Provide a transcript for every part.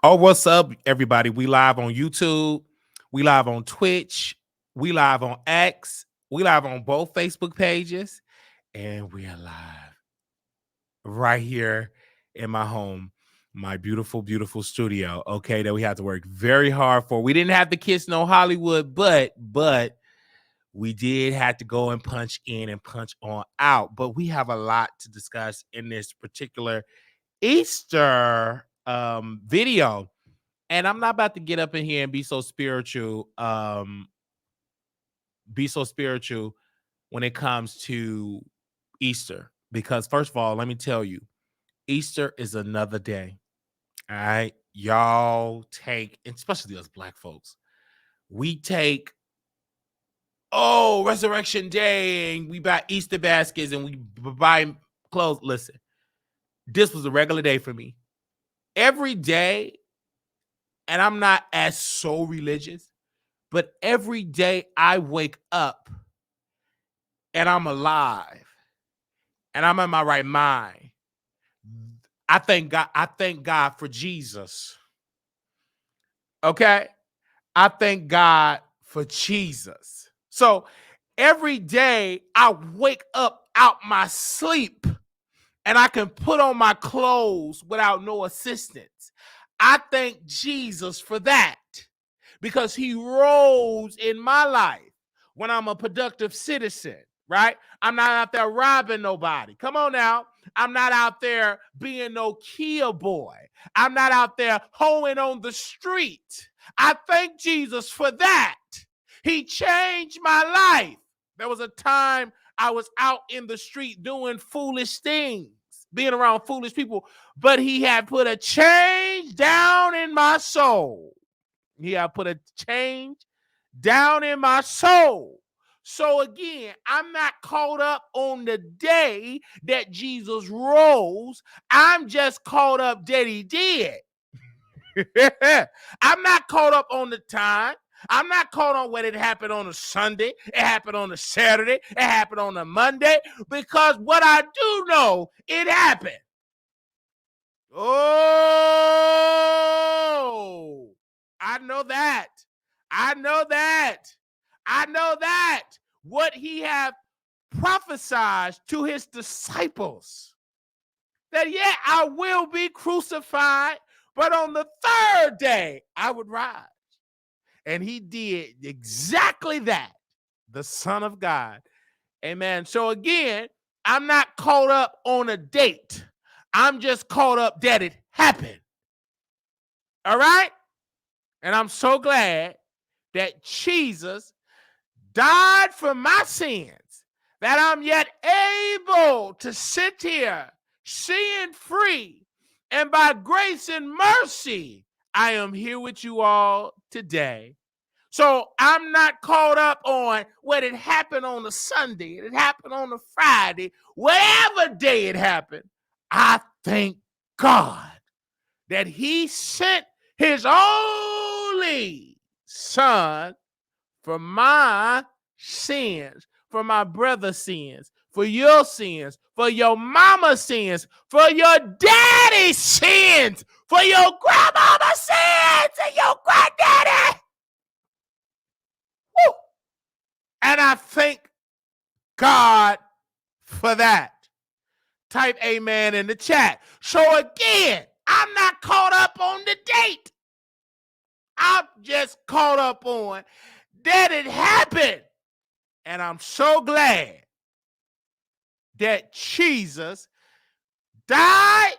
Oh, what's up, everybody? We live on YouTube, we live on Twitch, we live on X, we live on both Facebook pages, and we are live right here in my home, my beautiful, beautiful studio. Okay, that we had to work very hard for. We didn't have to kiss no Hollywood, but we did have to go and punch in and punch on out. But we have a lot to discuss in this particular Easter video. And I'm not about to get up in here and be so spiritual when it comes to Easter. Because first of all, let me tell you, Easter is another day. All right. Y'all take, especially us black folks, we take, Resurrection Day, and we buy Easter baskets and we buy clothes. Listen, this was a regular day for me. Every day, and I'm not as so religious, but every day I wake up and I'm alive and I'm in my right mind. I thank God for Jesus. Okay? I thank God for Jesus. So every day I wake up out my sleep and I can put on my clothes without no assistance. I thank Jesus for that because he rose in my life when I'm a productive citizen, right? I'm not out there robbing nobody. Come on now. I'm not out there being no Kia boy. I'm not out there hoeing on the street. I thank Jesus for that. He changed my life. There was a time I was out in the street doing foolish things, being around foolish people, but he had put a change down in my soul. He had put a change down in my soul. So again, I'm not caught up on the day that Jesus rose. I'm just caught up that he did. I'm not caught up on the time. I'm not caught on when it happened on a Sunday. It happened on a Saturday. It happened on a Monday. Because what I do know, it happened. Oh, I know that. I know that. I know that. What he had prophesied to his disciples, that I will be crucified, but on the third day I would rise. And he did exactly that, the Son of God. Amen. So again, I'm not caught up on a date. I'm just caught up that it happened. All right? And I'm so glad that Jesus died for my sins, that I'm yet able to sit here sin free. And by grace and mercy, I am here with you all today. So I'm not caught up on what had happened on a Sunday, it happened on a Friday, whatever day it happened. I thank God that he sent his only son for my sins, for my brother's sins, for your sins, for your mama's sins, for your daddy's sins, for your grandmama's sins, and your granddaddy. Woo! And I thank God for that. Type amen in the chat. So again, I'm not caught up on the date. I'm just caught up on that it happened. And I'm so glad that Jesus died,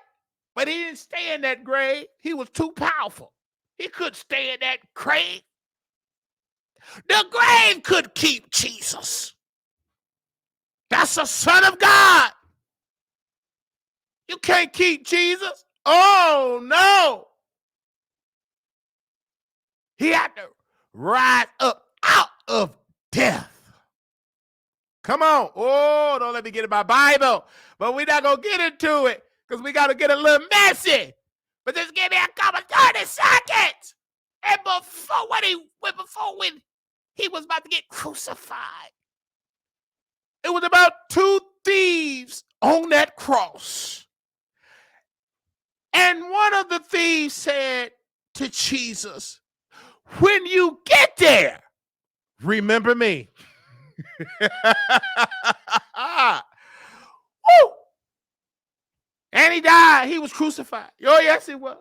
but he didn't stay in that grave. He was too powerful. He couldn't stay in that grave. The grave could keep Jesus. That's the Son of God. You can't keep Jesus. Oh, no. He had to rise up out of death. Come on. Oh, don't let me get in my Bible. But we're not going to get into it because we got to get a little messy. But just give me a couple 30 seconds. And before when he was about to get crucified, it was about two thieves on that cross. And one of the thieves said, to Jesus, when you get there, remember me. Woo! And he died. He was crucified. Oh, yes, he was.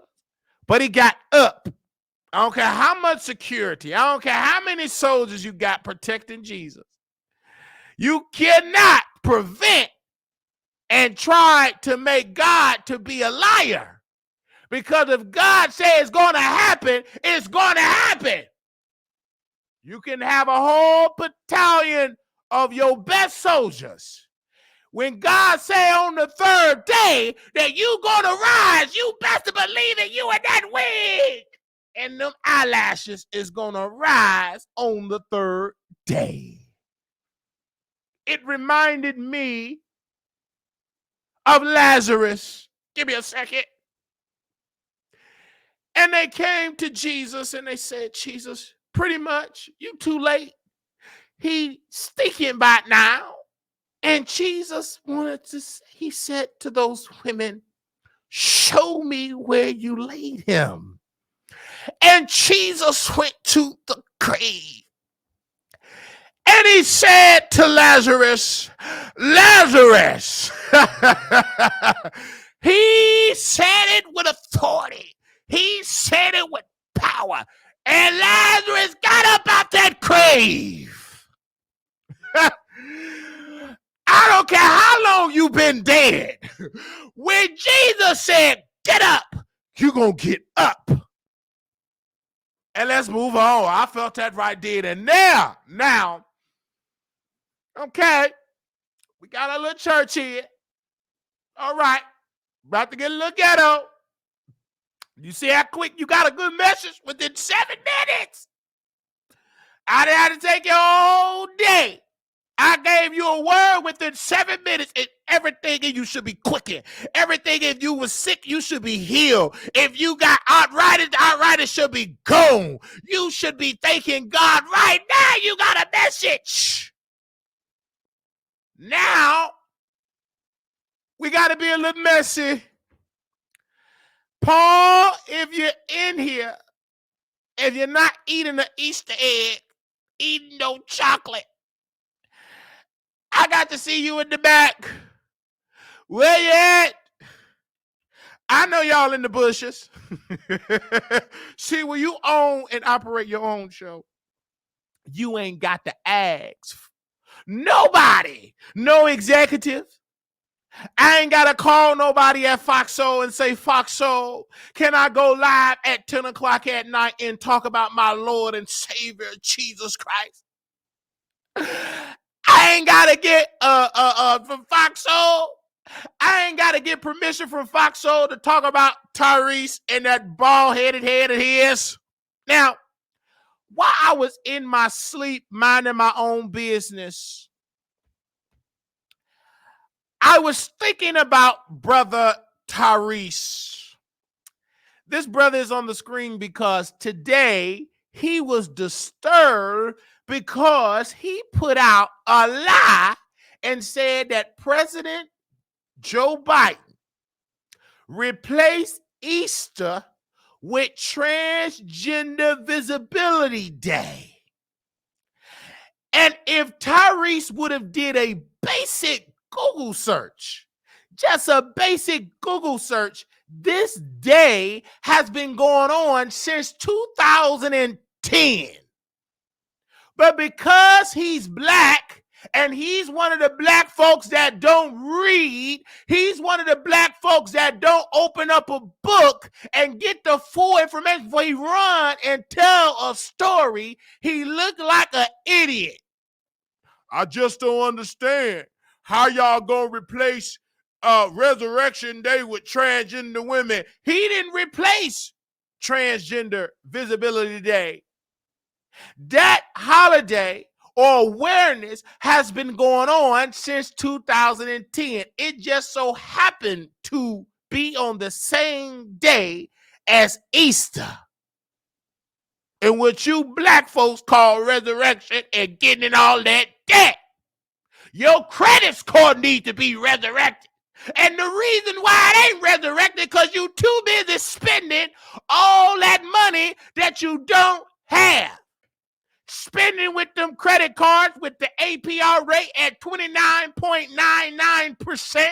But he got up. I don't care how much security. I don't care how many soldiers you got protecting Jesus. You cannot prevent and try to make God to be a liar. Because if God says it's going to happen, it's going to happen. You can have a whole battalion of your best soldiers. When God say on the third day that you going to rise, you best to believe that you in that wig. And them eyelashes is going to rise on the third day. It reminded me of Lazarus. Give me a second. And they came to Jesus and they said, Jesus, pretty much, you too late. He stinking by now. And Jesus he said to those women, show me where you laid him. And Jesus went to the grave. And he said to Lazarus, Lazarus. He said it with authority. He said it with power. And Lazarus got up out that grave. I don't care how long you've been dead. When Jesus said, get up, you're going to get up. And let's move on. I felt that right there. And now, okay, we got a little church here. All right, about to get a little ghetto. You see how quick you got a good message within 7 minutes? I didn't have to take your whole day. I gave you a word within 7 minutes, and everything in you should be quickened. Everything, if you were sick, you should be healed. If you got arthritis should be gone. You should be thanking God right now. You got a message. Now, we got to be a little messy. Paul, if you're in here, if you're not eating an Easter egg, eating no chocolate, I got to see you in the back. Where you at? I know y'all in the bushes. See, when you own and operate your own show, you ain't got to ask. Nobody, no executive. I ain't got to call nobody at Foxo and say, Foxo, can I go live at 10 o'clock at night and talk about my Lord and Savior, Jesus Christ? I ain't got to get from Foxo. I ain't got to get permission from Foxo to talk about Tyrese and that bald-headed head of his. Now, while I was in my sleep minding my own business, I was thinking about brother Tyrese. This brother is on the screen because today he was disturbed because he put out a lie and said that President Joe Biden replaced Easter with Transgender Visibility Day. And if Tyrese would have did a basic Google search, just a basic Google search, this day has been going on since 2010. But because he's black, and he's one of the black folks that don't read, he's one of the black folks that don't open up a book and get the full information before he run and tell a story, he looked like an idiot. I just don't understand how y'all gonna replace Resurrection Day with transgender women. He didn't replace Transgender Visibility Day. That holiday or awareness has been going on since 2010. It just so happened to be on the same day as Easter. And what you black folks call resurrection and getting in all that debt. Your credit score needs to be resurrected. And the reason why it ain't resurrected because you too busy spending all that money that you don't have. Spending with them credit cards with the APR rate at 29.99%.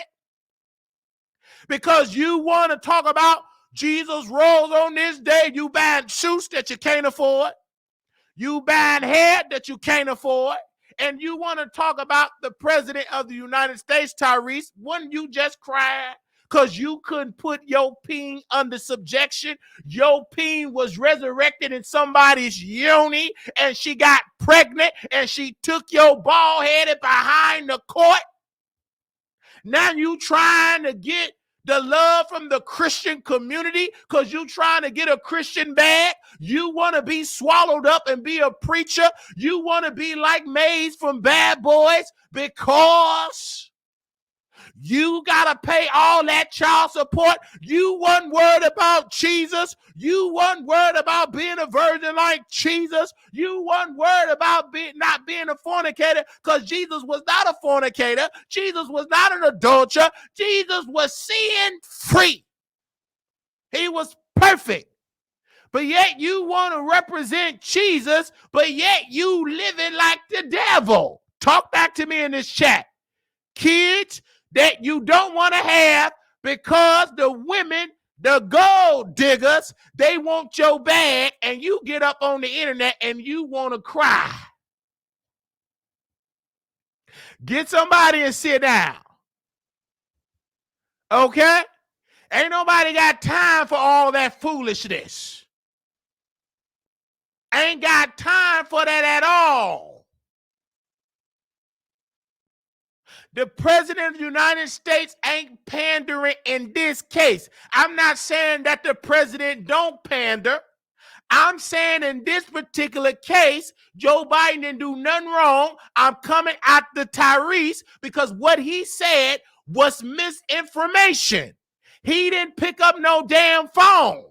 Because you want to talk about Jesus rose on this day. You buying suits that you can't afford. You buying hair that you can't afford. And you want to talk about the president of the United States, Tyrese. Wouldn't you just cry because you couldn't put your peen under subjection? Your peen was resurrected in somebody's yoni and she got pregnant and she took your bald headed behind the court. Now you trying to get the love from the Christian community because you trying to get a Christian bag. You want to be swallowed up and be a preacher. You want to be like Maze from Bad Boys because you got to pay all that child support. You wasn't worried about Jesus. You wasn't worried about being a virgin like Jesus. You wasn't worried about not being a fornicator because Jesus was not a fornicator. Jesus was not an adulterer. Jesus was sin free. He was perfect. But yet you want to represent Jesus, but yet you living like the devil. Talk back to me in this chat. Kids that you don't want to have because the women, the gold diggers, they want your bag and you get up on the internet and you want to cry. Get somebody and sit down. Okay? Ain't nobody got time for all that foolishness. Ain't got time for that at all. The president of the United States ain't pandering in this case. I'm not saying that the president don't pander. I'm saying in this particular case, Joe Biden didn't do nothing wrong. I'm coming at the Tyrese because what he said was misinformation. He didn't pick up no damn phone.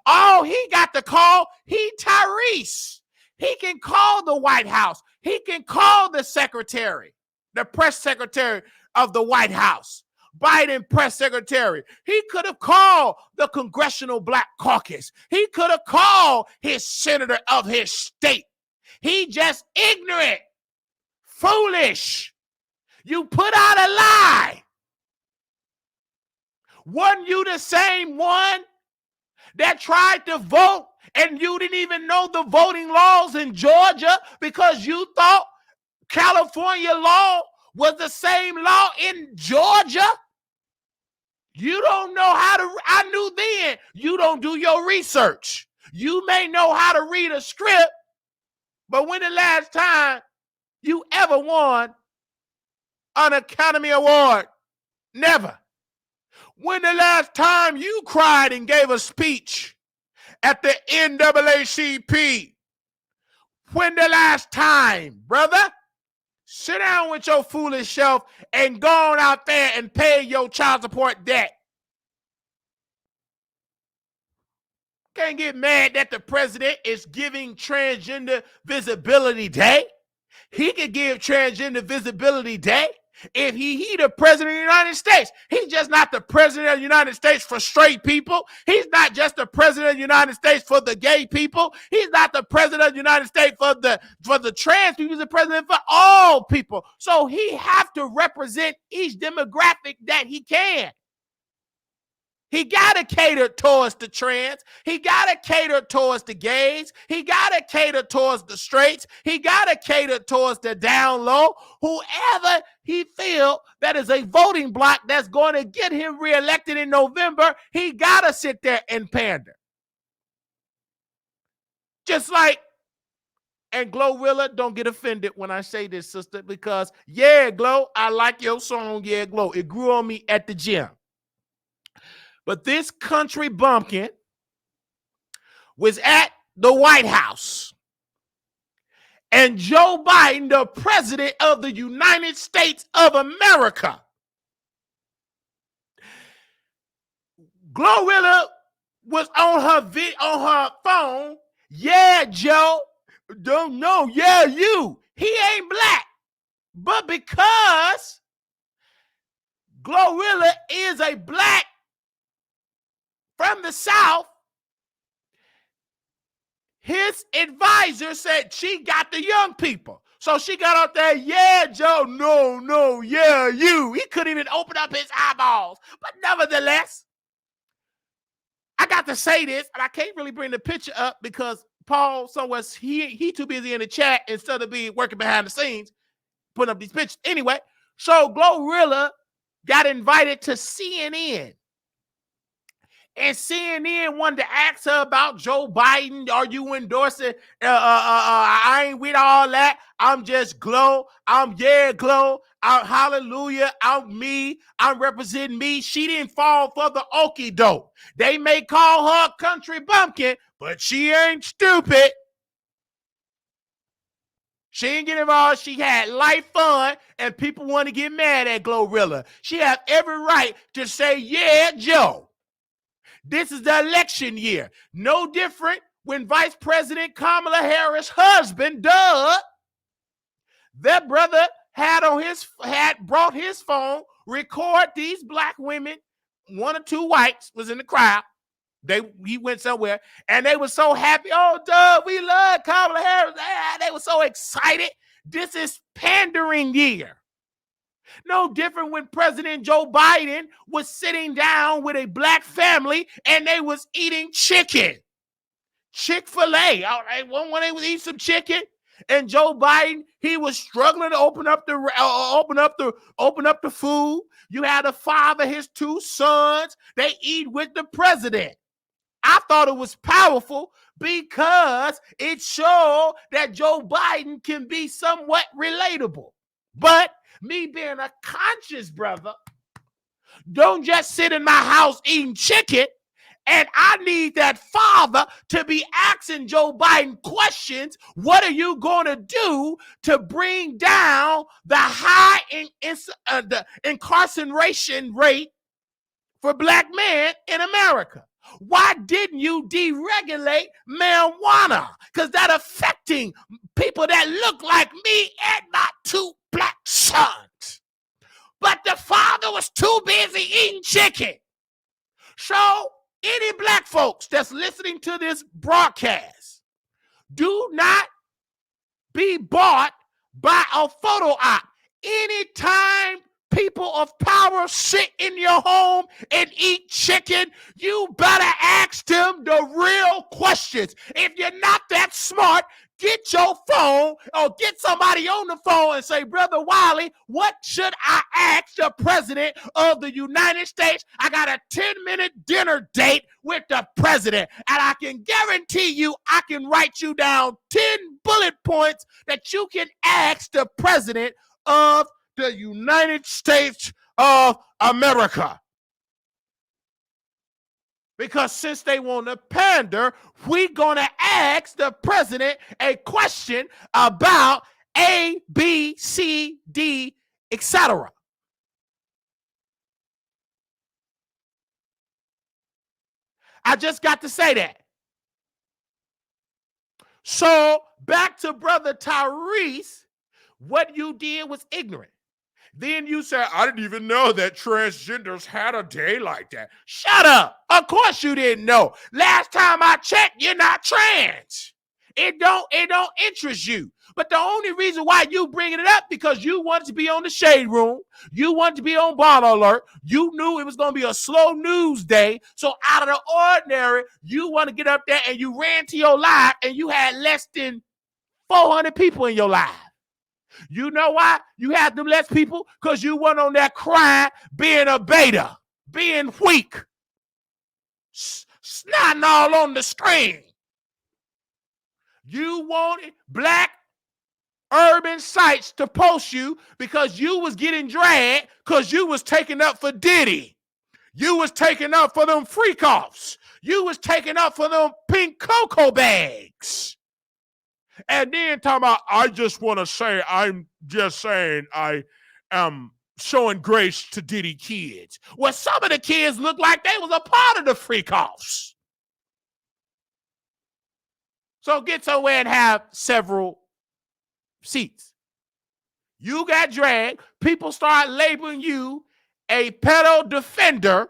Oh, he got the call. He Tyrese. He can call the White House. He can call the secretary. The press secretary of the White House, Biden press secretary. He could have called the Congressional Black Caucus. He could have called his senator of his state. He just ignorant, foolish. You put out a lie. Wasn't you the same one that tried to vote and you didn't even know the voting laws in Georgia because you thought California law was the same law in Georgia? You don't know how to, I knew then, you don't do your research. You may know how to read a script, but when the last time you ever won an Academy Award? Never. When the last time you cried and gave a speech at the NAACP? When the last time, brother? Sit down with your foolish self and go on out there and pay your child support debt. Can't get mad that the president is giving Transgender Visibility Day. He could give Transgender Visibility Day if he the president of the United States. He's just not the president of the United States for straight people. He's not just the president of the United States for the gay people. He's not the president of the United States for the trans people. He's the president for all people. So he have to represent each demographic that he can. He got to cater towards the trans. He got to cater towards the gays. He got to cater towards the straights. He got to cater towards the down low. Whoever he feel that is a voting bloc that's going to get him reelected in November, he got to sit there and pander. Just like, and GloRilla, don't get offended when I say this, sister, because, yeah, Glo, I like your song, yeah, Glo. It grew on me at the gym. But this country bumpkin was at the White House. And Joe Biden, the president of the United States of America, GloRilla was on her phone. Yeah, Joe. Don't know. Yeah, you. He ain't black. But because GloRilla is a black from the South. His advisor said she got the young people. So she got out there, yeah, Joe, no, yeah, you. He couldn't even open up his eyeballs. But nevertheless, I got to say this, and I can't really bring the picture up because Paul somewhere, he too busy in the chat instead of being working behind the scenes, putting up these pictures. Anyway, so GloRilla got invited to CNN. And CNN wanted to ask her about Joe Biden. Are you endorsing? I ain't with all that. I'm just Glo. I'm Glo. I'm hallelujah. I'm me. I'm representing me. She didn't fall for the okie doke. They may call her a country bumpkin, but she ain't stupid. She ain't get involved. She had light fun, and people want to get mad at GloRilla. She have every right to say, yeah, Joe. This is the election year. No different when Vice President Kamala Harris' husband, Doug, that brother had brought his phone, record these black women, one or two whites was in the crowd. He went somewhere, and they were so happy. Oh, Doug, we love Kamala Harris. They were so excited. This is pandering year. No different when President Joe Biden was sitting down with a black family and they was eating chicken. Chick-fil-A. When they was eating some chicken, and Joe Biden, he was struggling to open up the food. You had a father, his two sons, they eat with the president. I thought it was powerful because it showed that Joe Biden can be somewhat relatable. But me being a conscious brother, don't just sit in my house eating chicken. And I need that father to be asking Joe Biden questions. What are you going to do to bring down the high the incarceration rate for black men in America? Why didn't you deregulate marijuana? Because that's affecting people that look like me and my two black sons. But the father was too busy eating chicken. So any black folks that's listening to this broadcast, do not be bought by a photo op. Anytime people of power sit in your home and eat chicken, you better ask them the real questions. If you're not that smart, get your phone or get somebody on the phone and say, Brother Wiley, what should I ask the president of the United States? I got a 10-minute dinner date with the president, and I can guarantee you I can write you down 10 bullet points that you can ask the president of the United States of America. Because since they want to pander, we're going to ask the president a question about A, B, C, D, etc. I just got to say that. So back to Brother Tyrese, what you did was ignorant. Then you said, I didn't even know that transgenders had a day like that. Shut up. Of course you didn't know. Last time I checked, you're not trans. It don't interest you. But the only reason why you bringing it up because you wanted to be on the Shade Room. You wanted to be on Ball Alert. You knew it was going to be a slow news day. So out of the ordinary, you want to get up there and you ran to your live and you had less than 400 people in your live. You know why you had them less people? Because you went on that crying, being a beta, being weak, snotting all on the screen. You wanted black urban sites to post you because you was getting dragged because you was taking up for Diddy. You was taking up for them freak-offs. You was taking up for them pink cocoa bags. And then talking about, I just want to say, I'm just saying I am showing grace to Diddy kids. Well, some of the kids look like they was a part of the freak-offs. So get somewhere and have several seats. You got dragged. People start labeling you a pedo defender,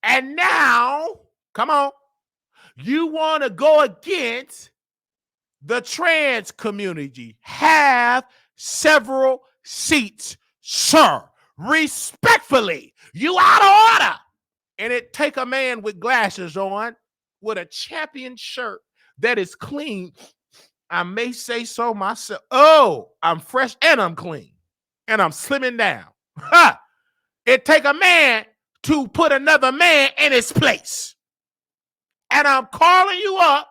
and now, come on, you want to go against the trans community. Have several seats, sir. Respectfully, you out of order. And it take a man with glasses on, with a champion shirt that is clean. I may say so myself. Oh, I'm fresh and I'm clean. And I'm slimming down. Ha! It take a man to put another man in his place. And I'm calling you up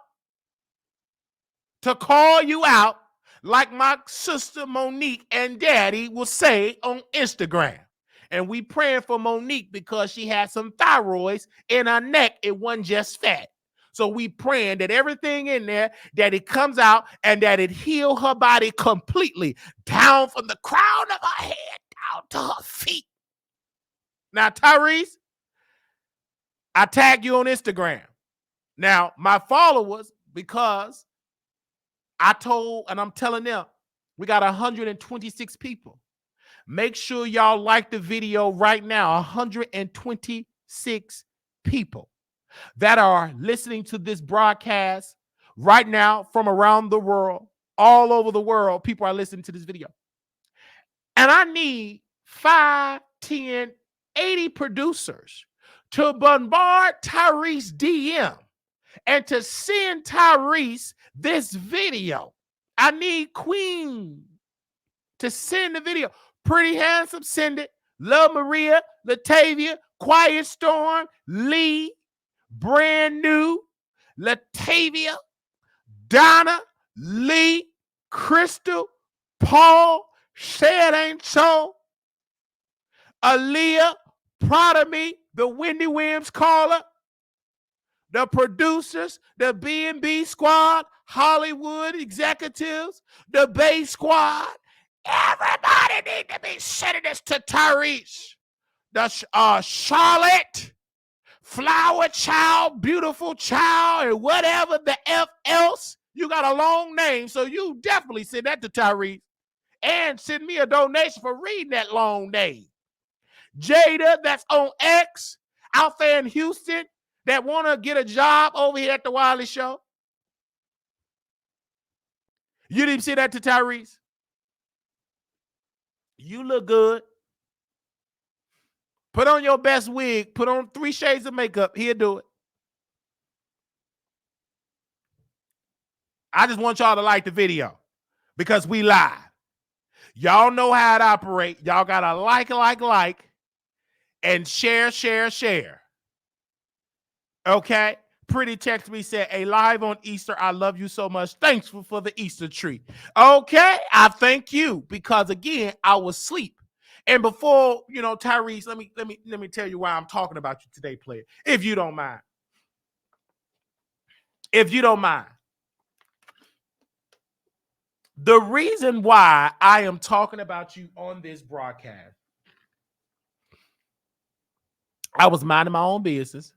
to call you out like my sister Monique and daddy will say on Instagram. And we praying for Monique because she had some thyroids in her neck. It wasn't just fat. So we praying that everything in there, that it comes out and that it heal her body completely, down from the crown of her head down to her feet. Now, Tyrese, I tag you on Instagram. Now, my followers, because I told, and I'm telling them, we got 126 people. Make sure y'all like the video right now. 126 people that are listening to this broadcast right now from around the world, all over the world. People are listening to this video. And I need 5, 10, 80 producers to bombard Tyrese DM and to send Tyrese this video. I need Queen to send the video. Pretty Handsome, send it. Love Maria, Latavia, Quiet Storm, Lee, Brand New, Latavia, Donna, Lee, Crystal, Paul, Say It Ain't So, Aaliyah, Proud of Me, the Wendy Williams caller, the producers, the B&B squad, Hollywood executives, the Bay squad. Everybody need to be sending this to Tyrese. The Charlotte, Flower Child, Beautiful Child, and whatever the F else. You got a long name, so you definitely send that to Tyrese. And send me a donation for reading that long name. Jada, that's on X, out there in Houston, that want to get a job over here at the Wiley Show. You didn't see that to Tyrese? You look good. Put on your best wig. Put on 3 shades of makeup. He'll do it. I just want y'all to like the video because we live. Y'all know how it operates. Y'all got to like, and share. Okay? Pretty text me, said, "A live on Easter. I love you so much. Thanks for the Easter treat." Okay, I thank you because again, I was asleep. And before, Tyrese, let me tell you why I'm talking about you today, player. If you don't mind. The reason why I am talking about you on this broadcast, I was minding my own business.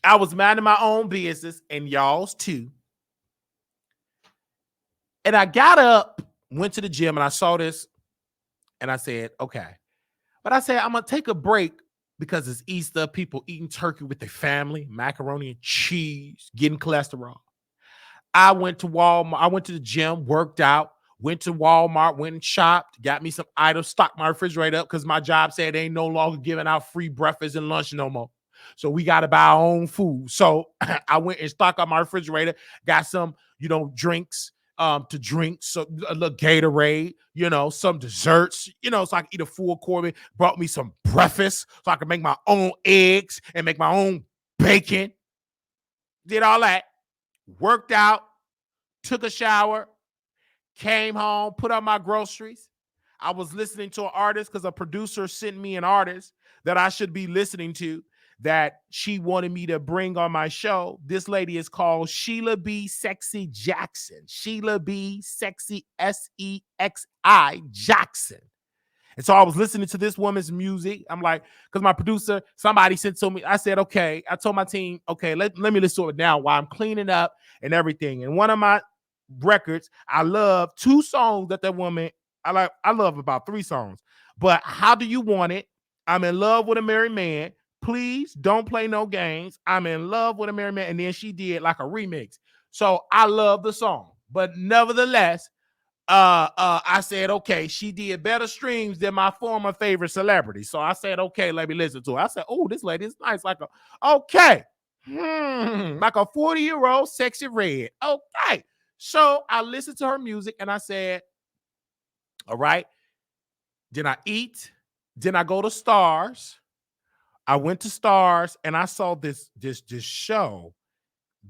And y'all's too. And I got up, went to the gym, and I saw this, and I said, okay. But I said, I'm going to take a break because it's Easter, people eating turkey with their family, macaroni and cheese, getting cholesterol. I went to Walmart. I went to the gym, worked out, went to Walmart, went and shopped, got me some items, stocked my refrigerator up because my job said they ain't no longer giving out free breakfast and lunch no more. So we got to buy our own food. So I went and stocked up my refrigerator, got some, drinks to drink, so a little Gatorade, some desserts, so I can eat a full Corbin. Brought me some breakfast so I can make my own eggs and make my own bacon. Did all that. Worked out, took a shower, came home, put on my groceries. I was listening to an artist because a producer sent me an artist that I should be listening to that she wanted me to bring on my show. This lady is called Sheila B. Sexy Jackson. Sheila B. Sexy SEXI Jackson. And so I was listening to this woman's music. I'm like, because my producer, somebody sent to me. I said, okay. I told my team, okay, let me listen to it now while I'm cleaning up and everything. And one of my records. I love 2 songs that woman. I love about 3 songs. But How Do You Want It? I'm in love with a married man. Please don't play no games. I'm in love with a married man. And then she did like a remix. So I love the song. But nevertheless, I said, okay, she did better streams than my former favorite celebrity. So I said, okay, let me listen to her. I said, oh, this lady is nice. Like okay. Like a 40-year-old sexy red. Okay. So I listened to her music and I said, all right. Then I eat. Then I go to Stars. I went to Stars and I saw this show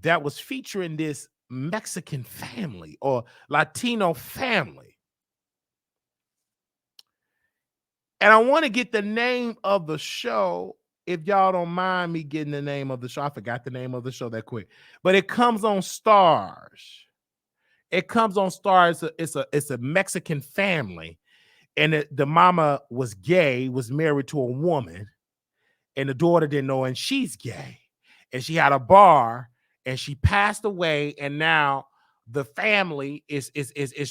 that was featuring this Mexican family or Latino family. And I want to get the name of the show. If y'all don't mind me getting the name of the show, I forgot the name of the show that quick, but it comes on Stars. It comes on Stars. It's a Mexican family, and the mama was gay, was married to a woman, and the daughter didn't know, and she's gay, and she had a bar, and she passed away, and now the family is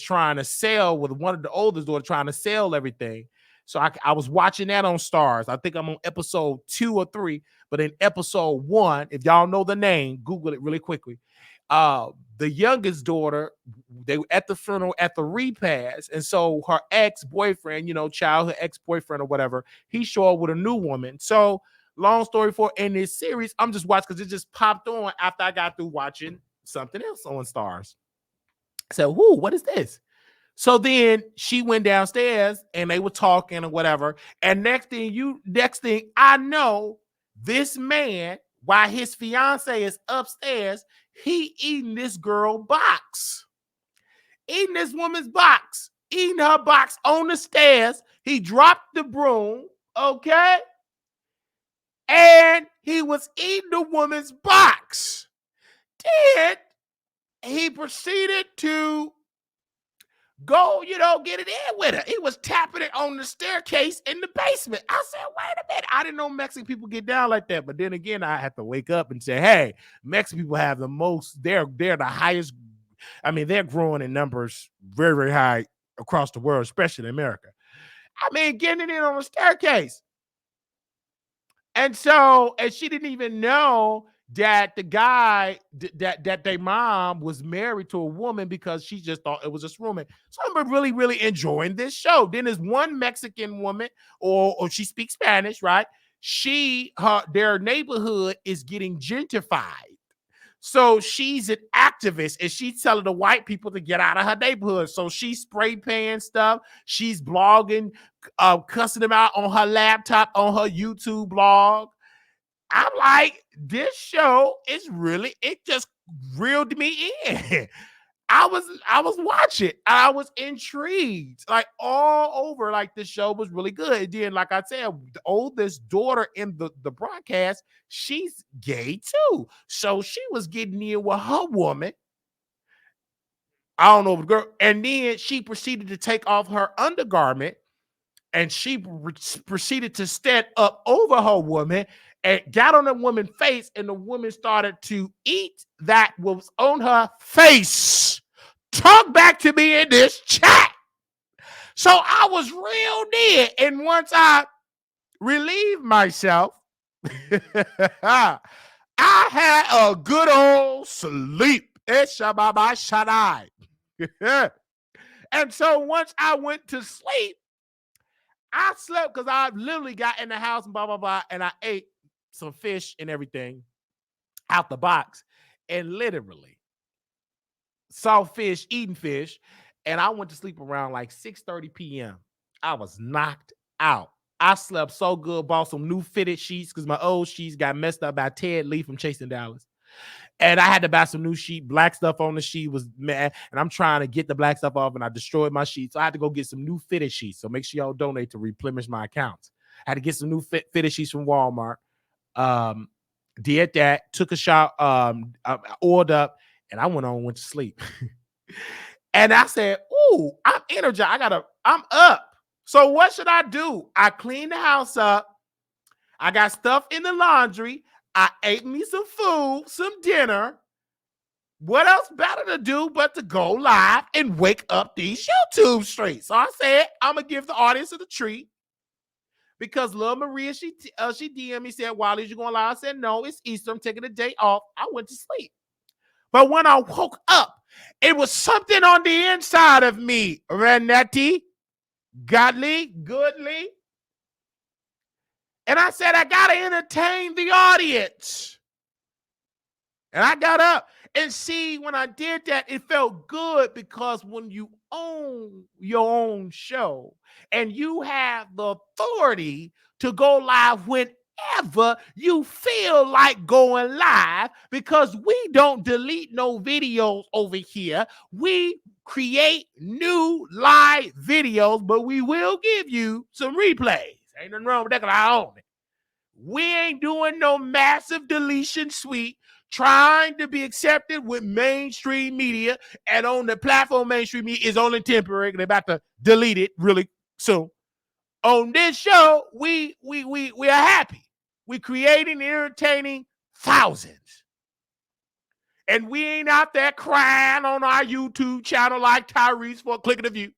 trying to sell with one of the oldest daughter trying to sell everything. So I was watching that on Stars. I think I'm on episode 2 or 3, but in episode 1, if y'all know the name, Google it really quickly. The youngest daughter, they were at the funeral at the repast, and so her ex-boyfriend, childhood ex-boyfriend or whatever, he showed up with a new woman. So long story short, in this series, I'm just watching because it just popped on after I got through watching something else on Stars. So, what is this? So then she went downstairs and they were talking or whatever. And next thing I know, this man, while his fiance is upstairs, he eating this girl box, eating this woman's box, eating her box on the stairs. He dropped the broom, okay? And he was eating the woman's box. Then he proceeded to go, get it in with her. He was tapping it on the staircase in the basement. I said, wait a minute. I didn't know Mexican people get down like that. But then again, I had to wake up and say, hey, Mexican people have the most, they're the highest. I mean, they're growing in numbers very, very high across the world, especially in America. I mean, getting it in on the staircase. And she didn't even know that the guy that their mom was married to a woman because she just thought it was just woman. So I'm really, really enjoying this show. Then there's one Mexican woman, or she speaks Spanish, right? Their neighborhood is getting gentrified. So she's an activist and she's telling the white people to get out of her neighborhood. So she's spray painting stuff. She's blogging, cussing them out on her laptop, on her YouTube blog. I'm like, this show is really, it just reeled me in. I was watching. I was intrigued, like all over. Like the show was really good. And then, like I said, the oldest daughter in the broadcast, she's gay too. So she was getting in with her woman. I don't know the girl. And then she proceeded to take off her undergarment, and she proceeded to stand up over her woman and got on the woman's face, and the woman started to eat that was on her face. Talk back to me in this chat. So I was real near, and once I relieved myself, I had a good old sleep. And so once I went to sleep, I slept because I literally got in the house and blah, blah, blah, and I ate some fish and everything out the box, and literally saw fish, eating fish, and I went to sleep around like 6:30 p.m. I was knocked out. I slept so good, bought some new fitted sheets because my old sheets got messed up by Ted Lee from Chasing Dallas. And I had to buy some new sheet. Black stuff on the sheet was mad, and I'm trying to get the black stuff off, and I destroyed my sheets. So I had to go get some new fitted sheets. So make sure y'all donate to replenish my accounts. I had to get some new fitted sheets from Walmart. Did that, took a shower, I oiled up, and I went to sleep. And I said, ooh, I'm energized. I'm up. So what should I do? I cleaned the house up. I got stuff in the laundry. I ate me some food, some dinner, what else better to do but to go live and wake up these YouTube streets? So I said, I'm going to give the audience a treat because Lil Maria, she DM'd me, said, Wiley, you going live? I said, no, it's Easter. I'm taking a day off. I went to sleep. But when I woke up, it was something on the inside of me, Renetti, godly, goodly. And I said, I got to entertain the audience. And I got up. And see, when I did that, it felt good because when you own your own show and you have the authority to go live whenever you feel like going live, because we don't delete no videos over here. We create new live videos, but we will give you some replays. Ain't nothing wrong with that because I own it. We ain't doing no massive deletion suite trying to be accepted with mainstream media, and on the platform mainstream media is only temporary. They're about to delete it really soon. On this show, we are happy. We're creating and entertaining thousands. And we ain't out there crying on our YouTube channel like Tyrese for a click of the view.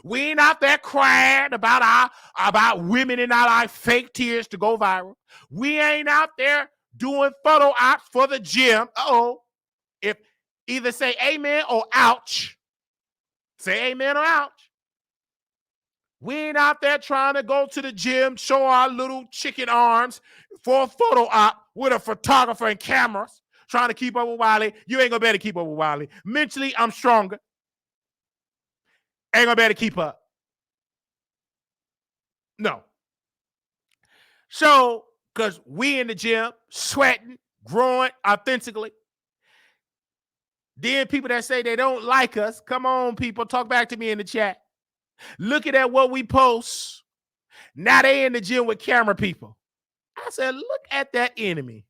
We ain't out there crying about women in our life, fake tears to go viral. We ain't out there doing photo ops for the gym. If either say amen or ouch. Say amen or ouch. We ain't out there trying to go to the gym, show our little chicken arms for a photo op with a photographer and cameras, trying to keep up with Wiley. You ain't gonna be able to keep up with Wiley. Mentally, I'm stronger. Ain't gonna be able to keep up. No. So, because we in the gym, sweating, growing authentically. Then people that say they don't like us, come on, people, talk back to me in the chat. Looking at what we post. Now they in the gym with camera people. I said, look at that enemy.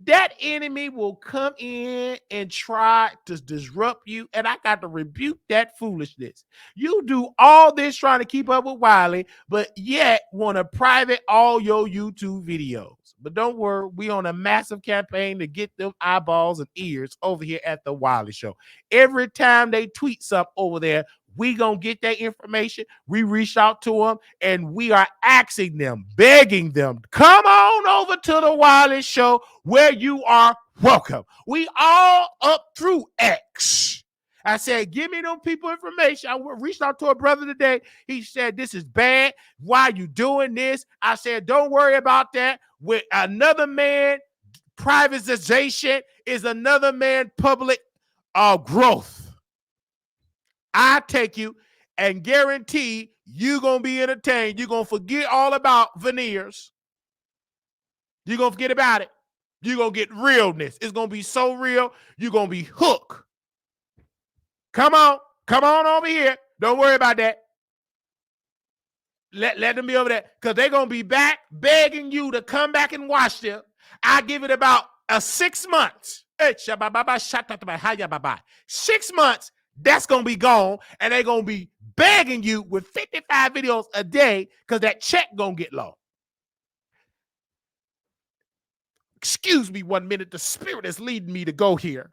That enemy will come in and try to disrupt you, and I got to rebuke that foolishness. You do all this trying to keep up with Wiley, but yet want to private all your YouTube videos. But don't worry, we on a massive campaign to get them eyeballs and ears over here at the Wiley Show. Every time they tweet something over there, we gonna get that information. We reach out to them and we are asking them, begging them, come on over to the Wiley Show where you are welcome. We all up through X. I said, give me them people information. I reached out to a brother today. He said, this is bad. Why are you doing this? I said, don't worry about that. With another man, privatization is another man public growth. I take you and guarantee you're going to be entertained. You're going to forget all about veneers. You're going to forget about it. You're going to get realness. It's going to be so real, you're going to be hooked. Come on over here. Don't worry about that. Let them be over there because they're going to be back begging you to come back and watch them. I give it about 6 months. 6 months. That's going to be gone, and they're going to be begging you with 55 videos a day because that check going to get low. Excuse me 1 minute. The spirit is leading me to go here.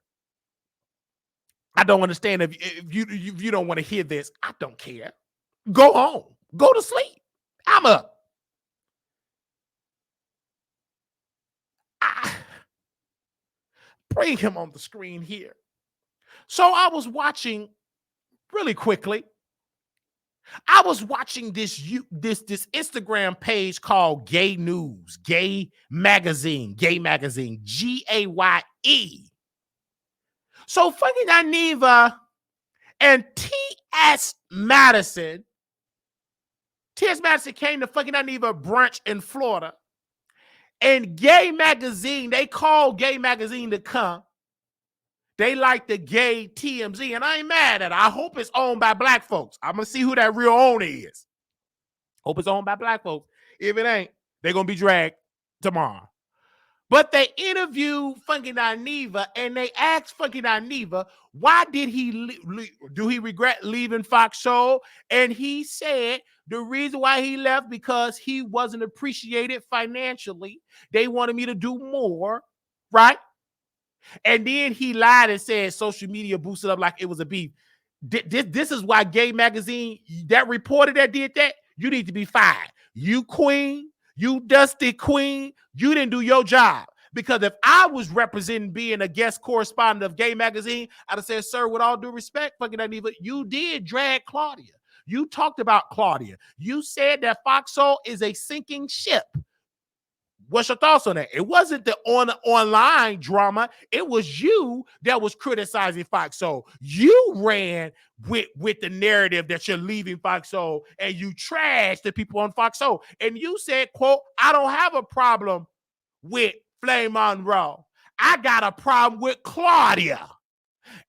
I don't understand if you don't want to hear this. I don't care. Go home. Go to sleep. I'm up. Bring him on the screen here. So I was watching really quickly. I was watching this Instagram page called Gay News, Gay Magazine, Gaye. So fucking Aniva and T.S. Madison came to fucking Aniva brunch in Florida. And Gay Magazine, they called Gay Magazine to come. They like the gay TMZ, and I ain't mad at it. I hope it's owned by black folks. I'm going to see who that real owner is. Hope it's owned by black folks. If it ain't, they're going to be dragged tomorrow. But they interviewed fucking Aniva, and they asked fucking Aniva, why did he do he regret leaving Fox Show? And he said the reason why he left because he wasn't appreciated financially. They wanted me to do more, right? And then he lied and said social media boosted up like it was a beef. This is why Gay Magazine that reported that did that, you need to be fired. You queen, you dusty queen, you didn't do your job. Because if I was representing being a guest correspondent of Gay Magazine, I'd have said, sir, with all due respect, fucking Aniva, you did drag Claudia. You talked about Claudia. You said that Fox Soul is a sinking ship. What's your thoughts on that? It wasn't the online drama. It was you that was criticizing Fox Soul. You ran with the narrative that you're leaving Fox Soul, and you trashed the people on Fox Soul. And you said, quote, I don't have a problem with Flame Monroe. I got a problem with Claudia.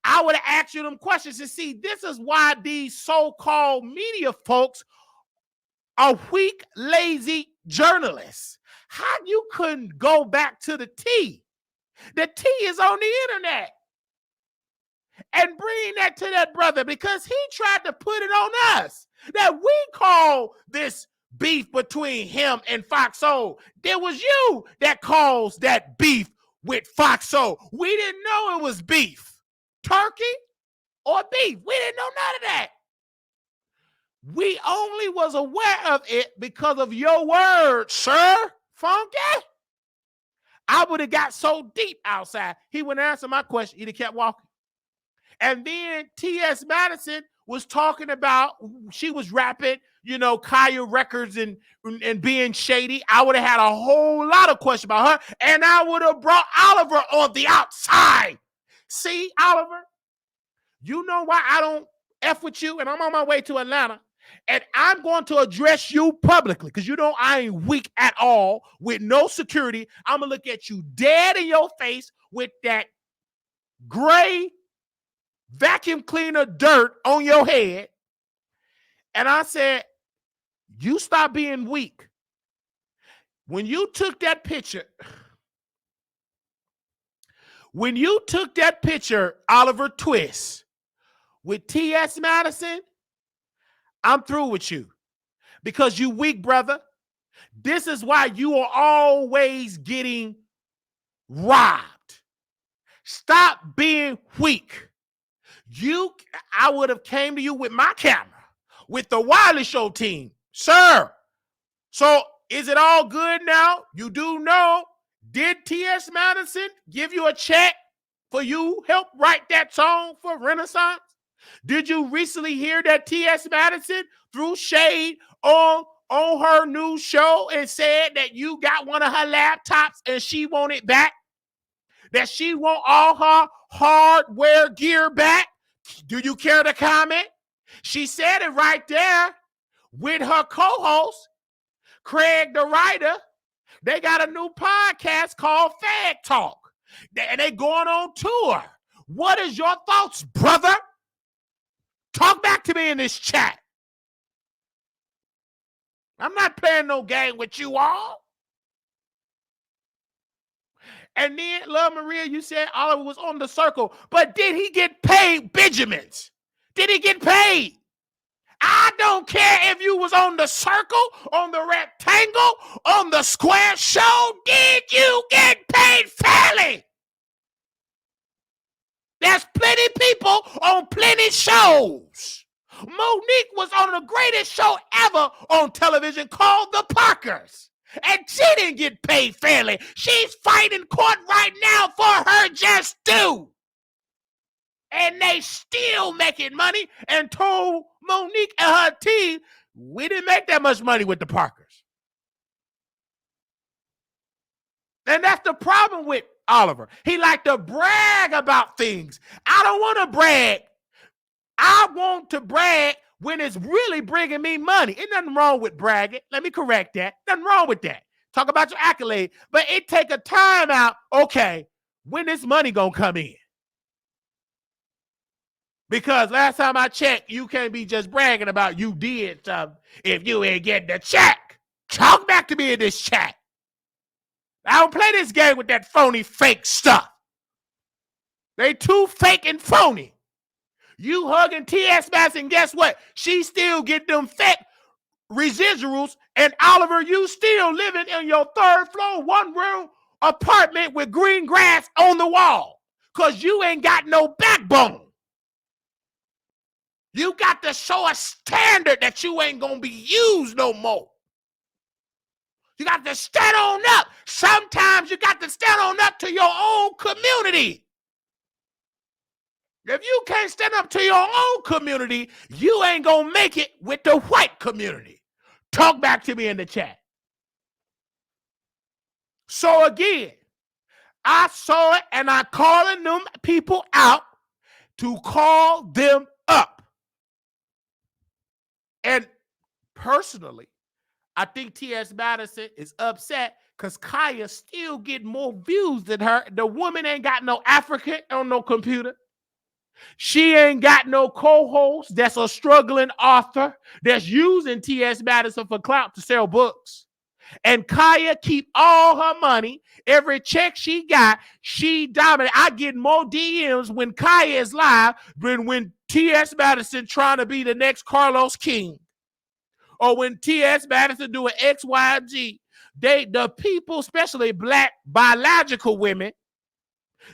I would have asked you them questions to see. This is why these so-called media folks are weak, lazy journalists. How you couldn't go back to the T? The T is on the internet. And bring that to that brother, because he tried to put it on us that we call this beef between him and Fox Soul. It was you that caused that beef with Fox Soul. We didn't know it was beef. Turkey or beef. We didn't know none of that. We only was aware of it because of your words, sir. Funky. I would have got so deep outside. He wouldn't answer my question. He'd have kept walking. And then T.S. Madison was talking about, she was rapping, you know, Kaya Records and being shady. I would have had a whole lot of questions about her, and I would have brought Oliver on the outside. See, Oliver, you know why I don't F with you, and I'm on my way to Atlanta, and I'm going to address you publicly, because you know I ain't weak at all with no security. I'm going to look at you dead in your face with that gray vacuum cleaner dirt on your head. And I said, you stop being weak. When you took that picture, Oliver Twist, with T.S. Madison, I'm through with you, because you weak, brother. This is why you are always getting robbed. Stop being weak. I would have came to you with my camera, with the Wiley Show team. Sir, so is it all good now? You do know, did T.S. Madison give you a check for you help write that song for Renaissance? Did you recently hear that T.S. Madison threw shade on her new show and said that you got one of her laptops and she want it back? That she want all her hardware gear back? Do you care to comment? She said it right there with her co-host, Craig the writer. They got a new podcast called Fag Talk. And they going on tour. What is your thoughts, brother? Talk back to me in this chat. I'm not playing no game with you all. And then, Love Maria, you said Oliver was on the circle, but did he get paid Benjamins? Did he get paid? I don't care if you was on the circle, on the rectangle, on the square show. Did you get paid fairly? There's plenty people on plenty shows. Monique was on the greatest show ever on television called The Parkers. And she didn't get paid fairly. She's fighting court right now for her just due. And they still making money, and told Monique and her team, we didn't make that much money with the Parkers. And that's the problem with Oliver. He like to brag about things. I don't want to brag. I want to brag when it's really bringing me money. Ain't nothing wrong with bragging. Let me correct that. Nothing wrong with that. Talk about your accolade. But it take a time out. Okay, when this money gonna come in? Because last time I checked, you can't be just bragging about you did something if you ain't getting the check. Talk back to me in this chat. I don't play this game with that phony, fake stuff. They too fake and phony. You hugging T.S. Madison, guess what? She still get them fake residuals. And Oliver, you still living in your third floor, one room apartment with green grass on the wall. because you ain't got no backbone. You got to show a standard that you ain't going to be used no more. You got to stand on up. Sometimes you got to stand on up to your own community. If you can't stand up to your own community, you ain't going to make it with the white community. Talk back to me in the chat. So again, I saw it and I'm calling them people out to call them up. And personally, I think T.S. Madison is upset because Kaya still getting more views than her. The woman ain't got no African on no computer. She ain't got no co-host that's a struggling author that's using T.S. Madison for clout to sell books. And Kaya keep all her money. Every check she got, she dominate. I get more DMs when Kaya is live than when T.S. Madison trying to be the next Carlos King. Or when T.S. Madison do an X, Y, G. The people, especially black biological women,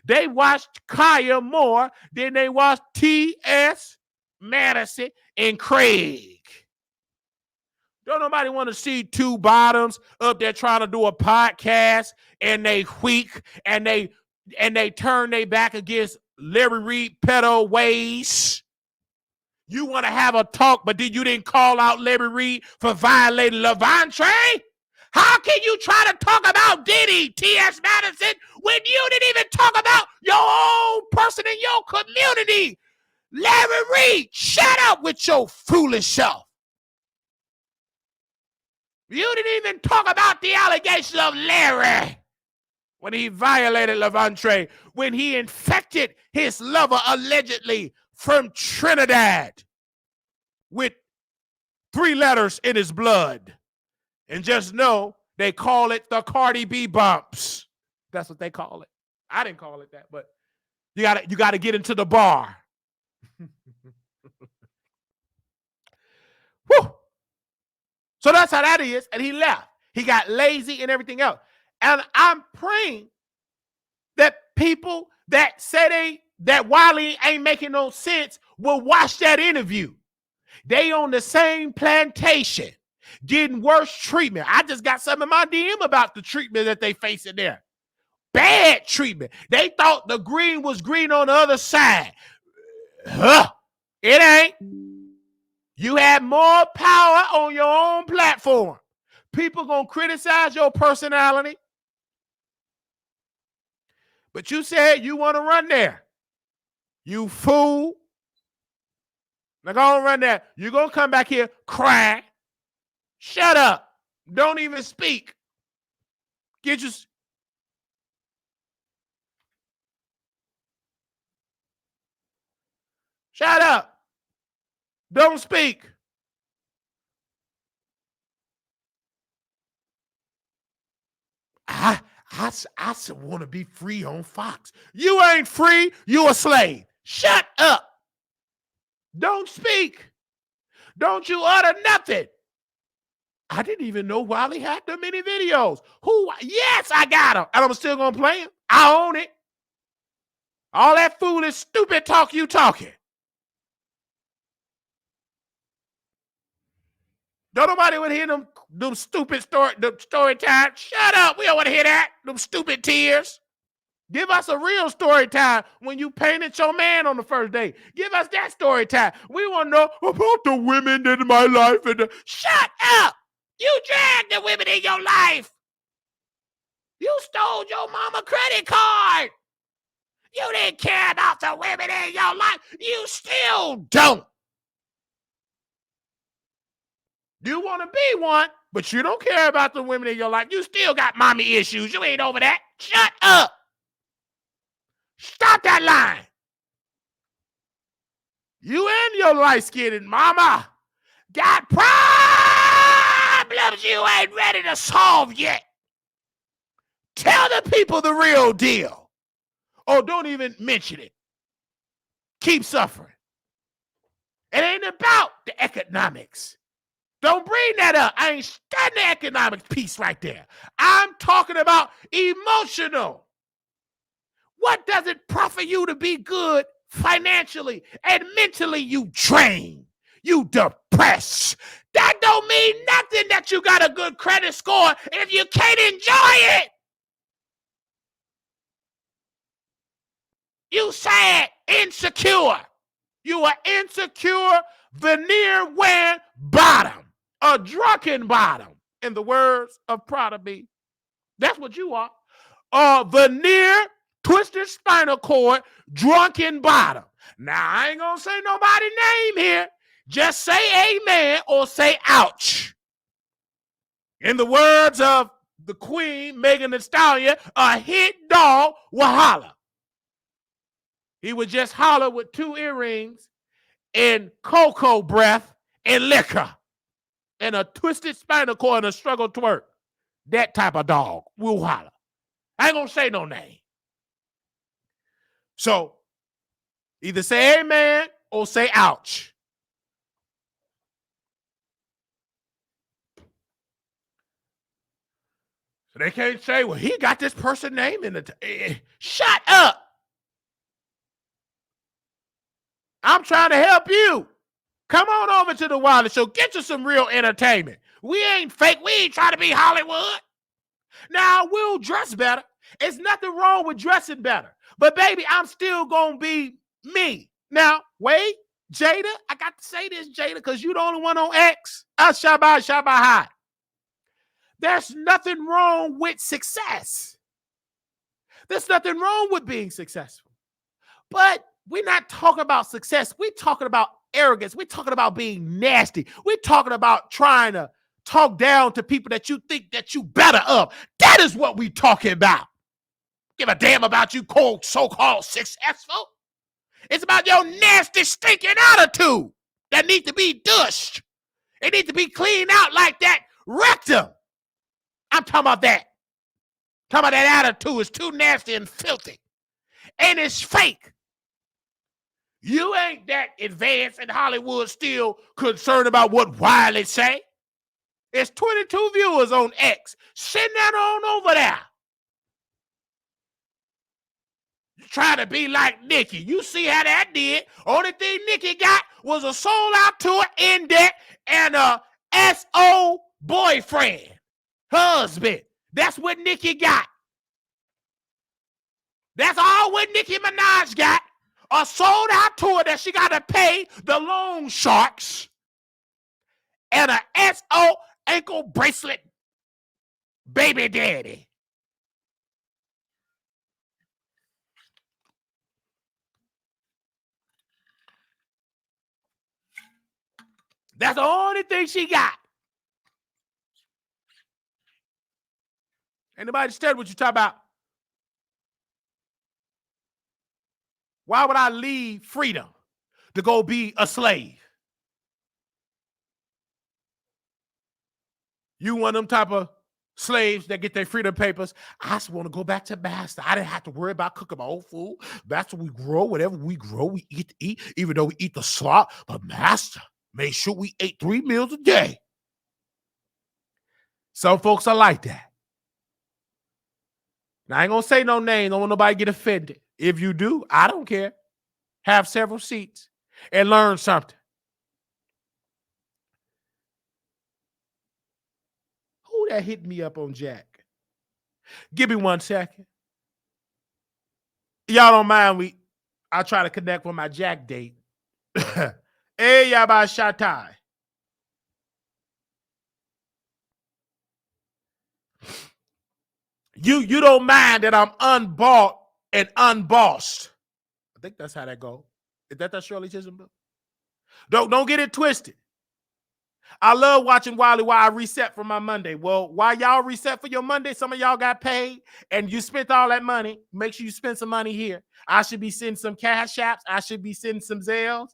they watch Kaya more than they watch T.S. Madison and Craig. Don't nobody want to see two bottoms up there trying to do a podcast and they weak and they turn their back against Larry Reed pedo ways. You want to have a talk, but then you didn't call out Larry Reed for violating Levante? How can you try to talk about Diddy, T.S. Madison, when you didn't even talk about your own person in your community? Larry Reed, shut up with your foolish self. You didn't even talk about the allegations of Larry when he violated Levante, when he infected his lover allegedly from Trinidad with 3 letters in his blood. And just know they call it the Cardi B bumps. That's what they call it. I didn't call it that, but you gotta get into the bar. Whew. So that's how that is. And he left. He got lazy and everything else. And I'm praying that people that say that Wiley ain't making no sense will watch that interview. They on the same plantation, getting worse treatment. I just got some in my DM about the treatment that they facing there. Bad treatment. They thought the green was green on the other side. It ain't. You have more power on your own platform. People gonna criticize your personality. But you said you want to run there. You fool. Now go on run there. You're gonna come back here, cry. Shut up. Don't even speak. Get your... Shut up. Don't speak. I want to be free on Fox. You ain't free. You a slave. Shut up. Don't speak. Don't you utter nothing. I didn't even know Wiley had them many videos. Yes, I got them. And I'm still going to play them. I own it. All that foolish, stupid talk you talking. Don't nobody want to hear them stupid story time. Shut up. We don't want to hear that. Them stupid tears. Give us a real story time when you painted your man on the first day. Give us that story time. We want to know about the women in my life. Shut up. You dragged the women in your life. You stole your mama credit card. You didn't care about the women in your life. You still don't. You want to be one, but you don't care about the women in your life. You still got mommy issues. You ain't over that. Shut up. Stop that line. You and your light-skinned mama got problems you ain't ready to solve yet. Tell the people the real deal. Or don't even mention it. Keep suffering. It ain't about the economics. Don't bring that up. I ain't studying the economics piece right there. I'm talking about emotional. What does it profit you to be good financially and mentally? You drain, you depress. That don't mean nothing that you got a good credit score if you can't enjoy it. You sad, insecure. You are insecure, veneer wearing bottom, a drunken bottom, in the words of Prada B. That's what you are. A veneer, twisted spinal cord, drunken bottom. Now, I ain't gonna say nobody's name here. Just say amen or say ouch. In the words of the queen, Megan Thee Stallion, a hit dog will holler. He would just holler with 2 earrings and cocoa breath and liquor and a twisted spinal cord and a struggle twerk. That type of dog will holler. I ain't gonna say no name. So either say amen or say ouch. So they can't say, well, he got this person name in the shut up. I'm trying to help you. Come on over to the Wiley Show. Get you some real entertainment. We ain't fake. We ain't trying to be Hollywood. Now, we'll dress better. There's nothing wrong with dressing better. But, baby, I'm still going to be me. Now, wait, Jada, I got to say this, Jada, because you're the only one on X. Shabbat high. There's nothing wrong with success. There's nothing wrong with being successful. But we're not talking about success. We're talking about arrogance. We're talking about being nasty. We're talking about trying to talk down to people that you think that you better of. That is what we're talking about. Give a damn about you so-called successful. It's about your nasty, stinking attitude that needs to be dushed. It needs to be cleaned out like that rectum. I'm talking about that. Talking about that attitude is too nasty and filthy. And it's fake. You ain't that advanced in Hollywood still concerned about what Wiley say. It's 22 viewers on X. Send that on over there. You try to be like Nicki. You see how that did. Only thing Nicki got was a sold-out tour in debt and a S.O. boyfriend, husband. That's what Nicki got. That's all what Nicki Minaj got. A sold-out tour that she got to pay the loan sharks and a S.O. ankle bracelet baby daddy. That's the only thing she got. Anybody study what you talk about? Why would I leave freedom to go be a slave? You one of them type of slaves that get their freedom papers. I just want to go back to master. I didn't have to worry about cooking my own food. That's what we grow. Whatever we grow, we eat, even though we eat the slop. But master made sure we ate 3 meals a day. Some folks are like that. Now, I ain't going to say no name. Don't want nobody get offended. If you do, I don't care. Have several seats and learn something. Who that hit me up on Jack? Give me 1 second. Y'all don't mind I try to connect with my Jack date. Hey, Yaba Shatai. You don't mind that I'm unbought and unbossed. I think that's how that goes. Is that Shirley Chisholm book? Don't get it twisted. I love watching Wiley while I reset for my Monday. Well, while y'all reset for your Monday, some of y'all got paid and you spent all that money. Make sure you spend some money here. I should be sending some cash apps. I should be sending some Zelles.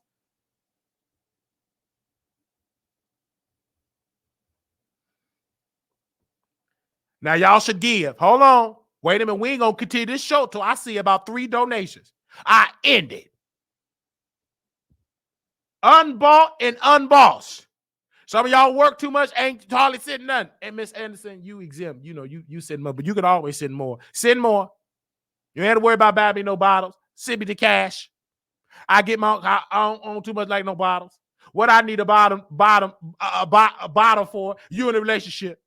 Now, y'all should give. Hold on. Wait a minute. We ain't going to continue this show till I see about 3 donations. I end it. Unbought and unbossed. Some of y'all work too much, ain't hardly sending nothing. And Miss Anderson, you exempt. You know, you send more, but you can always send more. Send more. You ain't have to worry about buying me no bottles. Send me the cash. I don't own too much like no bottles. What I need a bottle for, you in a relationship.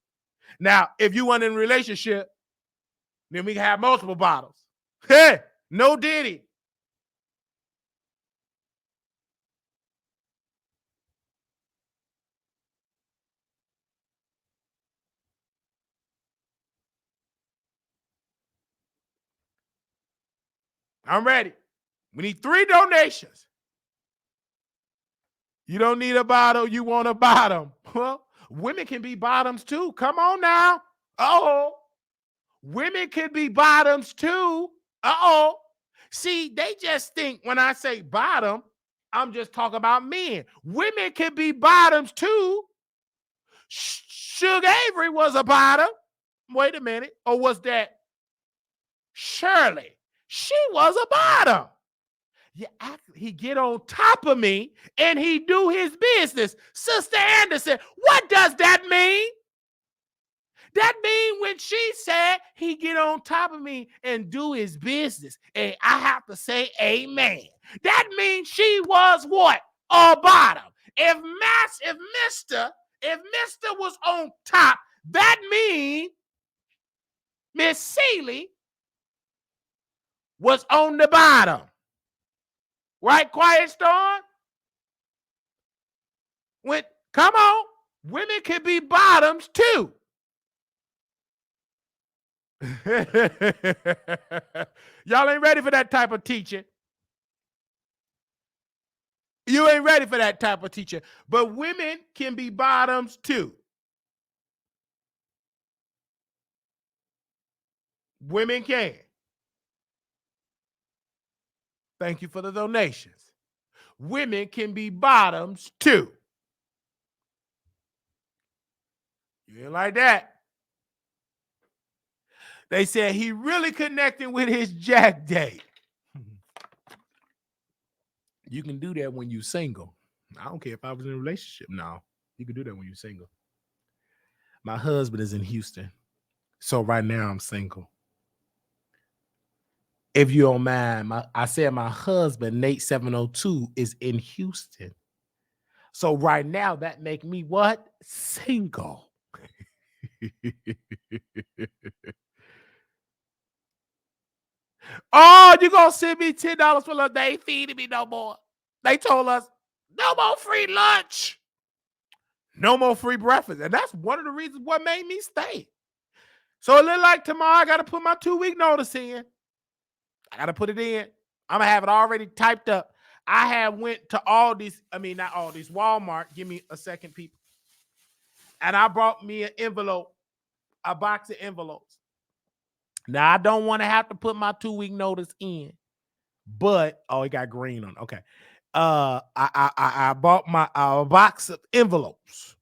Now, if you weren't in a relationship, then we can have multiple bottles. Hey, no diddy. I'm ready. We need 3 donations. You don't need a bottle, you want a bottom. Well, women can be bottoms too. Come on now. Oh, women can be bottoms too. Uh-oh. See, they just think when I say bottom, I'm just talking about men. Women can be bottoms too. Sugar Avery was a bottom. Wait a minute. Or was that Shirley? She was a bottom. Yeah, he get on top of me and he do his business. Sister Anderson, what does that mean? That mean when she said he get on top of me and do his business, and I have to say amen. That means she was what? A bottom. If Mr. was on top, that means Miss Seeley was on the bottom. Right, Quiet Storm? Come on, women can be bottoms too. Y'all ain't ready for that type of teaching. You ain't ready for that type of teaching. But women can be bottoms too. Women can. Thank you for the donations. Women can be bottoms too. You ain't like that. They said he really connecting with his Jack date. You can do that when you're single. I don't care if I was in a relationship. No, you can do that when you're single. My husband is in Houston. So right now I'm single. If you don't mind, I said my husband, Nate 702, is in Houston. So right now that make me what? Single. Oh, you gonna send me $10 for lunch? They ain't feeding me no more. They told us no more free lunch, no more free breakfast, and that's one of the reasons what made me stay. So it look like tomorrow I got to put my 2-week notice in. I got to put it in. I'm gonna have it already typed up. I have went to not all these, Walmart. Give me a second, people. And I brought me an envelope, a box of envelopes. Now I don't want to have to put my 2-week notice in, but it got green on. Okay, I bought my box of envelopes,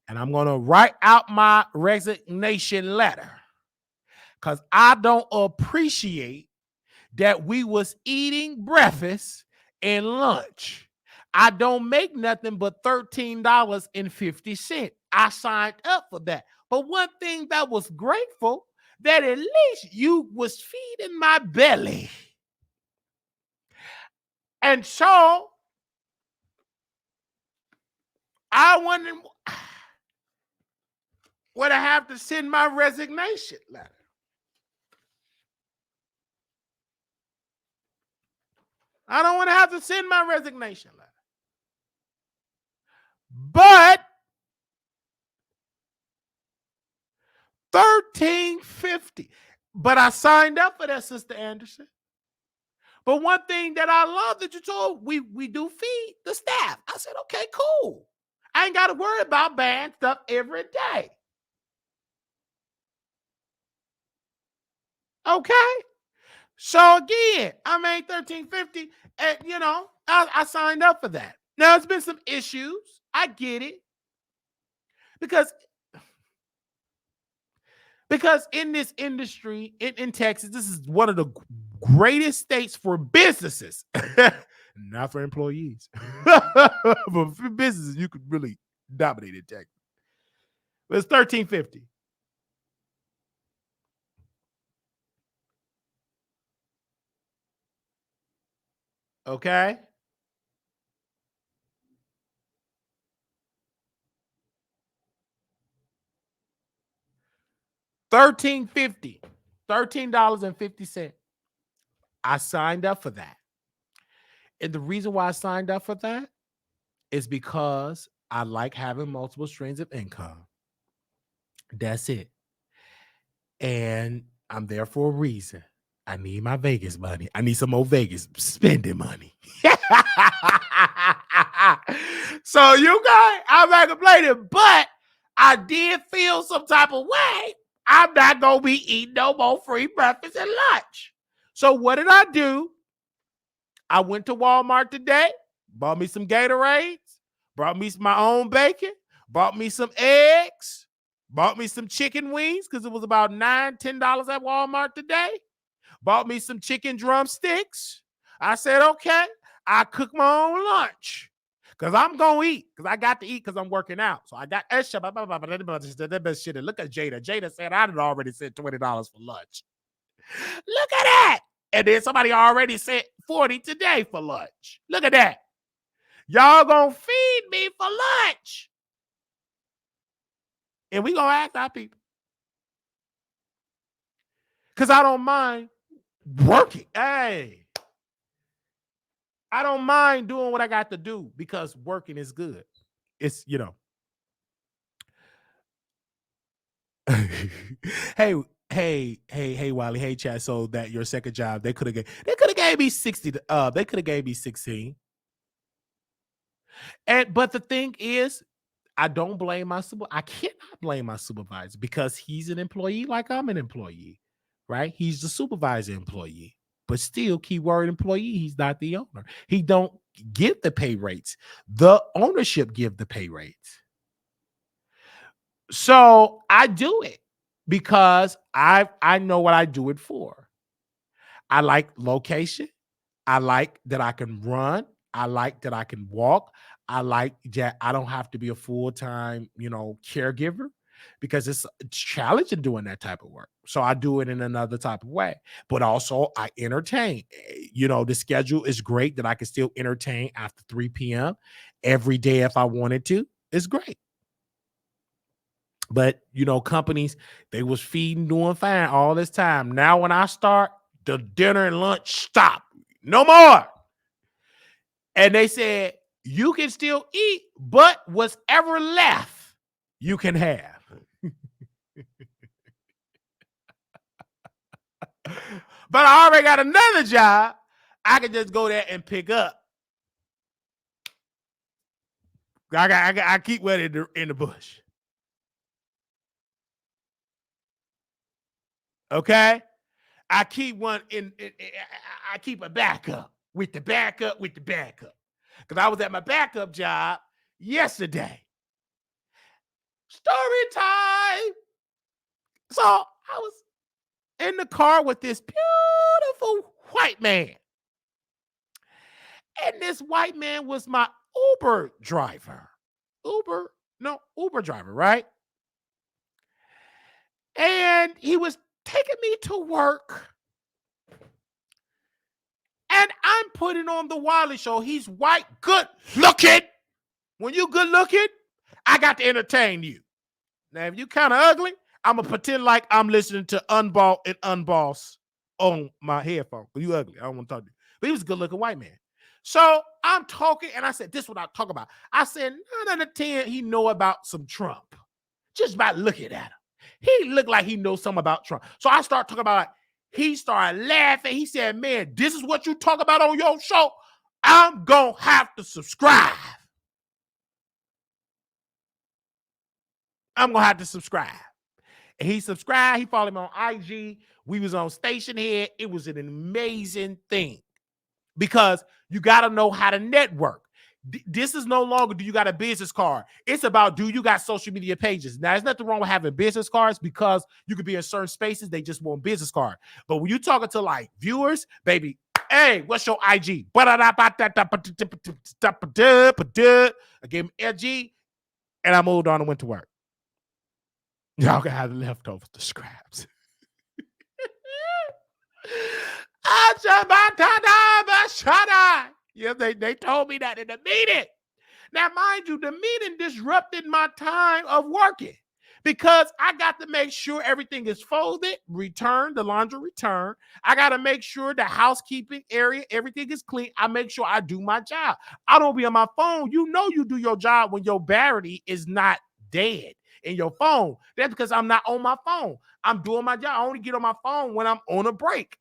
and I'm gonna write out my resignation letter because I don't appreciate that we was eating breakfast and lunch. I don't make nothing but $13.50. I signed up for that. But one thing that was grateful, that at least you was feeding my belly. And so I wonder would I have to send my resignation letter. I don't want to have to send my resignation letter. But $13.50. But I signed up for that, Sister Anderson. But one thing that I love that you told, we do feed the staff. I said, okay, cool. I ain't got to worry about buying stuff every day. Okay. So again, I made $13.50, and I signed up for that. Now it's been some issues. I get it. Because in this industry, in Texas, this is one of the greatest states for businesses. Not for employees. But for businesses, you could really dominate in Texas. But it's $13.50. Okay. $13.50. $13.50. I signed up for that. And the reason why I signed up for that is because I like having multiple streams of income. That's it. And I'm there for a reason. I need my Vegas money. I need some more Vegas spending money. So you guys, I'm not complaining, but I did feel some type of way. I'm not gonna be eating no more free breakfast and lunch. So what did I do? I went to Walmart today, bought me some Gatorades, brought me my own bacon, bought me some eggs, bought me some chicken wings because it was about $9-10 at Walmart today. Bought me some chicken drumsticks. I said, okay, I cook my own lunch because I'm going to eat because I got to eat because I'm working out. So I got extra. Look at Jada. Jada said I had already said $20 for lunch. Look at that. And then somebody already said 40 today for lunch. Look at that. Y'all gonna feed me for lunch. And we gonna ask our people. Because I don't mind working. Hey. I don't mind doing what I got to do because working is good. It's, hey, Wiley, hey, chat. So that your second job, they could have gave me 60. They could have gave me 16. But the thing is, I don't blame my I cannot blame my supervisor because he's an employee like I'm an employee, right? He's the supervisor employee, but still, keyword employee. He's not the owner. He don't give the pay rates. The ownership give the pay rates. So I do it because I know what I do it for. I like location. I like that I can run. I like that I can walk. I like that I don't have to be a full-time, caregiver because it's challenging doing that type of work. So I do it in another type of way. But also I entertain. The schedule is great that I can still entertain after 3 p.m. every day if I wanted to. It's great. But companies, they was feeding, doing fine all this time. Now when I start, the dinner and lunch stop. No more. And they said, you can still eat, but what's ever left, you can have. But I already got another job. I can just go there and pick up. I keep one in the bush. Okay? I keep one I keep a backup with the backup. Because I was at my backup job yesterday. Story time. So I was in the car with this beautiful white man. And this white man was my Uber driver. Uber driver, right? And he was taking me to work. And I'm putting on the Wiley Show. He's white, good looking. When you good looking, I got to entertain you. Now, if you kind of ugly, I'm going to pretend like I'm listening to Unball and Unboss on my headphone. But you ugly. I don't want to talk to you. But he was a good looking white man. So I'm talking, and I said, this is what I talk about. I said, 9 out of 10, he know about some Trump. Just by looking at him. He looked like he knows something about Trump. So I start talking about, he started laughing. He said, man, this is what you talk about on your show? I'm going to have to subscribe. I'm going to have to subscribe. And he subscribed. He followed me on IG. We was on Station Head. It was an amazing thing because you got to know how to network. This is no longer do you got a business card. It's about do you got social media pages. Now, there's nothing wrong with having business cards because you could be in certain spaces. They just want business card. But when you talking to like viewers, baby, hey, what's your IG? I gave him IG and I moved on and went to work. Y'all can have the leftovers, the scraps. Yeah, they told me that in the meeting. Now, mind you, the meeting disrupted my time of working because I got to make sure everything is folded, returned, the laundry returned. I got to make sure the housekeeping area, everything is clean. I make sure I do my job. I don't be on my phone. You know you do your job when your battery is not dead in your phone. That's because I'm not on my phone. I'm doing my job. I only get on my phone when I'm on a break.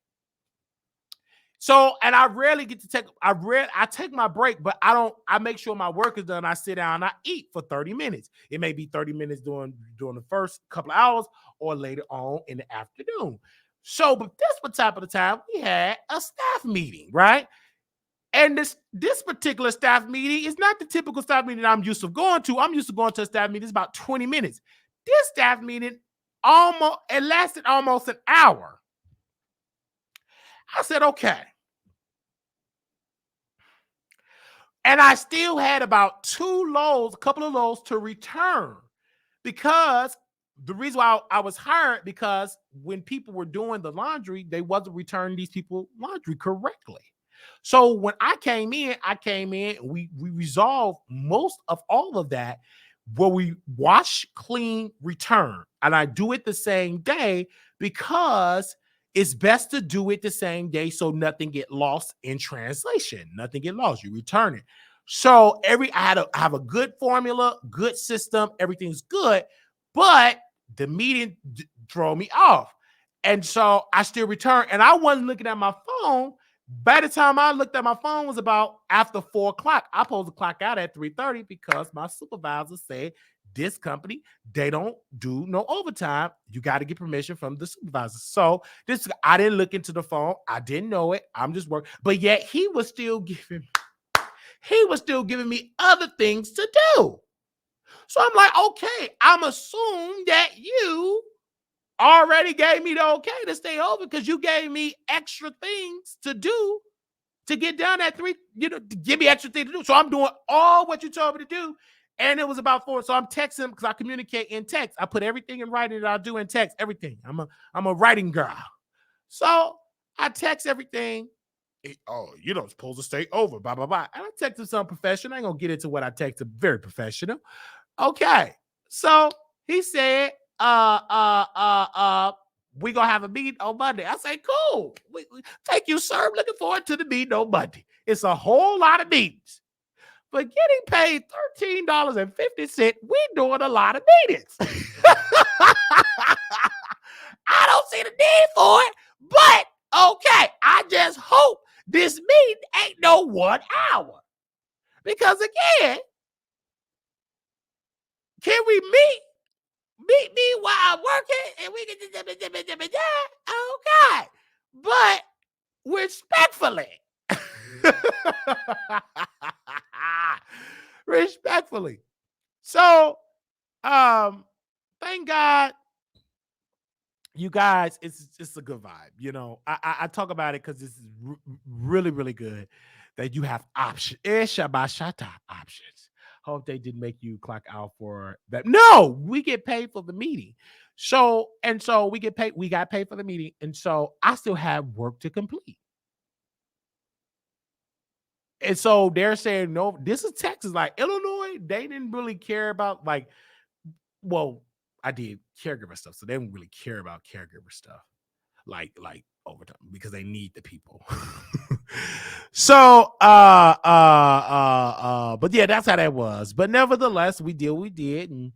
So, and I rarely get to take, I take my break, but I make sure my work is done. I sit down and I eat for 30 minutes. It may be 30 minutes during the first couple of hours or later on in the afternoon. So, but this type of the time we had a staff meeting, right? And this particular staff meeting is not the typical staff meeting I'm used to going to. I'm used to going to a staff meeting. It's about 20 minutes. This staff meeting it lasted almost an hour. I said, okay. And I still had about a couple of loads to return because the reason why I was hired, because when people were doing the laundry, they wasn't returning these people laundry correctly. So when I came in, we resolved most of all of that where we wash, clean, return. And I do it the same day because it's best to do it the same day so nothing get lost in translation. Nothing get lost. You return it. So I have a good formula, good system, everything's good, but the meeting threw me off. And so I still returned, and I wasn't looking at my phone. By the time I looked at my phone, it was about after 4 o'clock. I supposed to clock out at 3:30 because my supervisor said this company, they don't do no overtime. You got to get permission from the supervisor. So I didn't look into the phone. I didn't know it. I'm just working. But yet he was still giving me other things to do. So I'm like, okay, I'm assuming that you already gave me the okay to stay over because you gave me extra things to do to get done at 3, to give me extra things to do. So I'm doing all what you told me to do. And it was about 4. So I'm texting because I communicate in text. I put everything in writing that I do in text, everything. I'm a writing girl. So I text everything. Supposed to stay over, blah, blah, blah. And I texted something professional. I ain't gonna get into what I texted, very professional. Okay. So he said, we gonna have a meeting on Monday. I say, cool. Thank you, sir. I'm looking forward to the meeting on Monday. It's a whole lot of meetings. But getting paid $13.50, we doing a lot of meetings. I don't see the need for it, but okay. I just hope this meeting ain't no 1 hour. Because again, can we meet me while I'm working and we can okay. But respectfully. Respectfully. So thank God, you guys, it's a good vibe. I talk about it because this is really, really good that you have options. Options. Hope they didn't make you clock out for that. No, we get paid for the meeting. So we get paid. We got paid for the meeting, and so I still have work to complete. And so they're saying, no, this is Texas. Like Illinois, they didn't really care about I did caregiver stuff, so they didn't really care about caregiver stuff like overtime because they need the people. So but yeah, that's how that was. But nevertheless, we did what we did, and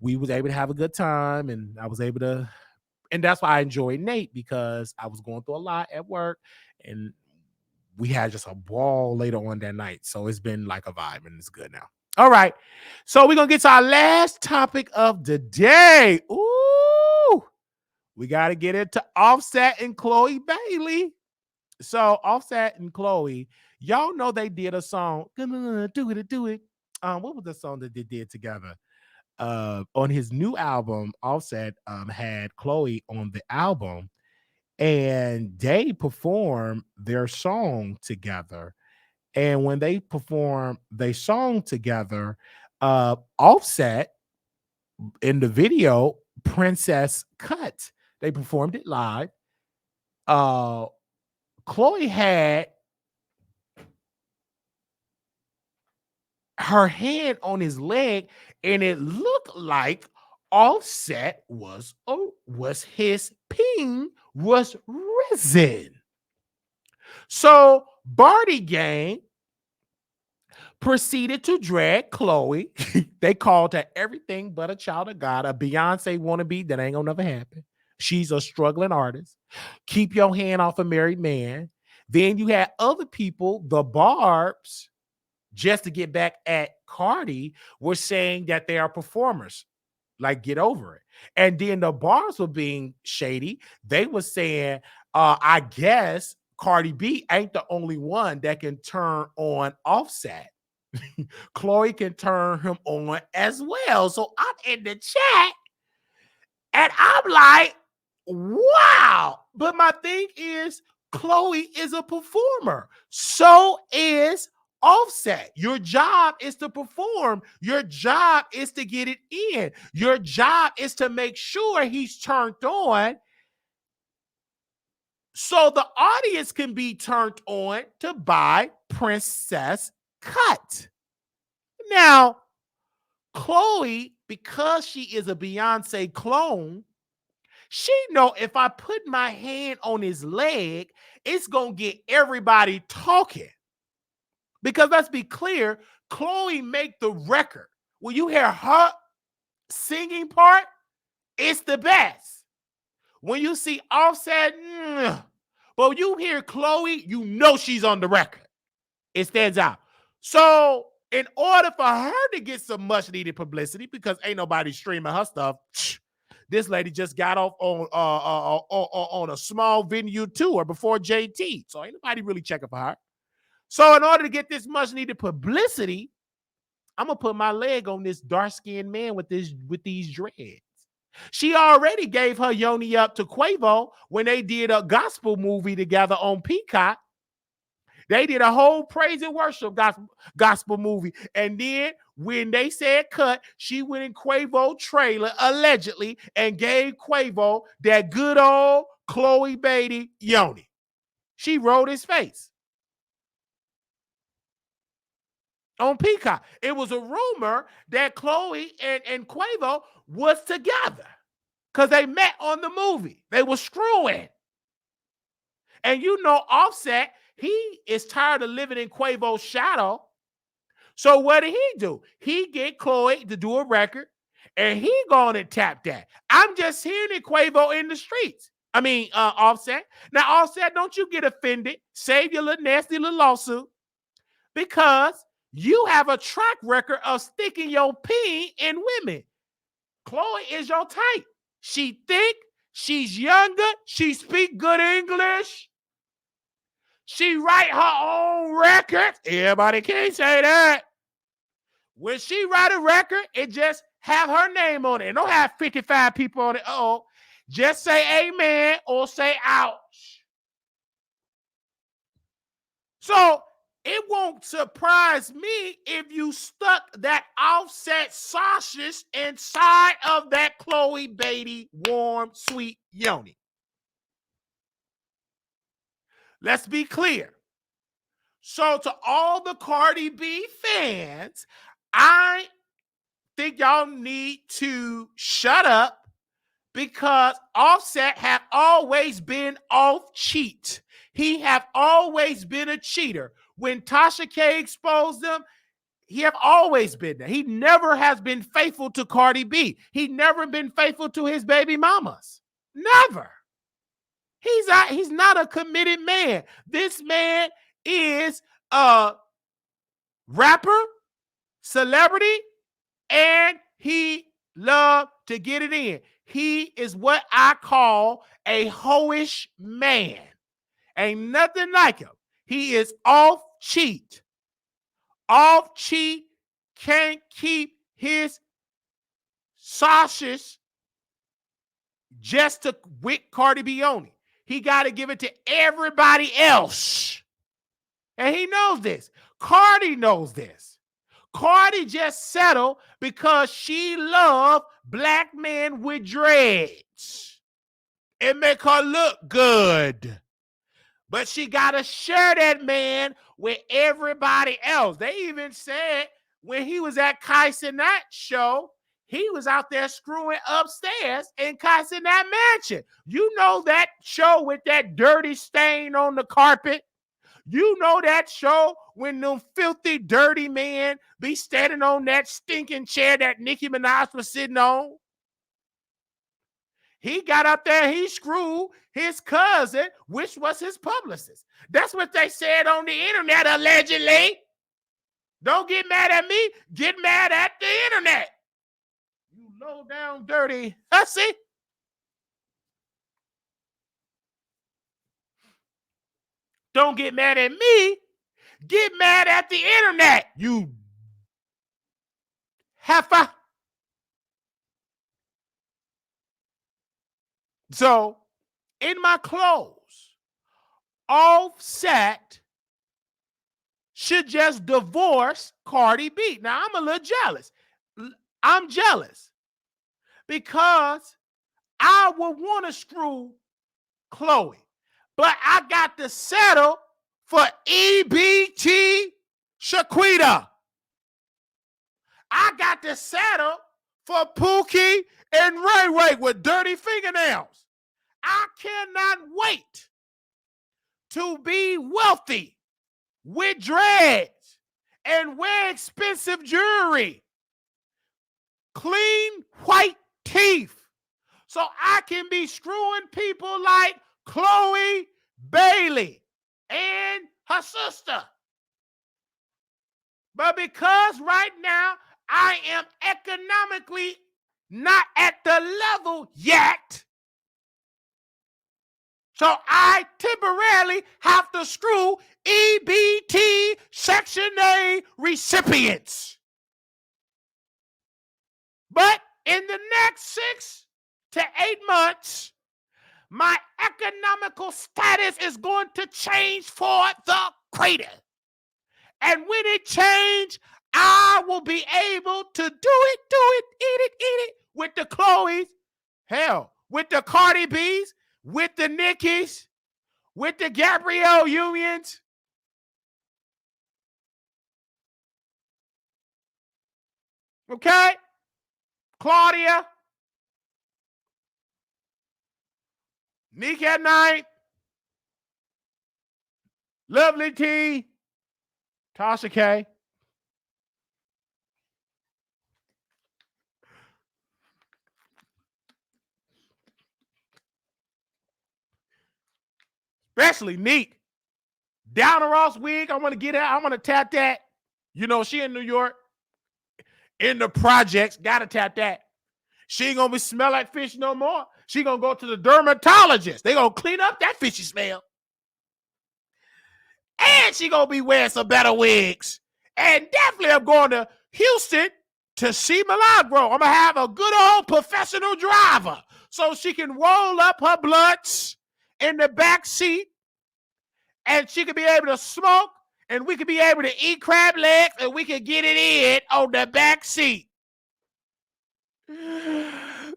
we was able to have a good time, and I was able to, and that's why I enjoyed Nate, because I was going through a lot at work, and we had just a ball later on that night. So it's been like a vibe, and it's good now. All right. So we're going to get to our last topic of the day. Ooh, we got to get into Offset and Chloe Bailey. So Offset and Chloe, y'all know they did a song. Do it. What was the song that they did together? On his new album, Offset had Chloe on the album, and they performed their song together. And when they performed their song together, Offset in the video, Princess Cut, they performed it live. Chloe had her hand on his leg, and it looked like Offset was his peen was risen. So Barty Gang proceeded to drag Chloe. They called her everything but a child of God, a Beyonce wannabe that ain't gonna never happen. She's a struggling artist. Keep your hand off a married man. Then you had other people, the Barbs, just to get back at Cardi, were saying that they are performers. Like, get over it. And then the Barbs were being shady. They were saying, I guess Cardi B ain't the only one that can turn on Offset. Chloe can turn him on as well. So I'm in the chat and I'm like, wow. But my thing is, Chloe is a performer. So is Offset. Your job is to perform. Your job is to get it in. Your job is to make sure he's turned on so the audience can be turned on to buy Princess Cut. Now, Chloe, because she is a Beyonce clone, she know if I put my hand on his leg, it's going to get everybody talking. Because let's be clear, Chloe make the record. When you hear her singing part, it's the best. When you see Offset, but when you hear Chloe, you know she's on the record. It stands out. So in order for her to get some much needed publicity, because ain't nobody streaming her stuff, this lady just got off on a small venue tour before JT. So ain't nobody really checking for her. So in order to get this much needed publicity, I'm gonna put my leg on this dark-skinned man with these dreads. She already gave her yoni up to Quavo when they did a gospel movie together on Peacock. They did a whole praise and worship gospel movie. And then when they said cut, she went in Quavo trailer, allegedly, and gave Quavo that good old Chloe Bailey yoni. She rolled his face on Peacock. It was a rumor that Chloe and Quavo was together because they met on the movie. They were screwing. And you know Offset, he is tired of living in Quavo's shadow. So what did he do? He get Chloe to do a record, and he going to tap that. I'm just hearing it, Quavo in the streets. I mean, Offset. Now, Offset, don't you get offended. Save your little nasty little lawsuit, because you have a track record of sticking your peen in women. Chloe is your type. She thick. She's younger. She speak good English. She write her own records. Everybody can't say that. When she write a record, it just have her name on it. It don't have 55 people on it. Oh, just say amen or say ouch. So it won't surprise me if you stuck that Offset sausage inside of that Chloe Bailey warm, sweet yoni. Let's be clear. So to all the Cardi B fans, I think y'all need to shut up, because Offset have always been off cheat. He have always been a cheater. When Tasha K exposed them, he have always been there. He never has been faithful to Cardi B. He never been faithful to his baby mamas. Never. He's not a committed man. This man is a rapper, celebrity, and he loved to get it in. He is what I call a hoish man. Ain't nothing like him. He is off cheat. Off cheat, can't keep his sausage just to wick Cardi B on it. He got to give it to everybody else. And he knows this. Cardi knows this. Cardi just settled because she loved black men with dreads. It make her look good. But she got to share that man with everybody else. They even said when he was at Kai Cenat show, he was out there screwing upstairs in Kai Cenat mansion. You know that show with that dirty stain on the carpet? You know that show when them filthy, dirty men be standing on that stinking chair that Nicki Minaj was sitting on? He got up there, he screwed his cousin, which was his publicist. That's what they said on the internet, allegedly. Don't get mad at me, get mad at the internet. You low down, dirty hussy. Don't get mad at me, get mad at the internet, you heifer. So, in my clothes, Offset should just divorce Cardi B. Now, I'm a little jealous. I'm jealous because I would want to screw Chloe, but I got to settle for EBT Shaquita. I got to settle for Pookie and Ray Ray with dirty fingernails. I cannot wait to be wealthy with dreads and wear expensive jewelry, clean white teeth, so I can be screwing people like Chloe Bailey and her sister. But because right now I am economically not at the level yet, so I temporarily have to screw EBT Section A recipients. But in the next 6 to 8 months, my economical status is going to change for the greater. And when it changes, I will be able to do it, eat it with the Chloes, hell, with the Cardi B's, with the Nickies, with the Gabrielle Unions. Okay? Claudia, Nick at Night, Lovely T, Tasha K. Especially Neek. Downer Ross wig, I want to get out. I want to tap that. You know, she in New York. In the projects, gotta tap that. She ain't gonna be smell like fish no more. She gonna go to the dermatologist. They gonna clean up that fishy smell. And she gonna be wearing some better wigs. And definitely I'm going to Houston to see Milagro. I'm gonna have a good old professional driver so she can roll up her blunts in the back seat and she can be able to smoke and we can be able to eat crab legs and we can get it in on the back seat.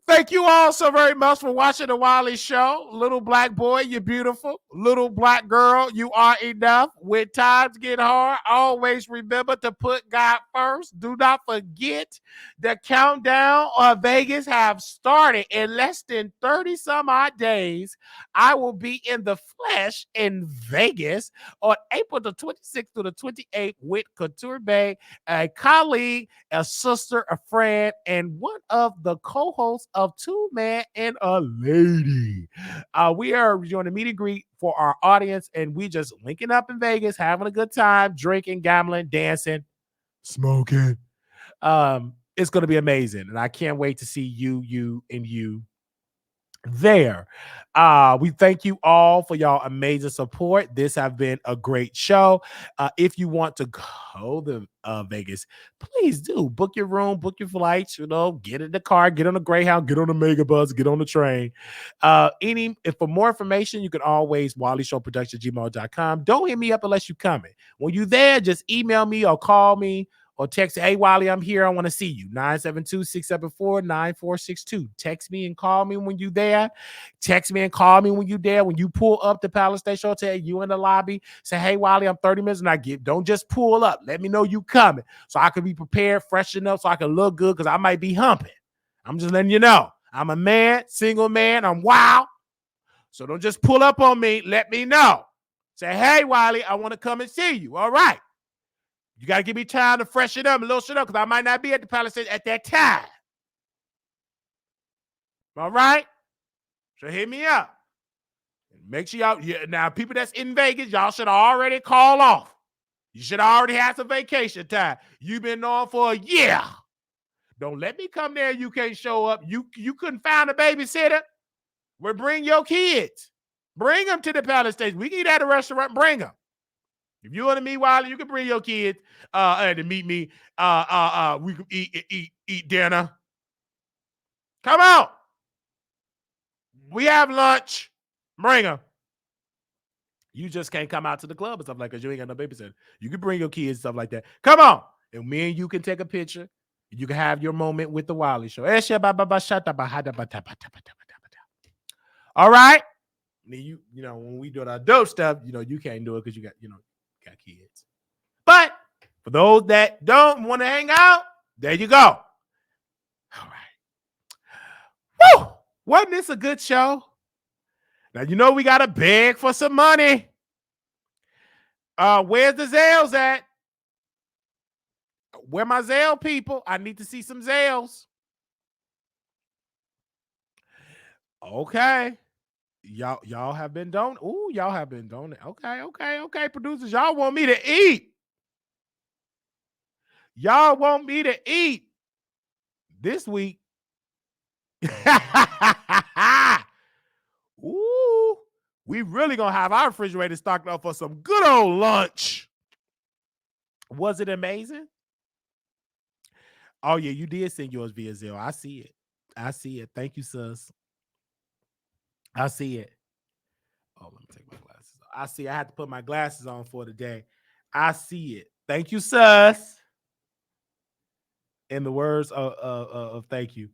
Thank you all so very much for watching the Wiley Show. Little black boy, you're beautiful. Little black girl, you are enough. When times get hard, always remember to put God first. Do not forget the countdown of Vegas have started. In less than 30 some odd days, I will be in the flesh in Vegas on April the 26th to the 28th with Couture Bay, a colleague, a sister, a friend, and one of the co-hosts of Two Man and a Lady. We are doing a meet and greet for our audience, and we just linking up in Vegas, having a good time, drinking, gambling, dancing, smoking. It's going to be amazing, and I can't wait to see you there. We thank you all for y'all amazing support. This have been a great show. If you want to go to Vegas, please do book your room, book your flights, get in the car, get on the Greyhound, get on the Megabus, get on the train. If for more information, you can always WileyShowProduction@gmail.com. Don't hit me up unless you're coming. When you're there, just email me or call me or text, hey, Wiley, I'm here. I want to see you. 972-674-9462. Text me and call me when you there. Text me and call me when you there. When you pull up to Palace Station Hotel, you in the lobby, say, hey, Wiley, I'm 30 minutes and I get. Don't just pull up. Let me know you coming so I can be prepared, freshen up, so I can look good because I might be humping. I'm just letting you know. I'm a man, single man. I'm wild. So don't just pull up on me. Let me know. Say, hey, Wiley, I want to come and see you. All right. You got to give me time to freshen up, a little shit up, because I might not be at the Palace at that time. All right? So hit me up. Make sure y'all, now people that's in Vegas, y'all should already call off. You should already have some vacation time. You've been on for a year. Don't let me come there and you can't show up. You couldn't find a babysitter. Well, bring your kids. Bring them to the Palace Station. We can eat at a restaurant. Bring them. If you want to meet Wiley, you can bring your kids to meet me. We can eat dinner. Come on. We have lunch. Bring them. You just can't come out to the club and stuff like that because you ain't got no babysitter. You can bring your kids and stuff like that. Come on. And me and you can take a picture. You can have your moment with the Wiley Show. All right. You know, when we do our dope stuff, you know, you can't do it because you got kids. But for those that don't want to hang out, there you go. All right. Woo! Wasn't this a good show? Now, you know we got to beg for some money. Where's the Zales at? Where my Zale people? I need to see some Zales. Okay. Y'all have been donating. Ooh, y'all have been donating. Okay. Producers, y'all want me to eat. Y'all want me to eat this week. Ooh, we really gonna have our refrigerator stocked up for some good old lunch. Was it amazing? Oh yeah, you did send yours via Zelle. I see it. Thank you, sis. I see it. Oh, let me take my glasses off. I see. I had to put my glasses on for today. I see it. Thank you, sis. In the words of thank you.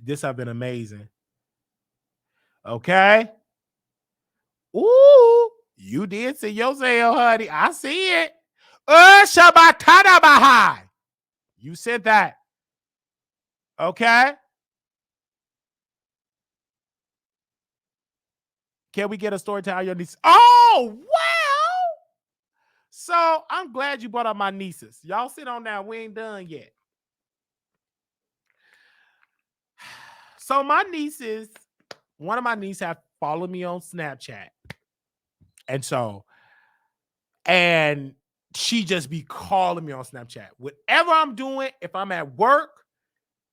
This have been amazing. Okay. Ooh, you did see your Zelle, honey. I see it. Shabbatana Bahai. You said that. Okay. Can we get a story time your niece? Oh, well. So I'm glad you brought up my nieces. Y'all sit on down. We ain't done yet. So my nieces, one of my nieces have followed me on Snapchat. And she just be calling me on Snapchat. Whatever I'm doing, if I'm at work,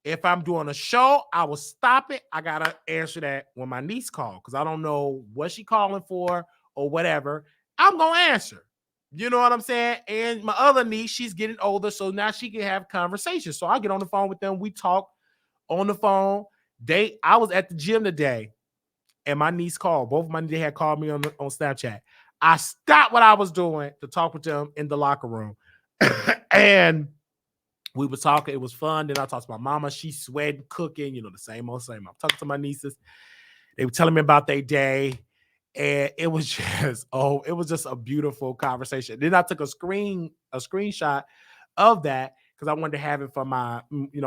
if I'm doing a show, I will stop it. I got to answer that when my niece calls because I don't know what she calling for or whatever. I'm going to answer. You know what I'm saying? And my other niece, she's getting older, so now she can have conversations. So I get on the phone with them. We talk on the phone. I was at the gym today, and my niece called. Both of my nieces had called me on Snapchat. I stopped what I was doing to talk with them in the locker room. And we were talking. It was fun. Then I talked to my mama. She's sweating, cooking, the same old, same. I'm talking to my nieces. They were telling me about their day. And it was just a beautiful conversation. Then I took a screenshot of that because I wanted to have it for my,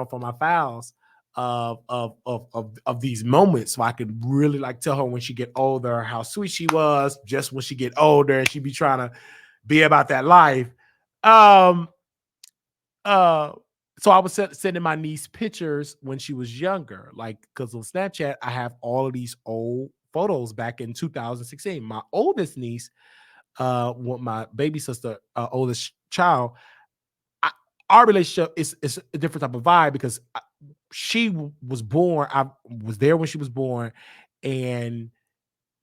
for my files of these moments, so I could really tell her when she get older how sweet she was. Just when she get older, and she be trying to be about that life. So I was sending my niece pictures when she was younger, because on Snapchat I have all of these old photos back in 2016. My oldest niece, with my baby sister, oldest child, our relationship is a different type of vibe because she was born. I was there when she was born, and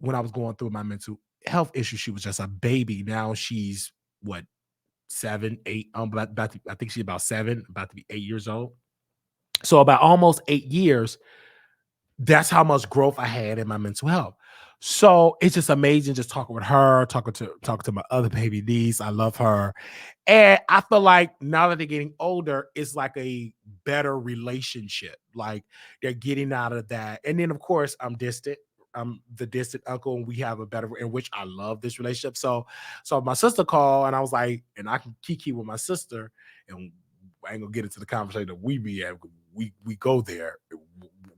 when I was going through my mental health issues, she was just a baby. Now she's 7, 8. I think she's about 7, about to be 8 years old. So about almost 8 years. That's how much growth I had in my mental health. So it's just amazing just talking with her, talking to my other baby niece. I love her. And I feel like now that they're getting older, it's like a better relationship. Like they're getting out of that. And then of course I'm distant. I'm the distant uncle, and we have a better in which I love this relationship. So my sister called and I was like, and I can kiki with my sister, and I ain't gonna get into the conversation that we be at. We go there,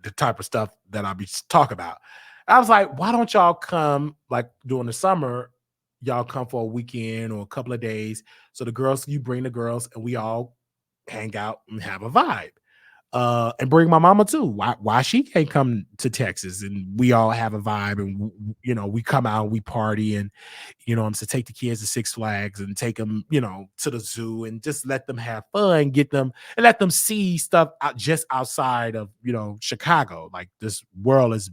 the type of stuff that I be talking about. I was like, why don't y'all come like during the summer? Y'all come for a weekend or a couple of days. So the girls, you bring the girls, and we all hang out and have a vibe. And bring my mama too. Why she can't come to Texas and we all have a vibe, and we come out and we party, and I'm to take the kids to Six Flags and take them to the zoo and just let them have fun, get them and let them see stuff out just outside of Chicago. Like this world is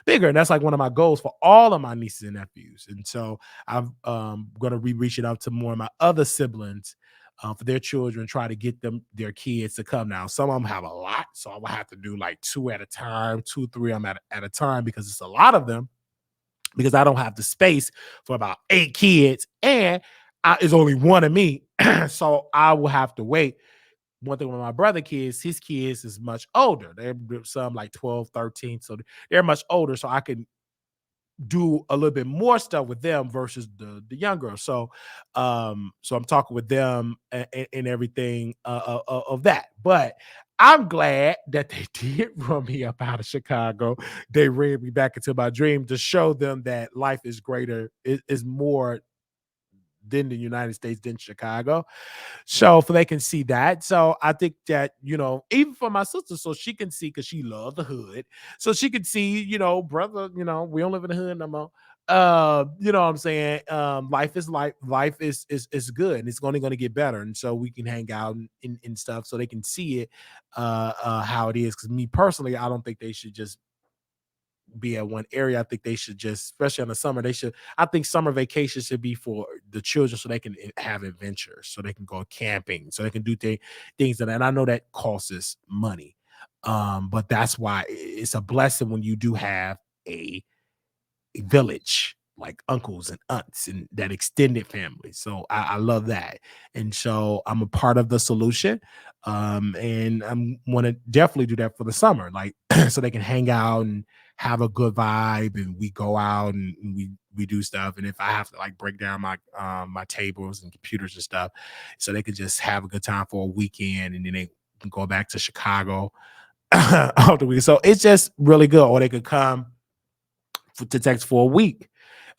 bigger, and that's like one of my goals for all of my nieces and nephews. And so I'm going to be reaching out to more of my other siblings for their children, try to get their kids to come. Now some of them have a lot, so I will have to do like two at a time, two, three of them at a time, because it's a lot of them, because I don't have the space for about 8 kids, and it's only one of me. So I will have to wait. One thing with my brother kids, his kids is much older. They're some like 12, 13. So they're much older. So I can do a little bit more stuff with them versus the young girls. So I'm talking with them and everything of that. But I'm glad that they did run me up out of Chicago. They ran me back into my dream to show them that life is greater, is more than the United States, than Chicago. So for they can see that. So I think that, even for my sister, so she can see, because she loves the hood. So she can see, brother, we don't live in the hood no more. You know what I'm saying? Life is life is good, and it's only gonna get better. And so we can hang out and stuff, so they can see it how it is. Cause me personally, I don't think they should just be at one area. I think they should just, especially in the summer, I think summer vacation should be for the children, so they can have adventures, so they can go camping, so they can do things that, and I know that costs us money. But that's why it's a blessing when you do have a village, like uncles and aunts and that extended family. So I love that. And so I'm a part of the solution. And I'm want to definitely do that for the summer, like so they can hang out and have a good vibe, and we go out and we do stuff. And if I have to like break down my tables and computers and stuff, so they could just have a good time for a weekend, and then they can go back to Chicago after week. So it's just really good. Or they could come to Texas for a week.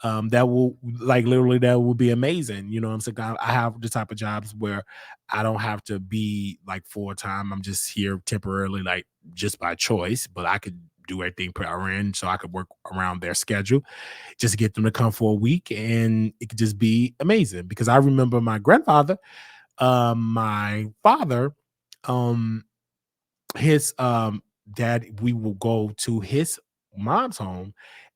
That will, like, literally, that will be amazing. You know what I'm saying? I have the type of jobs where I don't have to be like full time. I'm just here temporarily, like just by choice, but I could do everything per hour in, so I could work around their schedule, just get them to come for a week, and it could just be amazing. Because I remember my grandfather, my father, um, his dad, we will go to his mom's home,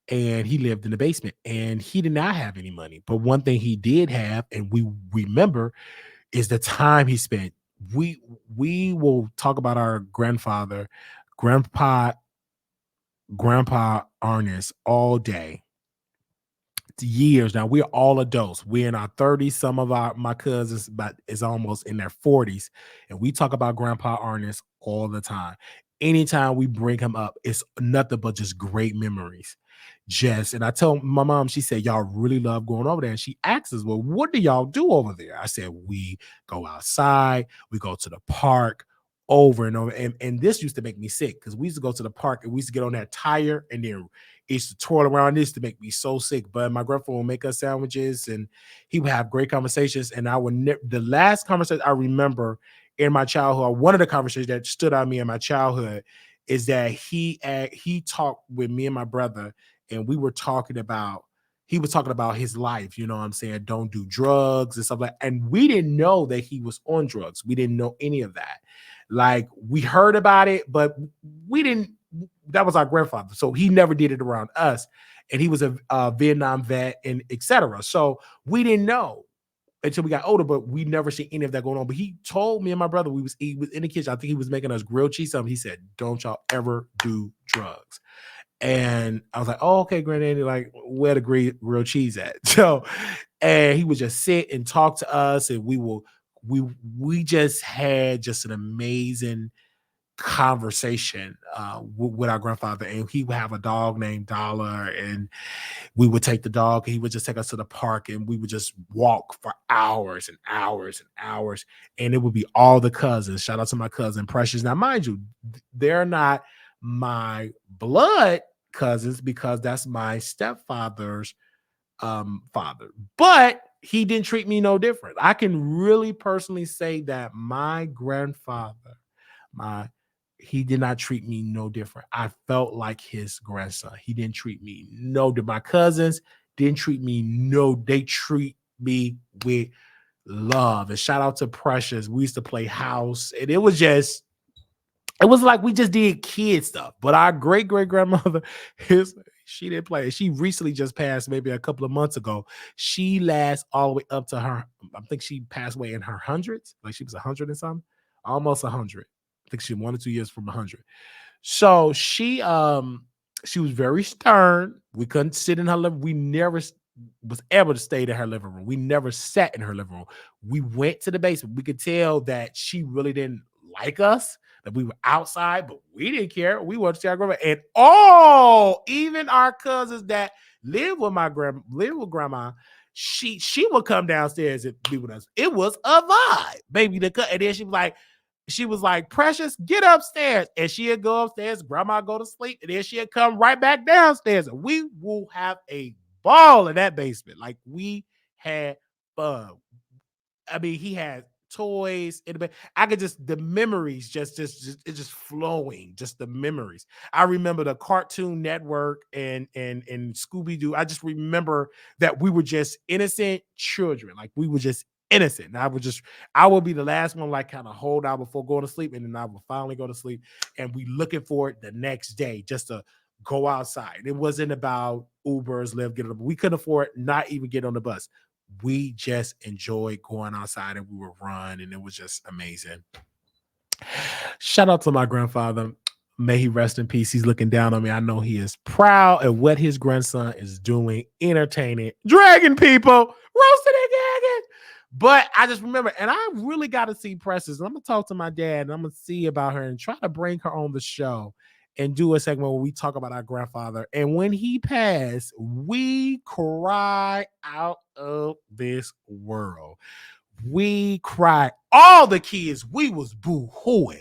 and he lived in the basement, and he did not have any money. But one thing he did have, and we remember, is the time he spent. We will talk about our grandpa grandpa Ernest all day, years now. We're all adults. We're in our 30s. Some of my cousins but is almost in their 40s. And we talk about Grandpa Ernest all the time. Anytime we bring him up, it's nothing but just great memories. And I told my mom, she said, y'all really love going over there. And she asked us, well, what do y'all do over there? I said, we go outside, we go to the park over and over. And this used to make me sick, because we used to go to the park and we used to get on that tire, and then used to twirl around. This to make me so sick. But my grandfather would make us sandwiches, and he would have great conversations. And I would the last conversation I remember in my childhood, or one of the conversations that stood out to me in my childhood, is that he talked with me and my brother, and we were talking about he was talking about his life, you know what I'm saying? Don't do drugs and stuff like that. And we didn't know that he was on drugs. We didn't know any of that. Like, we heard about it, but we didn't. That was our grandfather, so he never did it around us. And he was a Vietnam vet, and etc. So we didn't know until we got older, but we never seen any of that going on. But he told me and my brother, he was in the kitchen. I think he was making us grilled cheese. Something. He said, "Don't y'all ever do drugs." And I was like, oh, okay, granddaddy, like, where the grilled cheese at? So, and he would just sit and talk to us, and we just had just an amazing conversation with our grandfather. And he would have a dog named Dollar, and we would take the dog, and he would just take us to the park, and we would just walk for hours and hours and hours. And it would be all the cousins. Shout out to my cousin Precious. Now, mind you, they're not my blood cousins because that's my stepfather's father, but he didn't treat me no different. I can really personally say that my grandfather, my he did not treat me no different. I felt like his grandson. He didn't treat me no different. My cousins didn't treat me no, they treat me with love. And shout out to Precious. We used to play house, and it was like we just did kid stuff. But our great grandmother, she didn't play. She recently just passed, maybe a couple of months ago. She lasts all the way up to her. I think she passed away in her hundreds. Like she was 100 and something, almost 100. I think she 1 or 2 years from 100. So she was very stern. We couldn't sit in her living. We never was able to stay in her living room. We never sat in her living room. We went to the basement. We could tell that she really didn't like us, that we were outside, but we didn't care. We wanted to see our grandma. And even our cousins that live with grandma, she would come downstairs and be with us. It was a vibe, baby. And then she was like, Precious, get upstairs. And she'd go upstairs, grandma go to sleep, and then she'd come right back downstairs. And we will have a ball in that basement. Like we had fun. I mean, he had toys in the bed. I could just the memories it's just flowing. Just the memories. I remember the Cartoon Network and Scooby Doo. I just remember that we were just innocent children. Like we were just innocent. And I would be the last one, like kind of hold out before going to sleep, and then I would finally go to sleep, and we looking for it the next day just to go outside. It wasn't about Ubers, Lyft, get on. We couldn't afford not even get on the bus. We just enjoyed going outside, and we would run, and it was just amazing. Shout out to my grandfather. May he rest in peace. He's looking down on me. I know he is proud of what his grandson is doing, entertaining, dragging people, roasting and gagging. But I just remember, and I really got to see Precious. I'm going to talk to my dad, and I'm going to see about her and try to bring her on the show and do a segment where we talk about our grandfather. And when he passed, we cry out of this world. We cried. All the kids, we was boo-hooing.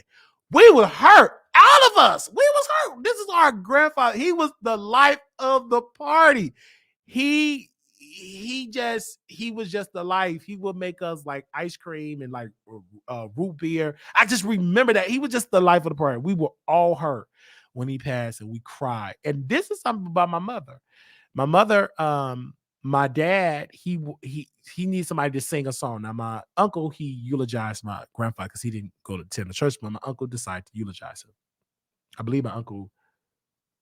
We were hurt. All of us, we was hurt. This is our grandfather. He was the life of the party. He was just the life. He would make us like ice cream and like root beer. I just remember that he was just the life of the party. We were all hurt when he passed, and we cried. And this is something about my mother. My mother, my dad, he needs somebody to sing a song. Now, my uncle, he eulogized my grandfather because he didn't go to attend the church, but my uncle decided to eulogize him. I believe my uncle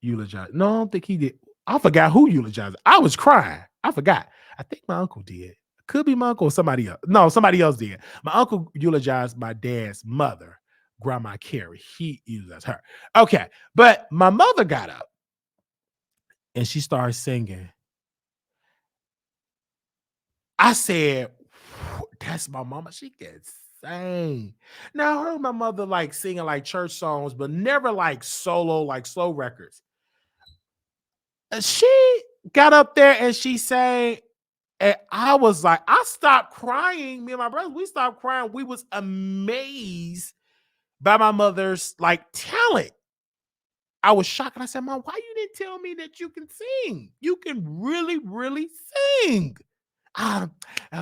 eulogized. No, I don't think he did. I forgot who eulogized. I was crying. I forgot. I think my uncle did. Could be my uncle or somebody else. No, somebody else did. My uncle eulogized my dad's mother, Grandma Carrie. He eulogized her. Okay, but my mother got up and she started singing. I said, that's my mama. She can sing. Now I heard my mother like singing like church songs, but never like solo, like slow records. She got up there and she sang, and I was like, I stopped crying. Me and my brother, we stopped crying. We was amazed by my mother's like talent. I was shocked. And I said, Mom, why you didn't tell me that you can sing? You can really, really sing. Oh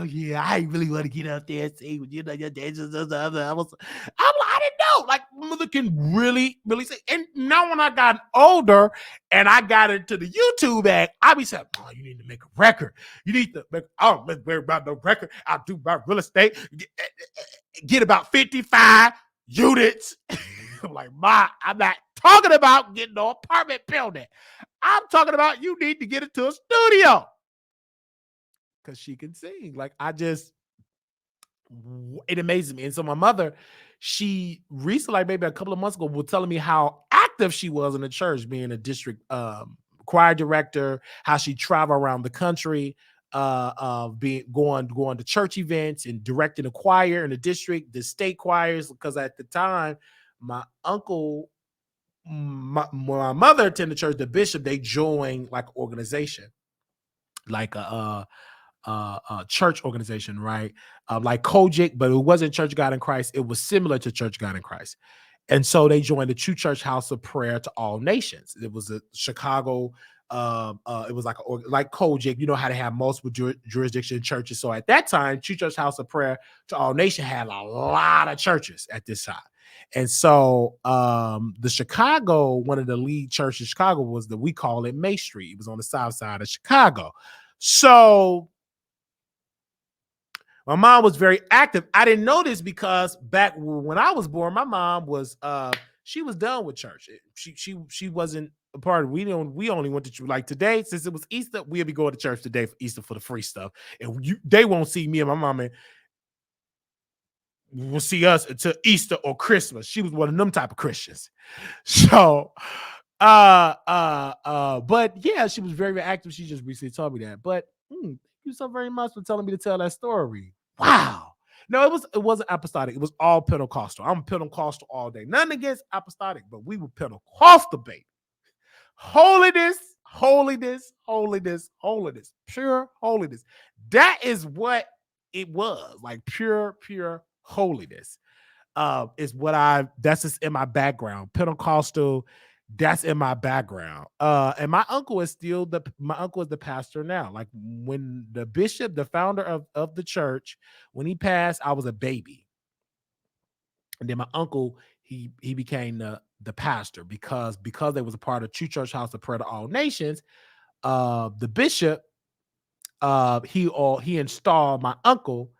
yeah, I really want to get out there and sing with you know your dances. I didn't know. Like mother can really, really sing. And now when I got older and I got into the YouTube act, I be saying, oh, you need to make a record. You need to make. I don't worry about no record. I'll do my real estate. Get about 55 units. I'm like, Ma, I'm not talking about getting no apartment building. I'm talking about you need to get into a studio. Because she can sing. Like it amazes me. And so my mother, she recently, like maybe a couple of months ago, was telling me how active active she was in the church, being a district choir director, how she traveled around the country, being going to church events and directing a choir in the district, the state choirs, because at the time, my uncle, my mother attended church, the bishop, they joined like an organization, like a church organization, right? Like Kojic, but it wasn't Church God in Christ. It was similar to Church God in Christ. And so they joined the True Church House of Prayer to All Nations. It was a Chicago, it was like Kojic, you know how they have multiple jurisdiction churches. So at that time, True Church House of Prayer to All Nations had a lot of churches at this time. And so the Chicago, one of the lead churches in Chicago was we call it May Street. It was on the south side of Chicago. So my mom was very active. I didn't know this because back when I was born, my mom was she was done with church. She wasn't a part of. We only went to church. Like today, since it was Easter, we'll be going to church today for Easter for the free stuff, and they won't see me and my mom and will see us until Easter or Christmas. She was one of them type of Christians. So but yeah, she was very, very active. She just recently told me that. But thank you so very much for telling me to tell that story. Wow. No, it wasn't apostolic. It was all Pentecostal. I'm Pentecostal all day. Nothing against apostolic, but we were Pentecostal, baby. Holiness, holiness, holiness, holiness, pure holiness. That is what it was. Like pure holiness. Is what that's just in my background. Pentecostal, that's in my background. And my uncle is the pastor now. Like when the bishop, the founder of the church, when he passed, I was a baby. And then my uncle, he became the pastor because they was a part of True Church House of Prayer to All Nations. The bishop, he installed my uncle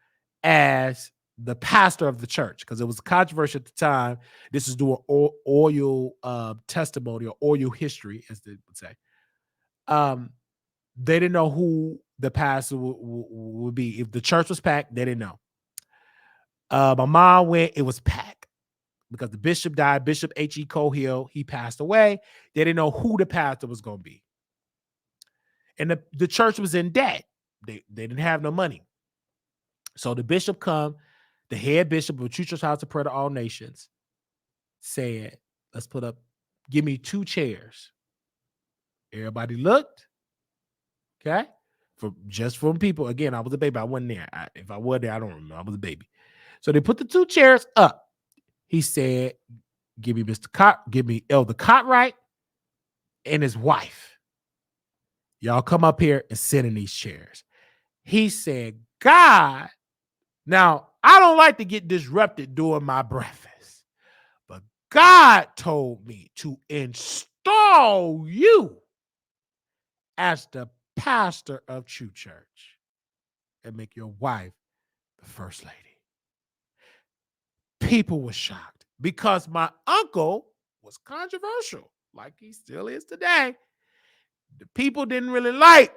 as the pastor of the church because it was controversial at the time. This is doing oil testimony or oil history, as they would say. They didn't know who the pastor would be. If the church was packed, they didn't know. My mom went, it was packed because the bishop died. Bishop H.E. Cohill, he passed away. They didn't know who the pastor was going to be. And the church was in debt. They didn't have no money. So the bishop come, the head bishop of True Church House of Prayer to All Nations said, give me 2 chairs. Everybody looked. Okay. From people. Again, I was a baby. I wasn't there. If I was there, I don't remember. I was a baby. So they put the 2 chairs up. He said, give me Elder Cartwright and his wife. Y'all come up here and sit in these chairs. He said, God, now I don't like to get disrupted during my breakfast, but God told me to install you as the pastor of True Church and make your wife the first lady. People were shocked because my uncle was controversial, like he still is today. The people didn't really like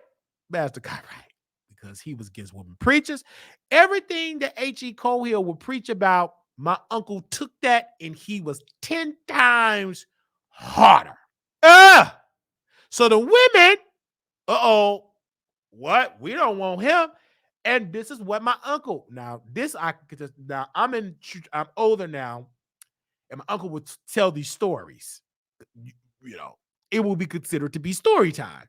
Pastor Cartwright because he was against women preachers. Everything that H.E. Cohill would preach about, my uncle took that and he was 10 times harder. So the women, what? We don't want him. And this is what my uncle, now I'm older now, and my uncle would tell these stories. You know, it will be considered to be story time.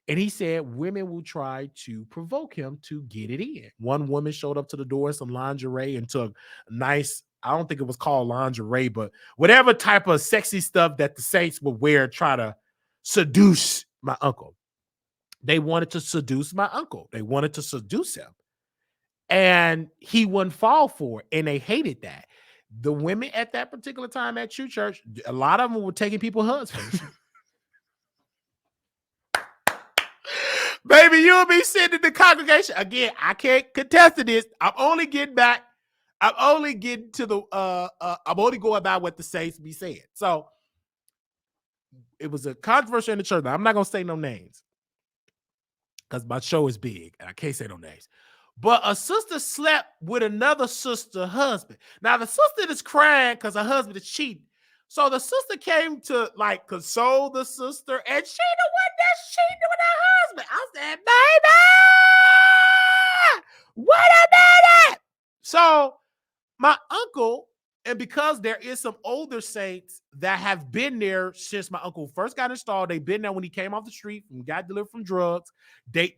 And he said women will try to provoke him to get it in. One woman showed up to the door in some lingerie and took nice, I don't think it was called lingerie, but whatever type of sexy stuff that the saints would wear, try to seduce my uncle. They wanted to seduce my uncle. They wanted to seduce him. And he wouldn't fall for it. And they hated that. The women at that particular time at True Church, a lot of them were taking people's husbands. Baby, you'll be sitting in the congregation. Again, I can't contest to this. I'm only getting to the I'm only going by what the saints be saying. So it was a controversy in the church. Now, I'm not gonna say no names because my show is big and I can't say no names. But a sister slept with another sister's husband. Now the sister is crying because her husband is cheating. So the sister came to like console the sister, and she the one that's cheating with her husband. I said, baby, wait a minute. So my uncle, and because there is some older saints that have been there since my uncle first got installed, they've been there when he came off the street and got delivered from drugs.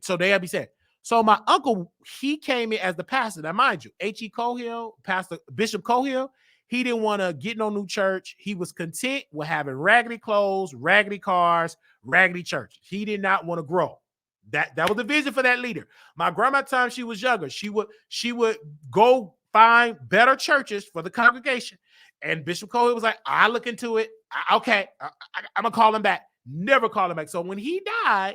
So they have be said. So my uncle, he came in as the pastor. Now, mind you, H.E. Cohill, Pastor Bishop Cohill, he didn't want to get no new church. He was content with having raggedy clothes, raggedy cars, raggedy churches. He did not want to grow. That was the vision for that leader. My grandma, time she was younger, she would go find better churches for the congregation. And Bishop Cohill was like, I look into it. I'm gonna call him back. Never call him back. So when he died,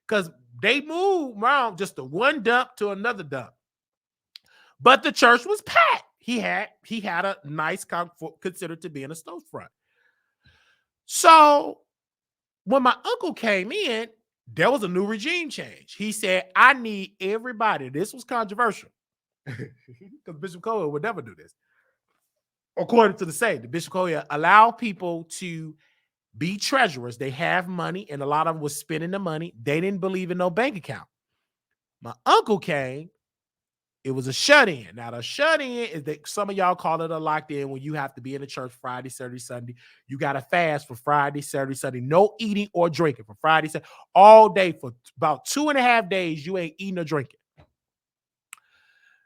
because they moved around just the one dump to another dump, but the church was packed. He had a nice considered to be in a storefront. So when my uncle came in, there was a new regime change. He said, I need everybody. This was controversial because Bishop Cohill would never do this. According to the saying, the Bishop Cohill allowed people to be treasurers. They have money, and a lot of them was spending the money. They didn't believe in no bank account. My uncle came. It was a shut-in. Now, the shut-in is that some of y'all call it a locked-in when you have to be in the church Friday, Saturday, Sunday. You got to fast for Friday, Saturday, Sunday. No eating or drinking for Friday, Saturday. All day for about 2.5 days, you ain't eating or drinking.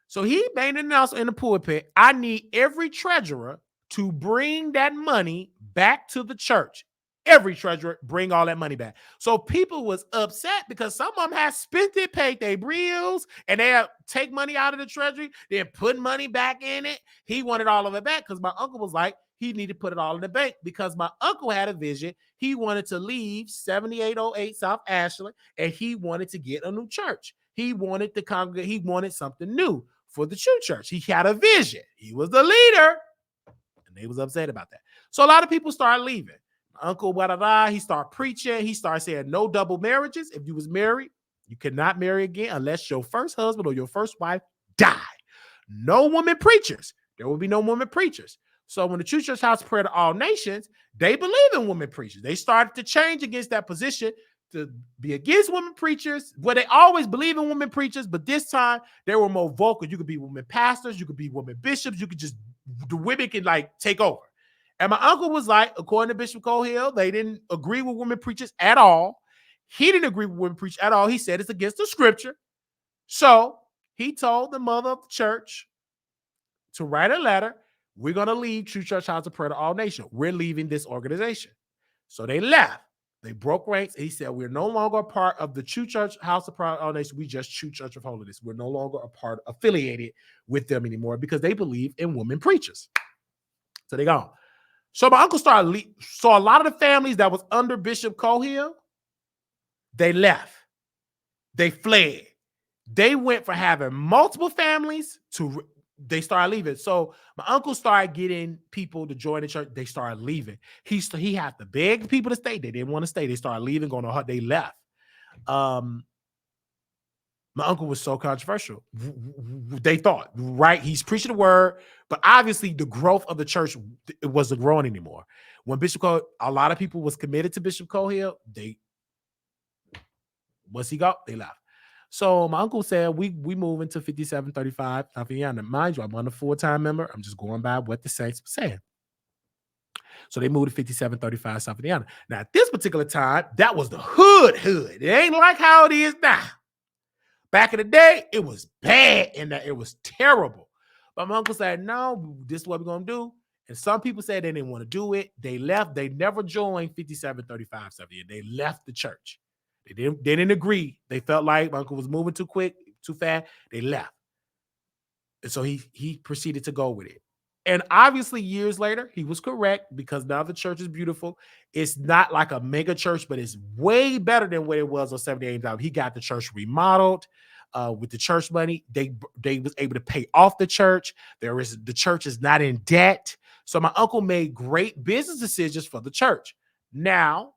So he made an announcement in the pulpit, I need every treasurer to bring that money back to the church. Every treasurer bring all that money back. So people was upset because some of them had spent it, paid their bills, and they had take money out of the treasury, then put money back in it. He wanted all of it back because my uncle was like, he needed to put it all in the bank because my uncle had a vision. He wanted to leave 7808 South Ashland, and he wanted to get a new church. He wanted to congregate. He wanted something new for the true church. He had a vision. He was the leader, and they was upset about that. So a lot of people started leaving. My uncle, he started preaching. He started saying no double marriages. If you was married, you cannot marry again unless your first husband or your first wife died. No women preachers. There will be no women preachers. So when the True Church House Prayer to All Nations, they believe in women preachers. They started to change against that position to be against women preachers. Well, they always believe in women preachers, but this time they were more vocal. You could be women pastors. You could be women bishops. You could just, the women can like take over. And my uncle was like, according to Bishop Cohill, they didn't agree with women preachers at all. He didn't agree with women preachers at all. He said it's against the scripture. So he told the mother of the church to write a letter. We're going to leave True Church House of Prayer to All Nations. We're leaving this organization. So they left. They broke ranks. He said, we're no longer a part of the True Church House of Prayer to All Nations. We just True Church of Holiness. We're no longer a part affiliated with them anymore because they believe in women preachers. So they gone. So my uncle started, so a lot of the families that was under Bishop Cohill, they left. They fled. They went from having multiple families to, they started leaving. So my uncle started getting people to join the church. They started leaving. He had to beg people to stay. They didn't want to stay. They started leaving, going to hurt. They left. My uncle was so controversial. They thought, right? He's preaching the word, but obviously the growth of the church, it wasn't growing anymore. When Bishop Cohill, a lot of people was committed to Bishop Cohill. Once he got, they left. So my uncle said, we move into 5735 South Indiana. Mind you, I'm on a full-time member. I'm just going by what the saints were saying. So they moved to 5735 South Indiana. Now, at this particular time, that was the hood. It ain't like how it is now. Back in the day, it was bad and that it was terrible. But my uncle said, no, this is what we're going to do. And some people said they didn't want to do it. They left. They never joined 5735 South Indiana. They left the church. They didn't agree. They felt like my uncle was moving too quick, too fast. They left. And so he proceeded to go with it. And obviously, years later, he was correct because now the church is beautiful. It's not like a mega church, but it's way better than what it was on 78. He got the church remodeled with the church money. They was able to pay off the church. The church is not in debt. So my uncle made great business decisions for the church. Now,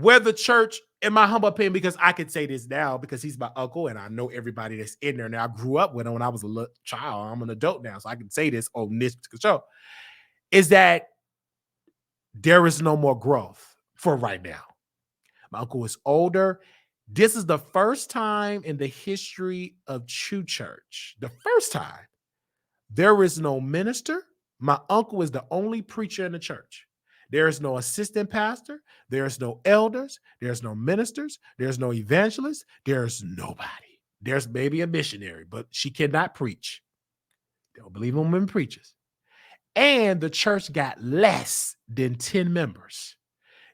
where the church, in my humble opinion, because I could say this now because he's my uncle and I know everybody that's in there now. I grew up with him when I was a little child. I'm an adult now, so I can say this on this particular show, is that there is no more growth for right now. My uncle is older. This is the first time in the history of True Church, the first time there is no minister. My uncle is the only preacher in the church. There is no assistant pastor. There's no elders. There's no ministers. There's no evangelists. There's nobody. There's maybe a missionary, but she cannot preach. They don't believe in women preachers. And the church got less than 10 members.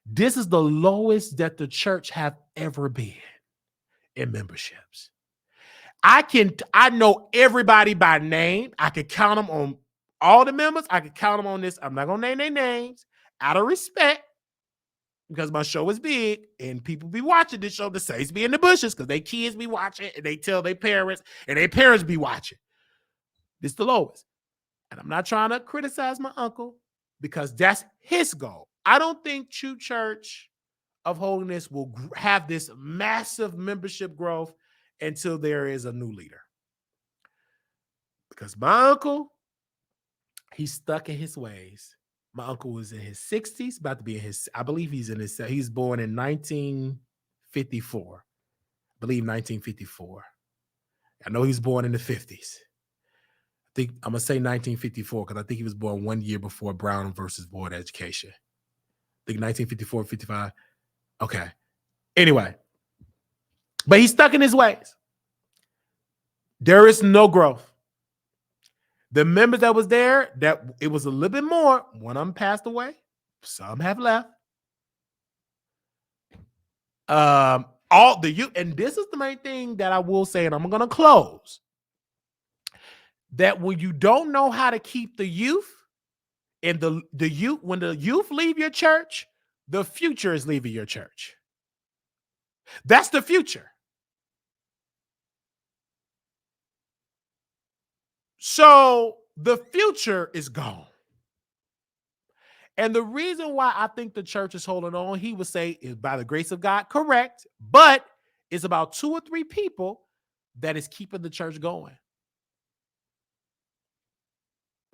This is the lowest that the church have ever been in memberships. I know everybody by name. I could count them on all the members. I could count them on this. I'm not going to name their names out of respect because my show is big and people be watching this show. The Saints be in the bushes because their kids be watching and they tell their parents and their parents be watching. This is the lowest. And I'm not trying to criticize my uncle because that's his goal. I don't think True Church of Holiness will have this massive membership growth until there is a new leader. Because my uncle, he's stuck in his ways. My uncle was in his 60s, about to be in his, I believe he's born in 1954. I believe 1954. I know he was born in the 50s. I think I'm going to say 1954 because I think he was born 1 year before Brown versus Board of Education. I think 1954, 55. Okay. Anyway, but he's stuck in his ways. There is no growth. The members that was there, that it was a little bit more. One of them passed away. Some have left. All the youth, and this is the main thing that I will say, and I'm going to close. That when you don't know how to keep the youth, and the youth, when the youth leave your church, the future is leaving your church. That's the future. So the future is gone. And the reason why I think the church is holding on, he would say, is by the grace of God, correct, but it's about 2 or 3 people that is keeping the church going.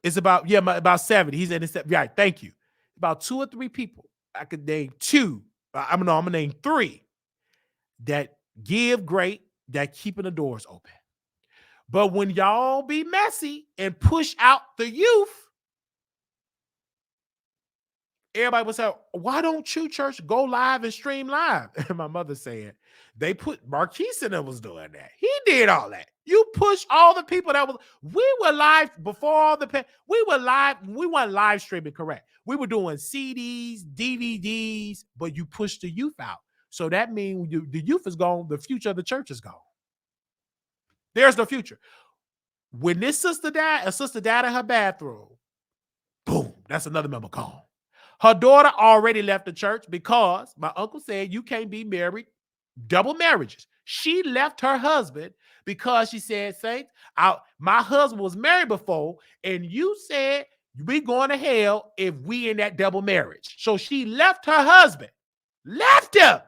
It's about, about 7. He's in his, right, thank you. About 2 or 3 people. I could name 2. I'm going to name 3 that give great, that keeping the doors open. But when y'all be messy and push out the youth, everybody would say, why don't True Church go live and stream live? And my mother said, they put Marquise in them was doing that. He did all that. You push all the people that was, we were live before all the, we were live, we weren't live streaming, correct. We were doing CDs, DVDs, but you push the youth out. So that means the youth is gone, the future of the church is gone. There's no future. When this sister died, a sister died in her bathroom, boom, that's another member gone. Her daughter already left the church because my uncle said you can't be married, double marriages. She left her husband because she said, Saints, my husband was married before, and you said we going to hell if we in that double marriage. So she left her husband, left him.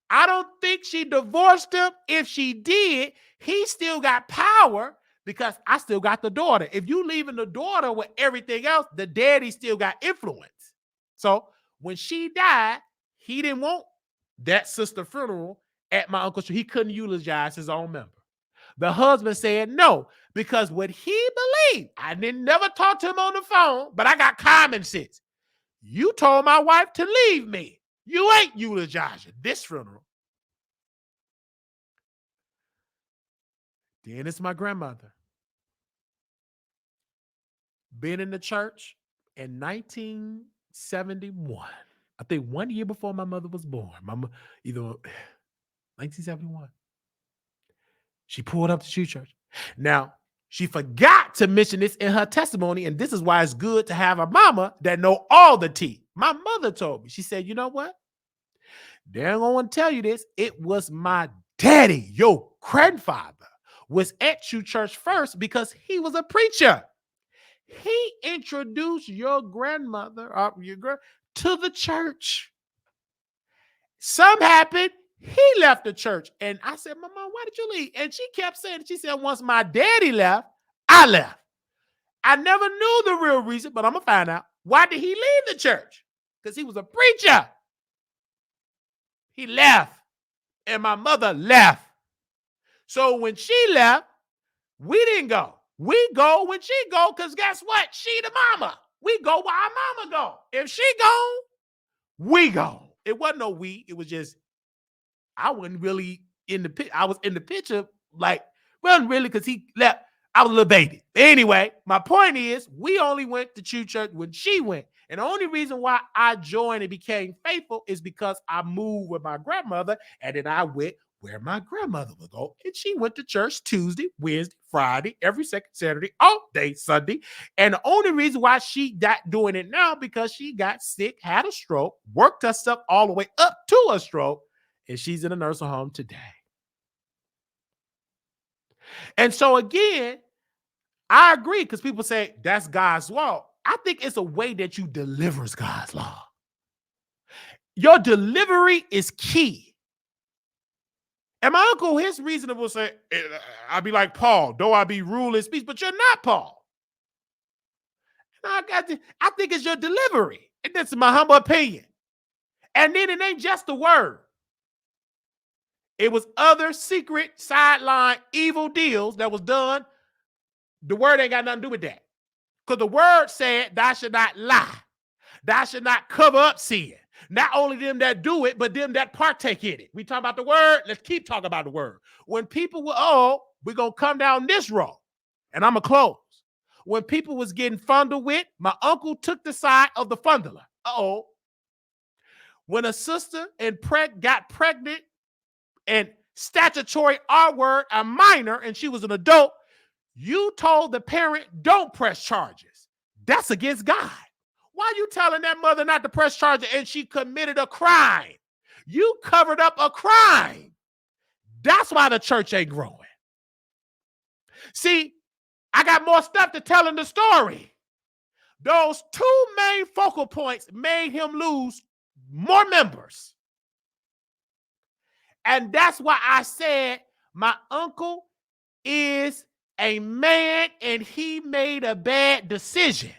I don't think she divorced him. If she did, he still got power because I still got the daughter. If you leaving the daughter with everything else, the daddy still got influence. So when she died, he didn't want that sister funeral at my uncle's. He couldn't eulogize his own member. The husband said no, because what he believed, I didn't never talk to him on the phone, but I got common sense. You told my wife to leave me. You ain't eulogizing this funeral. Then it's my grandmother. Been in the church in 1971. I think 1 year before my mother was born. Either 1971. She pulled up to True Church. Now, she forgot to mention this in her testimony, and this is why it's good to have a mama that know all the tea. My mother told me, she said, you know what? They ain't gonna tell you this. It was my daddy, your grandfather, was at True Church first because he was a preacher. He introduced your grandmother to the church. Something happened. He left the church. And I said, Mama, why did you leave? And she kept saying, she said, once my daddy left, I left. I never knew the real reason, but I'm going to find out. Why did he leave the church? Because he was a preacher. He left, and my mother left. So when she left, we didn't go. We go when she go, because guess what? She the mama. We go where our mama go. If she go, we go. It wasn't no we. It was just, I wasn't really in the picture. I was in the picture, like, wasn't really, because he left. I was a little baby. Anyway, my point is, we only went to church when she went. And the only reason why I joined and became faithful is because I moved with my grandmother, and then I went where my grandmother would go. And she went to church Tuesday, Wednesday, Friday, every second Saturday, all day Sunday. And the only reason why she not doing it now, because she got sick, had a stroke, worked herself all the way up to a stroke, and she's in a nursing home today. And so again, I agree, because people say that's God's law. I think it's a way that you delivers God's law. Your delivery is key. And my uncle, his reasonable say, I'd be like Paul, though I be rule in speech, but you're not Paul. And I think it's your delivery. And that's my humble opinion. And then it ain't just the word. It was other secret, sideline, evil deals that was done. The word ain't got nothing to do with that. Because the word said, thou should not lie. Thou should not cover up sin. Not only them that do it, but them that partake in it. We talk about the word. Let's keep talking about the word. When people were, we're going to come down this road. And I'm going to close. When people was getting fondled with, my uncle took the side of the fondler. When a sister got pregnant and statutory R word, a minor, and she was an adult, you told the parent, don't press charges. That's against God. Why are you telling that mother not to press charges and she committed a crime? You covered up a crime. That's why the church ain't growing. See, I got more stuff to tell in the story. Those two main focal points made him lose more members. And that's why I said my uncle is a man and he made a bad decision.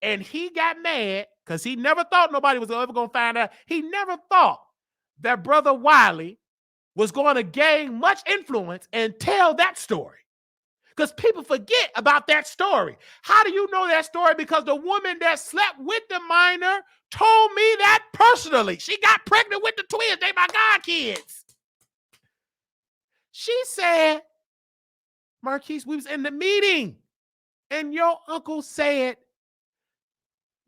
And he got mad because he never thought nobody was ever going to find out. He never thought that Brother Wiley was going to gain much influence and tell that story. Because people forget about that story. How do you know that story? Because the woman that slept with the minor told me that personally. She got pregnant with the twins. They my god kids. She said, Marquise, we was in the meeting, and your uncle said,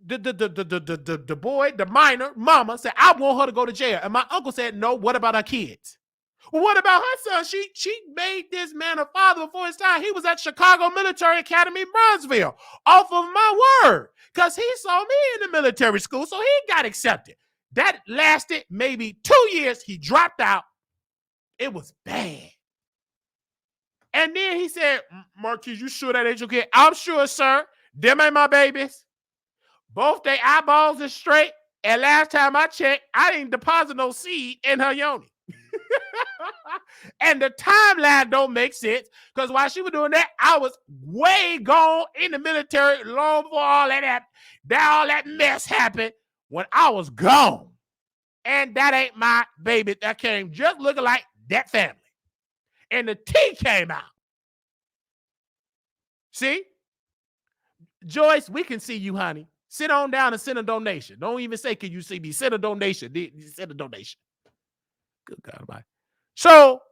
the boy, the minor, mama said, I want her to go to jail. And my uncle said, no, what about our kids? Well, what about her son? She made this man a father before his time. He was at Chicago Military Academy in Bronzeville off of my word, because he saw me in the military school, so he got accepted. That lasted maybe 2 years. He dropped out. It was bad. And then he said, Marquise, you sure that ain't your kid? I'm sure, sir. Them ain't my babies. Both their eyeballs are straight. And last time I checked, I didn't deposit no seed in her yoni. And the timeline don't make sense, because while she was doing that, I was way gone in the military long before all that mess happened, when I was gone. And that ain't my baby. That came just looking like that family. And the T came out. See? Joyce, we can see you, honey. Sit on down and send a donation. Don't even say, can you see me? Send a donation. Send a donation. Good God Almighty. So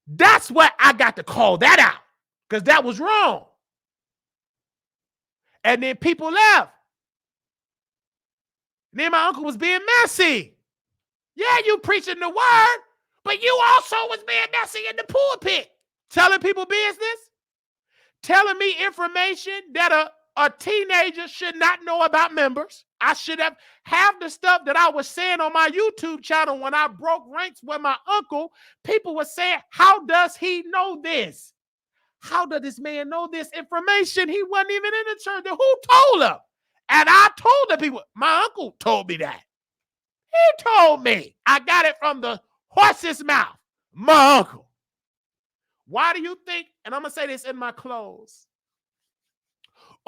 that's what I got to call that out, because that was wrong. And then people left. And then my uncle was being messy. Yeah, you preaching the word, but you also was being messy in the pulpit, telling people business, telling me information that a teenager should not know about members. I should have the stuff that I was saying on my YouTube channel when I broke ranks with my uncle. People were saying, how does he know this? How does this man know this information? He wasn't even in the church. Who told him? And I told the people, my uncle told me that. He told me. I got it from the horse's mouth. My uncle. Why do you think, and I'm going to say this in my close,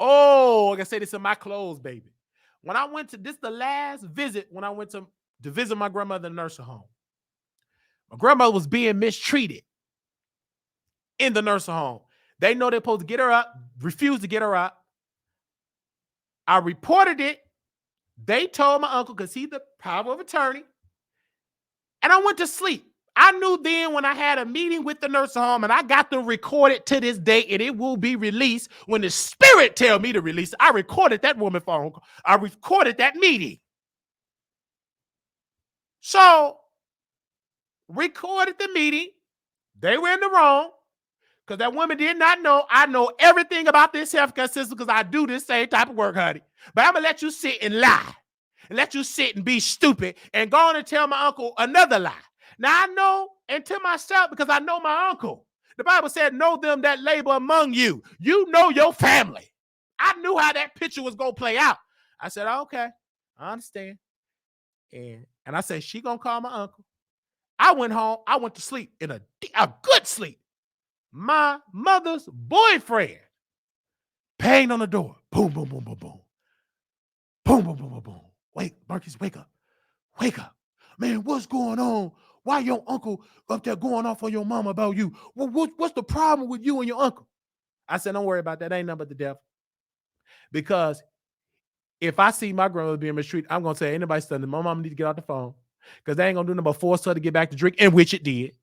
Oh, I can say this in my clothes, baby. When I went to this, the last visit when I went to visit my grandmother in the nursing home. My grandmother was being mistreated in the nursing home. They know they're supposed to get her up, refused to get her up. I reported it. They told my uncle, because he's the power of attorney, and I went to sleep. I knew then when I had a meeting with the nursing home, and I got them recorded to this day, and it will be released when the spirit tell me to release it. I recorded that woman phone call. I recorded that meeting. So, recorded the meeting. They were in the wrong because that woman did not know. I know everything about this healthcare system because I do this same type of work, honey. But I'm going to let you sit and lie and let you sit and be stupid and go on and tell my uncle another lie. Now, I know, and to myself, because I know my uncle. The Bible said, know them that labor among you. You know your family. I knew how that picture was going to play out. I said, okay, I understand. And I said, she going to call my uncle. I went home. I went to sleep in a good sleep. My mother's boyfriend banged on the door. Boom, boom, boom, boom, boom. Boom, boom, boom, boom, boom. Wait, Marcus, wake up. Wake up. Man, what's going on? Why your uncle up there going off on your mama about you? What's the problem with you and your uncle? I said, don't worry about that. Ain't nothing but the devil. Because if I see my grandmother being mistreated, I'm going to say, ain't nobody studying. My mama need to get off the phone. Because they ain't going to do nothing but force her to get back to drink, in which it did.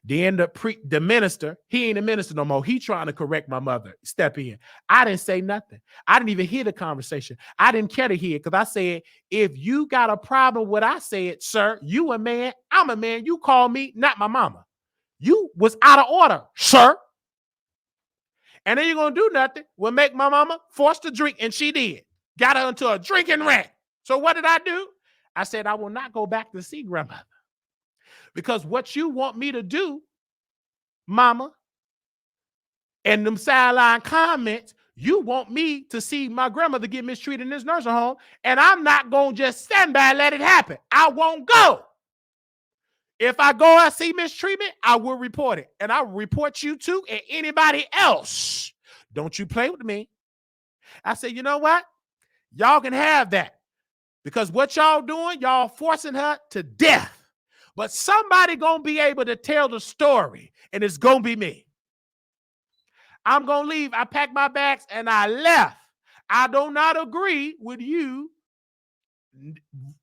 Then the minister, he ain't a minister no more. He trying to correct my mother. Step in. I didn't say nothing. I didn't even hear the conversation. I didn't care to hear it because I said, if you got a problem with what I said, sir, you a man, I'm a man. You call me, not my mama. You was out of order, sir. And then you're going to do nothing. Will make my mama force to drink, and she did. Got her into a drinking rant. So what did I do? I said, I will not go back to see grandmother. Because what you want me to do, mama, and them sideline comments, you want me to see my grandmother get mistreated in this nursing home, and I'm not going to just stand by and let it happen. I won't go. If I go and see mistreatment, I will report it. And I will report you too and anybody else. Don't you play with me. I said, you know what? Y'all can have that. Because what y'all doing, y'all forcing her to death. But somebody going to be able to tell the story, and it's going to be me. I'm going to leave. I packed my bags, and I left. I do not agree with you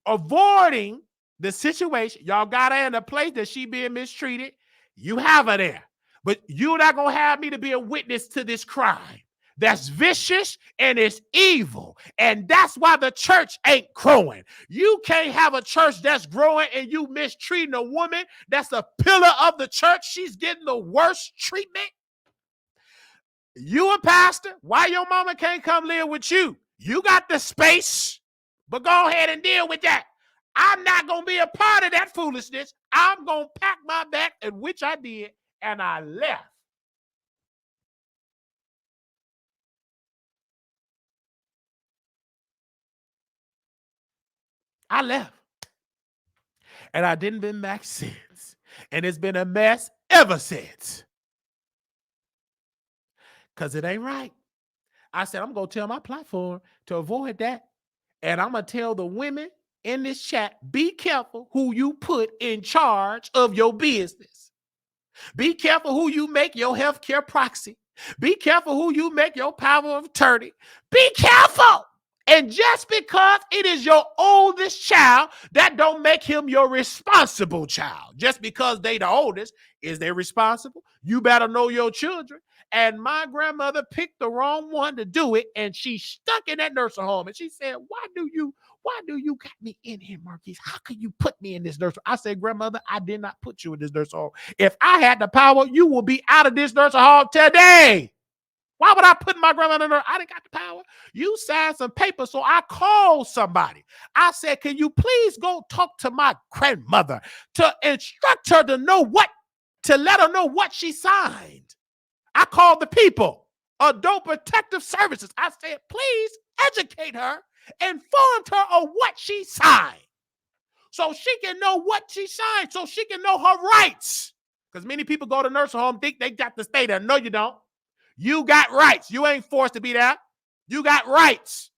avoiding the situation. Y'all got her in a place that she being mistreated. You have her there. But you're not going to have me to be a witness to this crime. That's vicious and it's evil. And that's why the church ain't growing. You can't have a church that's growing and you mistreating a woman that's a pillar of the church. She's getting the worst treatment. You a pastor. Why your mama can't come live with you? You got the space, but go ahead and deal with that. I'm not going to be a part of that foolishness. I'm going to pack my bag, and which I did, and I left. I left. And I didn't been back since. And it's been a mess ever since. Because it ain't right. I said, I'm going to tell my platform to avoid that. And I'm going to tell the women in this chat, be careful who you put in charge of your business. Be careful who you make your healthcare proxy. Be careful who you make your power of attorney. Be careful. And just because it is your oldest child, that don't make him your responsible child. Just because they the oldest, is they responsible? You better know your children. And my grandmother picked the wrong one to do it, and she stuck in that nursing home. And she said, why do you got me in here, Marquise? How can you put me in this nursing home? I said, grandmother, I did not put you in this nursing home. If I had the power, you will be out of this nursing home today. Why would I put my grandmother in there? I didn't got the power. You signed some paper, so I called somebody. I said, can you please go talk to my grandmother to instruct her to let her know what she signed. I called the people, Adult Protective Services. I said, please educate her, inform her of what she signed so she can know what she signed, so she can know her rights. Because many people go to nursing home, think they got to stay there. No, you don't. You got rights. You ain't forced to be there. You got rights.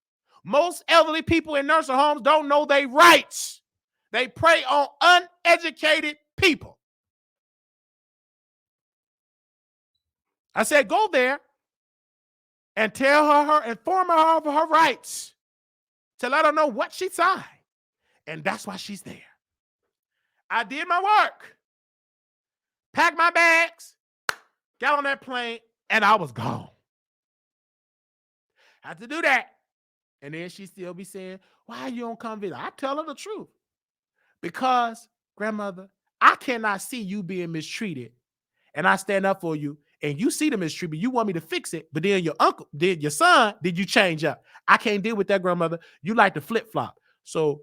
Most elderly people in nursing homes don't know their rights. They prey on uneducated people. I said, go there and tell her, inform her of her rights to let her know what she signed. And that's why she's there. I did my work, packed my bags, got on that plane, and I was gone. Had to do that. And then she still be saying, why you don't come visit? I tell her the truth. Because, grandmother, I cannot see you being mistreated. And I stand up for you. And you see the mistreatment. You want me to fix it. But then your uncle, your son, did you change up? I can't deal with that, grandmother. You like to flip-flop. So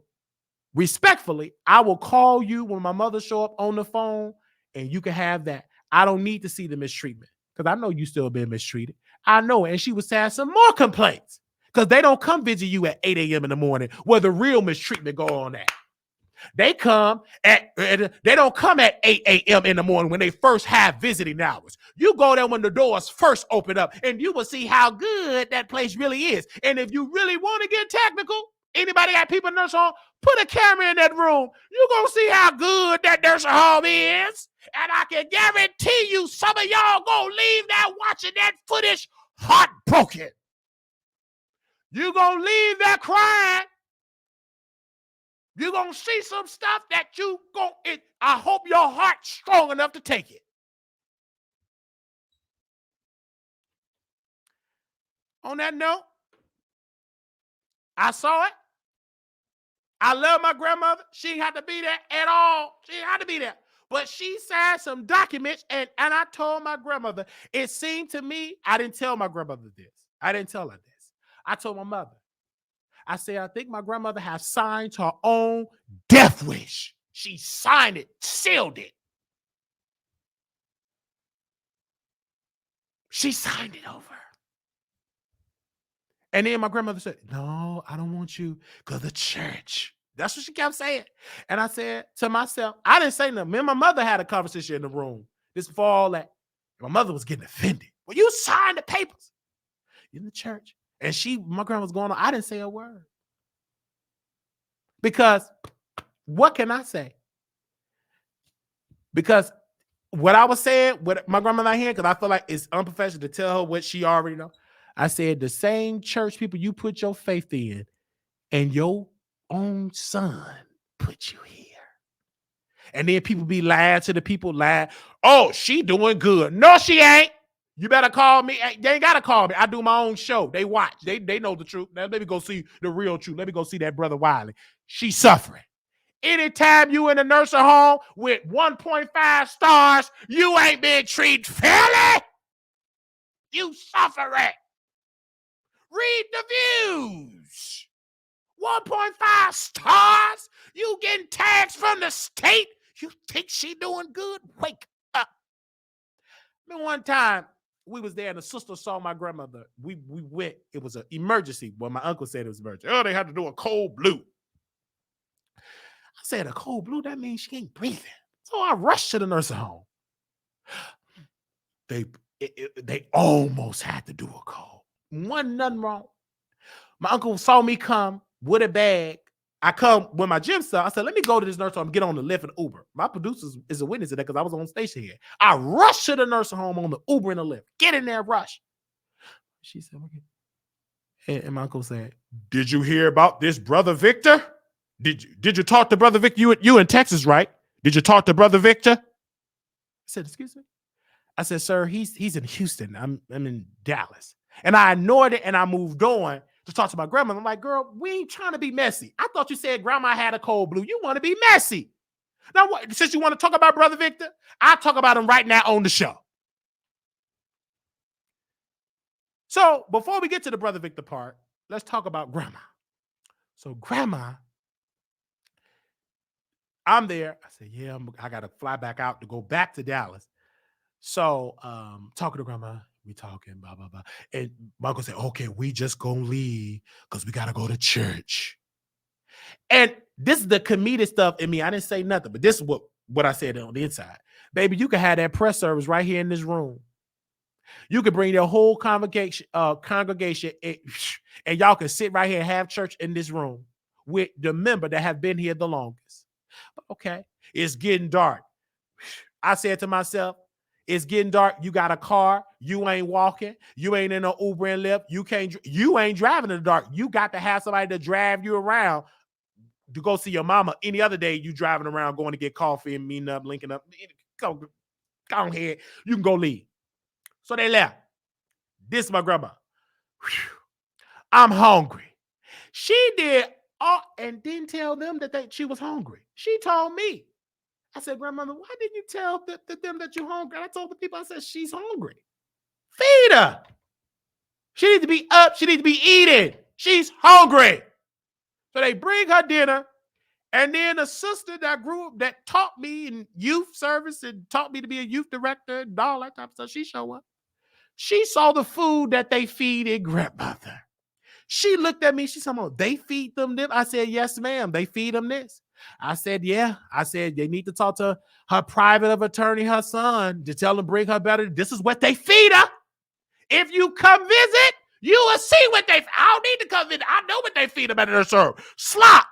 respectfully, I will call you when my mother show up on the phone, and you can have that. I don't need to see the mistreatment because I know you still been mistreated. I know. And she was saying some more complaints because they don't come visit you at 8 a.m. in the morning where the real mistreatment go on at. They come they don't come at 8 a.m. in the morning when they first have visiting hours. You go there when the doors first open up, and you will see how good that place really is. And if you really want to get technical, anybody got people in nursing home, put a camera in that room. You're going to see how good that nursing home is. And I can guarantee you some of y'all going to leave there watching that footage heartbroken. You're going to leave there crying. You're going to see some stuff that I hope your heart's strong enough to take it. On that note, I saw it. I love my grandmother. She didn't have to be there at all. She didn't have to be there. But she signed some documents, and I told my grandmother, it seemed to me, I didn't tell my grandmother this. I didn't tell her this. I told my mother. I said, I think my grandmother has signed her own death wish. She signed it, sealed it. She signed it over. And then my grandmother said, no, I don't want you. Go to the church. That's what she kept saying. And I said to myself, I didn't say nothing. Me and my mother had a conversation in the room. This before all that. My mother was getting offended. Well, you signed the papers in the church. And my grandma was going on. I didn't say a word. Because what can I say? Because what I was saying, what my grandmother here, because I feel like it's unprofessional to tell her what she already know. I said the same church people you put your faith in and your own son put you here. And then people be lying to the people, lying. Oh, she doing good. No, she ain't. You better call me. They ain't got to call me. I do my own show. They watch. They know the truth. Now, let me go see the real truth. Let me go see that brother Wiley. She's suffering. Anytime you in a nursing home with 1.5 stars, you ain't been treated fairly. You suffering. Read the views. 1.5 stars. You getting tags from the state. You think she doing good? Wake up. I mean, one time we was there and the sister saw my grandmother. We went. It was an emergency. Well, my uncle said it was emergency. Oh, they had to do a cold blue. I said, a cold blue? That means she ain't breathing. So I rushed to the nursing home. They almost had to do a cold. Wasn't nothing wrong. My uncle saw me come with a bag. I come with my gym stuff. I said, let me go to this nursing home, get on the Lyft and Uber. My producer is a witness of that because I was on station here. I rushed to the nursing home on the Uber and the Lyft. Get in there, rush. She said, okay. And my uncle said, did you hear about this brother Victor? Did you talk to brother Victor? You in Texas, right? Did you talk to brother Victor? I said, excuse me? I said, sir, he's in Houston. I'm in Dallas. And I ignored it and I moved on to talk to my grandma. I'm like, girl, we ain't trying to be messy. I thought you said grandma had a cold blue. You want to be messy. Now, since you want to talk about brother Victor, I'll talk about him right now on the show. So before we get to the brother Victor part, let's talk about grandma. So grandma, I'm there. I said, yeah, I got to fly back out to go back to Dallas. So talking to grandma, we talking, blah, blah, blah. And my uncle said, okay, we just gonna leave because we got to go to church. And this is the comedic stuff in me. I didn't say nothing, but this is what I said on the inside. Baby, you can have that press service right here in this room. You could bring your whole congregation, and y'all can sit right here and have church in this room with the member that have been here the longest. Okay, it's getting dark. I said to myself, it's getting dark. You got a car. You ain't walking. You ain't in an Uber and Lyft. You ain't driving in the dark. You got to have somebody to drive you around to go see your mama. Any other day, you driving around going to get coffee and meeting up, linking up. Go ahead. You can go leave. So they left. This is my grandma. I'm hungry. She did all and didn't tell them that she was hungry. She told me. I said, grandmother, why didn't you tell them that you're hungry? And I told the people, I said, she's hungry. Feed her. She needs to be up. She needs to be eating. She's hungry. So they bring her dinner. And then a sister that grew up, that taught me in youth service and taught me to be a youth director and all that type of stuff, she showed up. She saw the food that they feed their grandmother. She looked at me. She said, oh, they feed them this? I said, yes, ma'am. They feed them this. I said, yeah. I said, they need to talk to her private of attorney, her son, to tell them bring her better. This is what they feed her. If you come visit, you will see what they, I don't need to come visit. I know what they feed them at their serve. Slop.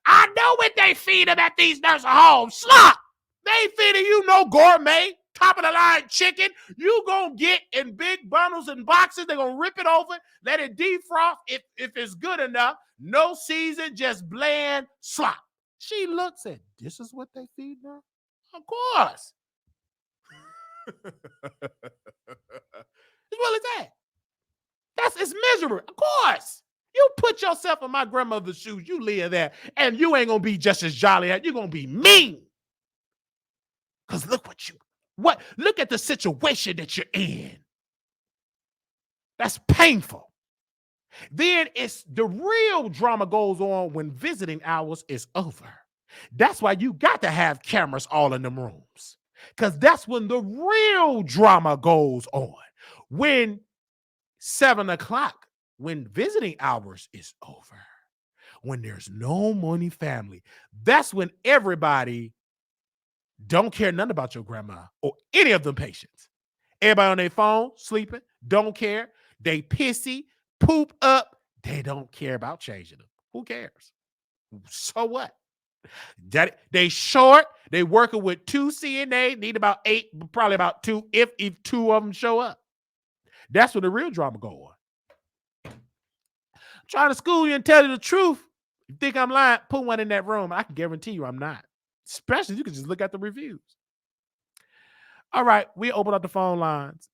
I know what they feed them at these nursing homes. Slop. They ain't feeding you no gourmet, top of the line chicken. You gonna get in big bundles and boxes. They're gonna rip it over, let it defrost if it's good enough. No season, just bland slop. She looks at, this is what they feed her? Of course. As well as that. It's miserable. Of course. You put yourself in my grandmother's shoes. You live there, and you ain't gonna be just as jolly. You're gonna be mean. Because look at the situation that you're in. That's painful. Then it's the real drama goes on when visiting hours is over. That's why you got to have cameras all in them rooms. Because that's when the real drama goes on. When 7 o'clock, when visiting hours is over, when there's no money family, that's when everybody don't care nothing about your grandma or any of them patients. Everybody on their phone, sleeping, don't care. They pissy, poop up. They don't care about changing them. Who cares? So what? They short. They working with 2 CNA. Need about 8, probably about 2 if 2 of them show up. That's where the real drama go on. I'm trying to school you and tell you the truth. You think I'm lying? Put one in that room. I can guarantee you I'm not. Especially you can just look at the reviews. All right, we open up the phone lines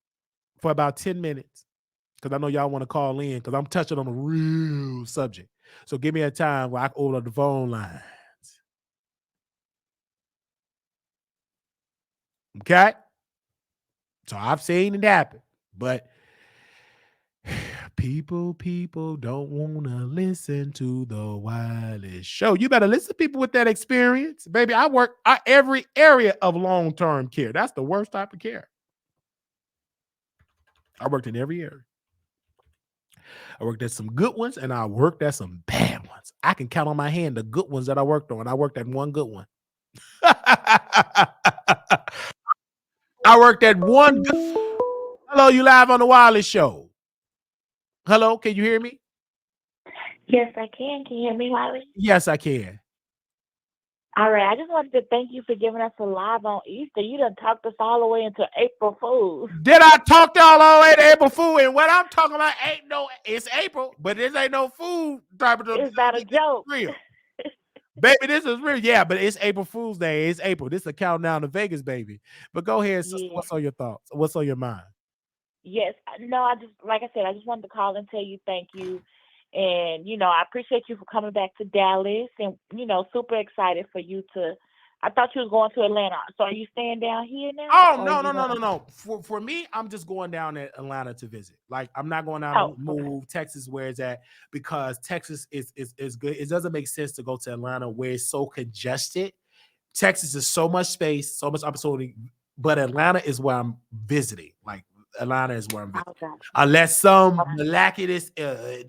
for about 10 minutes because I know y'all want to call in because I'm touching on a real subject. So give me a time where I can open up the phone lines. Okay? So I've seen it happen, but people don't want to listen to the Wiley Show. You better listen to people with that experience. Baby, I work every area of long-term care. That's the worst type of care. I worked in every area. I worked at some good ones, and I worked at some bad ones. I can count on my hand the good ones that I worked on. I worked at one good one. I worked at one good. Hello, you live on the Wiley Show. Hello, can you hear me? Yes, I can. Can you hear me, Wiley? Yes, I can. All right. I just wanted to thank you for giving us a live on Easter. You done talked us all the way into April Fools. Did I talk to y'all all the way to April Fool? And what I'm talking about it's April, but this ain't no food type of. Is that a joke? Real. Baby, this is real. Yeah, but it's April Fool's Day. It's April. This is a countdown to Vegas, baby. But go ahead, sister. Yeah. What's on your thoughts? What's on your mind? Yes. No, like I said, I just wanted to call and tell you thank you. And, I appreciate you for coming back to Dallas and, super excited for you to, I thought you was going to Atlanta. So are you staying down here now? Oh, no. For me, I'm just going down to Atlanta to visit. Like, I'm not going down to move Texas where it's at because Texas is good. It doesn't make sense to go to Atlanta where it's so congested. Texas is so much space, so much opportunity, but Atlanta is where I'm visiting. Like, Atlanta is where I'm visiting. Oh, gotcha. Unless some Okay. miraculous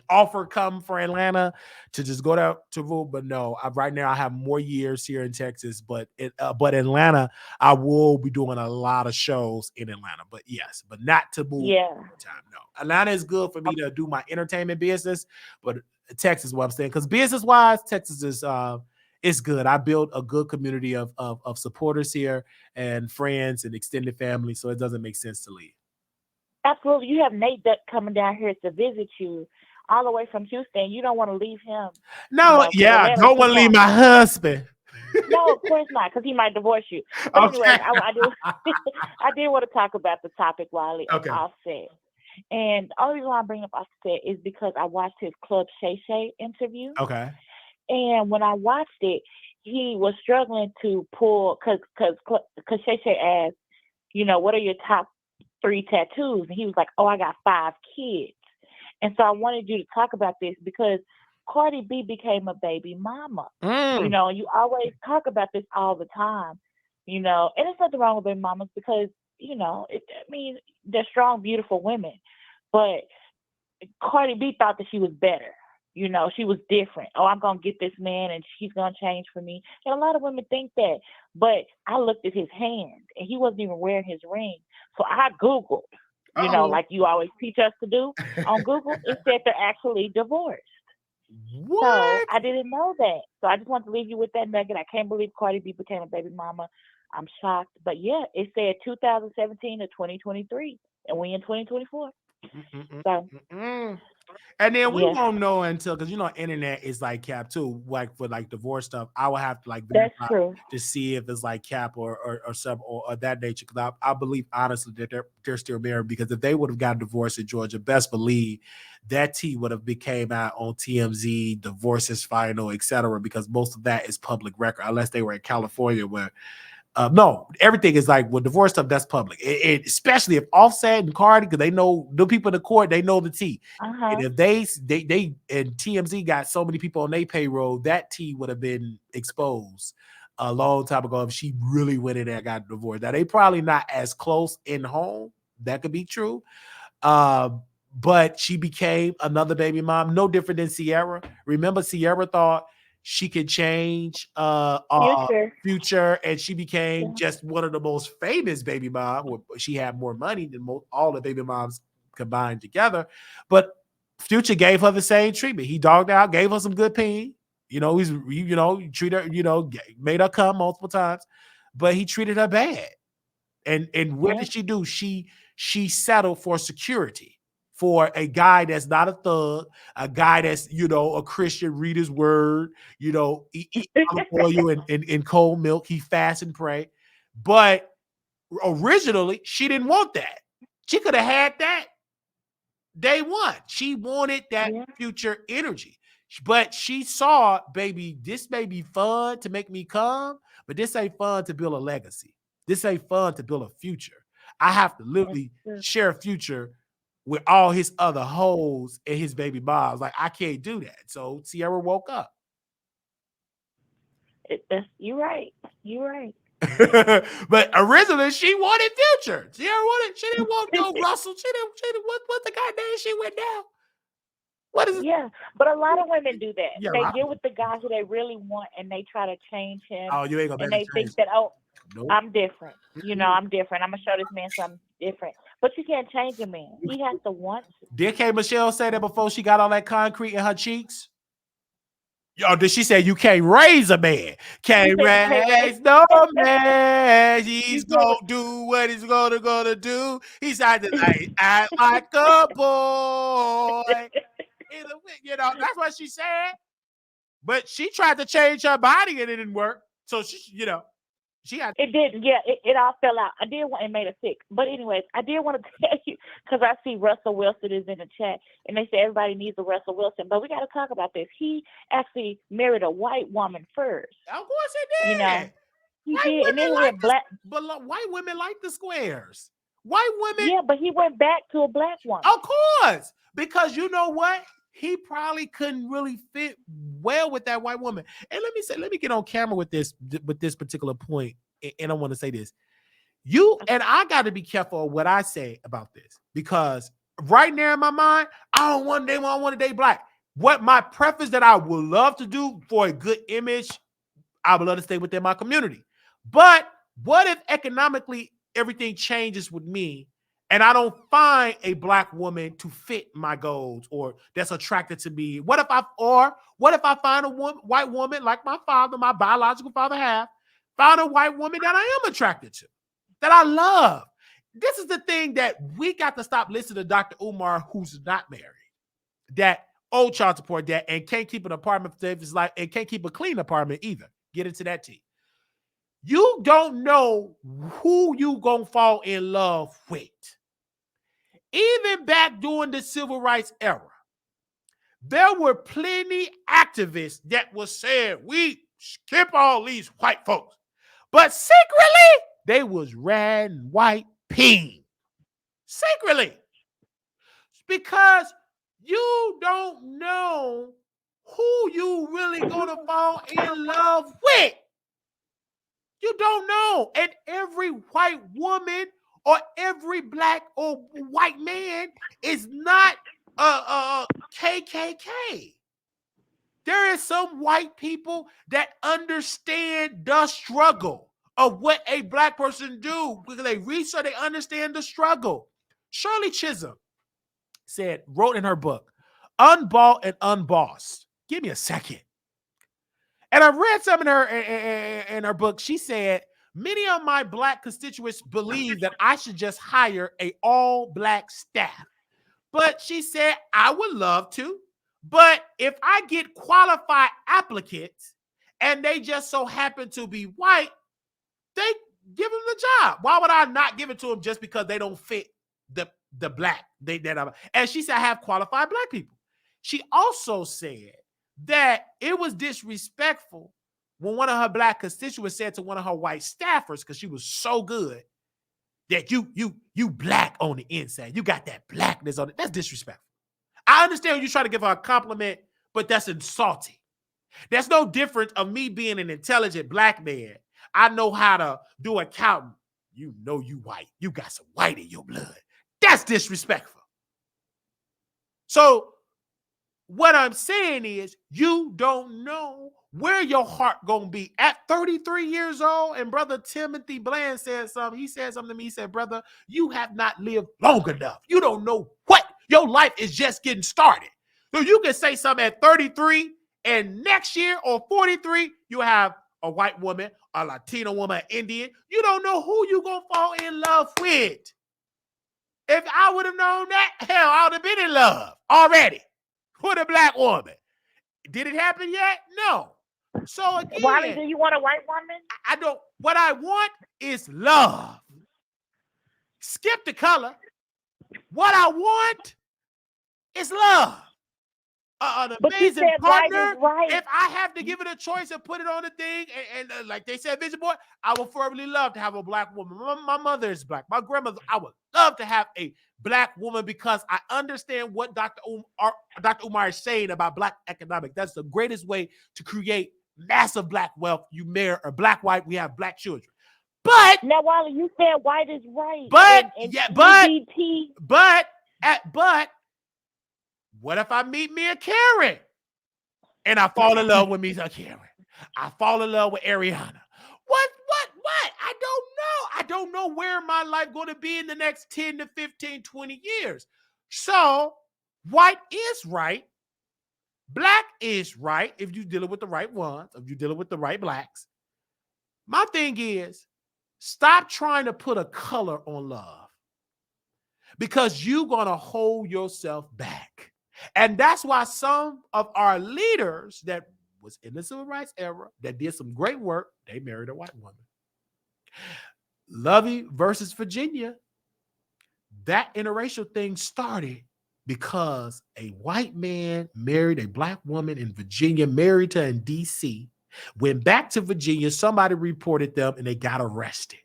offer come for Atlanta to just go down to rule, but no, right now I have more years here in Texas, but Atlanta, I will be doing a lot of shows in Atlanta. But yes, but not to move Yeah. time. No, Atlanta is good for me to do my entertainment business, but Texas, what I'm saying, because business wise, Texas is it's good. I built a good community of supporters here and friends and extended family, so it doesn't make sense to leave. Absolutely. You have Nate Duck coming down here to visit you all the way from Houston. You don't want to leave him, No, because yeah, Atlanta's don't too want to leave far. my husband. No, of course not, because he might divorce you. But anyways, Okay. I do I did want to talk about the topic, Wiley, of Okay. Offset. And the only reason why I bring up Offset is because I watched his Club Shay Shay interview. Okay. And when I watched it, he was struggling to pull, because Shay Shay asked, what are your top 3 tattoos? And he was like, oh, I got 5 kids. And so I wanted you to talk about this because Cardi B became a baby mama. Mm. You always talk about this all the time, and there's nothing wrong with baby mamas because, they're strong, beautiful women. But Cardi B thought that she was better. She was different. Oh, I'm going to get this man and she's going to change for me. And a lot of women think that. But I looked at his hand and he wasn't even wearing his ring. So I Googled, Oh. like you always teach us to do on Google. It said they're actually divorced. So What? I didn't know that. So I just want to leave you with that nugget. I can't believe Cardi B became a baby mama. I'm shocked. But yeah, it said 2017 to 2023. And we in 2024. So Mm-mm. And then we yeah, won't know until, because internet is like cap too. Like for like divorce stuff, I will have to like that's verify true. to see if it's like cap or some or that nature. Because I believe honestly that they're still married. Because if they would have gotten divorced in Georgia, best believe that tea would have became out on TMZ, divorces final, etc. Because most of that is public record, unless they were in California where. No, everything is like with divorce stuff. That's public, especially if Offset and Cardi, because they know the people in the court. They know the tea, and Uh-huh. if they and TMZ got so many people on their payroll, that tea would have been exposed a long time ago if she really went in there and got divorced. Now they probably not as close in home. That could be true. Uh, but she became another baby mom, no different than Sierra. Remember, Sierra thought she could change Future. future, and she became Yeah. just one of the most famous baby moms. She had more money than all the baby moms combined together. But Future gave her the same treatment. He dogged out, gave her some good pain. He treated her, made her come multiple times, but he treated her bad. And what Yeah. did she do? She settled for security, for a guy that's not a thug, a guy that's a Christian, read his word, eat olive oil and cold milk. He fast and pray. But originally, she didn't want that. She could have had that day one. She wanted that Yeah. future energy. But she saw, baby, this may be fun to make me come, but this ain't fun to build a legacy. This ain't fun to build a future. I have to That's literally true. share a future with all his other hoes and his baby moms. Like, I can't do that. So Sierra woke up. You're right. You're right. But originally she wanted future. She didn't want no Russell. She didn't what the guy name she went down. What is it? Yeah, but a lot of women do that. Yeah, They Russell. get with the guy who they really want, and they try to change him, Oh, you ain't gonna and make they a change. think that, oh, Nope. I'm different. Mm-mm. I'm different. I'm gonna show this man something different. But you can't change a man. He has to want to. Did K Michelle say that before she got all that concrete in her cheeks? Yo, did she say you can't raise a man? She Can't said you can't raise. raise no man. You He's can't. gonna do what he's gonna do. He's acting like act like a boy. That's what she said. But she tried to change her body and it didn't work. So she had. It didn't. Yeah, it all fell out. I did want it made her sick. But anyways, I did want to tell you because I see Russell Wilson is in the chat, and they say everybody needs a Russell Wilson. But we got to talk about this. He actually married a white woman first. Of course it You know, did. he White did, and then women he like went this, black. but white women like the squares. White women, Yeah, but he went back to a black woman. of course, because you know what? He probably couldn't really fit well with that white woman. And let me get on camera with this particular point, and I want to say this. And I got to be careful of what I say about this, because right now in my mind, I don't want to date black. What my preference that I would love to do for a good image, I would love to stay within my community. But what if economically everything changes with me and I don't find a black woman to fit my goals or that's attracted to me? What if I find a white woman like my father, my biological father found a white woman that I am attracted to, that I love? This is the thing that we got to stop listening to Dr. Umar, who's not married, that old child support debt, and can't keep an apartment for his life, and can't keep a clean apartment either. Get into that tea. You don't know who you gonna fall in love with. Even back during the civil rights era, there were plenty activists that were saying, we skip all these white folks. But secretly, they was riding white peen. Secretly. Because you don't know who you really gonna fall in love with. You don't know. And every white woman or every black or white man is not KKK. There is some white people that understand the struggle of what a black person do, because they research, they understand the struggle. Shirley Chisholm wrote in her book, Unbought and Unbossed. Give me a second. And I read some in her book. She said, many of my black constituents believe that I should just hire an all-black staff. But she said, I would love to. But if I get qualified applicants and they just so happen to be white, they give them the job. Why would I not give it to them just because they don't fit the black? And she said, I have qualified black people. She also said that it was disrespectful when one of her black constituents said to one of her white staffers, because she was so good, that you black on the inside. You got that blackness on it. That's disrespectful. I understand when you try to give her a compliment, but that's insulting. There's no difference of me being an intelligent black man. I know how to do accounting. You know you white. You got some white in your blood. That's disrespectful. So what I'm saying is, you don't know where your heart gonna be at 33 years old. And Brother Timothy Bland said something. He said something to me. He said, brother, you have not lived long enough. You don't know what. Your life is just getting started. So you can say something at 33, and next year or 43, you have a white woman, a Latino woman, an Indian. You don't know who you gonna fall in love with. If I would have known that, hell, I would have been in love already with a black woman. Did it happen yet? No. So again, Wiley, do you want a white woman? I don't. What I want is love. Skip the color. What I want is love. An amazing partner. Right. If I have to give it a choice and put it on the thing, and like they said, Vision Boy, I would firmly love to have a black woman. My mother is black. My grandmother, I would love to have a black woman, because I understand what Dr. Umar is saying about black economics. That's the greatest way to create massive black wealth. You marry a black white, we have black children. But now, Wiley, you said white is right. But what if I meet me a Karen and I fall in love with me a Karen? I fall in love with Ariana. What? I don't know. I don't know where my life going to be in the next 10 to 15, 20 years. So white is right. Black is right if you're dealing with the right ones, if you're dealing with the right blacks. My thing is, stop trying to put a color on love, because you're going to hold yourself back. And that's why some of our leaders that was in the civil rights era that did some great work, they married a white woman. Lovey versus Virginia, that interracial thing started because a white man married a black woman in Virginia, married her in D.C., went back to Virginia, somebody reported them, and they got arrested.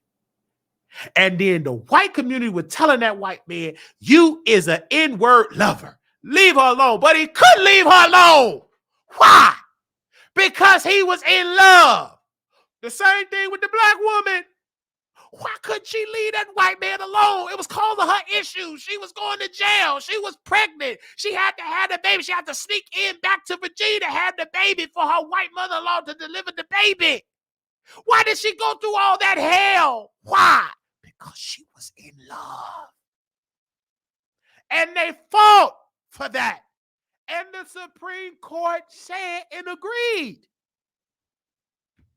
And then the white community was telling that white man, you is an N-word lover. Leave her alone. But he couldn't leave her alone. Why? Because he was in love. The same thing with the black woman. Why couldn't she leave that white man alone? It was causing her issues. She was going to jail. She was pregnant. She had to have the baby. She had to sneak in back to Virginia to have the baby for her white mother-in-law to deliver the baby. Why did she go through all that hell? Why? Because she was in love. And they fought for that. And the Supreme Court said and agreed.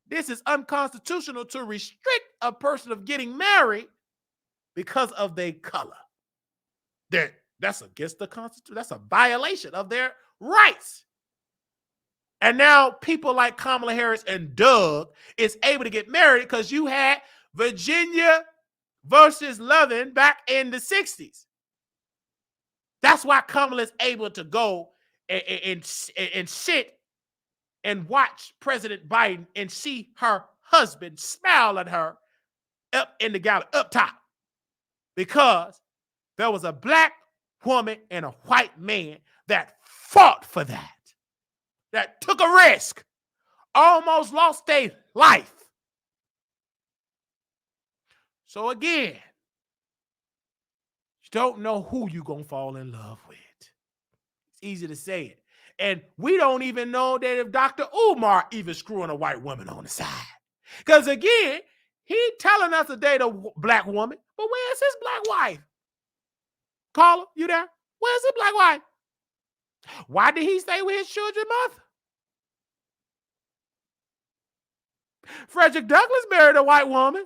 This is unconstitutional to restrict a person of getting married because of their color. That's against the Constitution. That's a violation of their rights. And now people like Kamala Harris and Doug is able to get married because you had Virginia versus Levin back in the 60s. That's why Kamala is able to go and sit and watch President Biden and see her husband smile at her up in the gallery, up top. Because there was a black woman and a white man that fought for that took a risk, almost lost their life. So again, you don't know who you're going to fall in love with. It's easy to say it. And we don't even know that if Dr. Umar even screwing a white woman on the side. Because again, he telling us to date a black woman, but where's his black wife? Caller, you there? Where's his black wife? Why did he stay with his children's mother? Frederick Douglass married a white woman.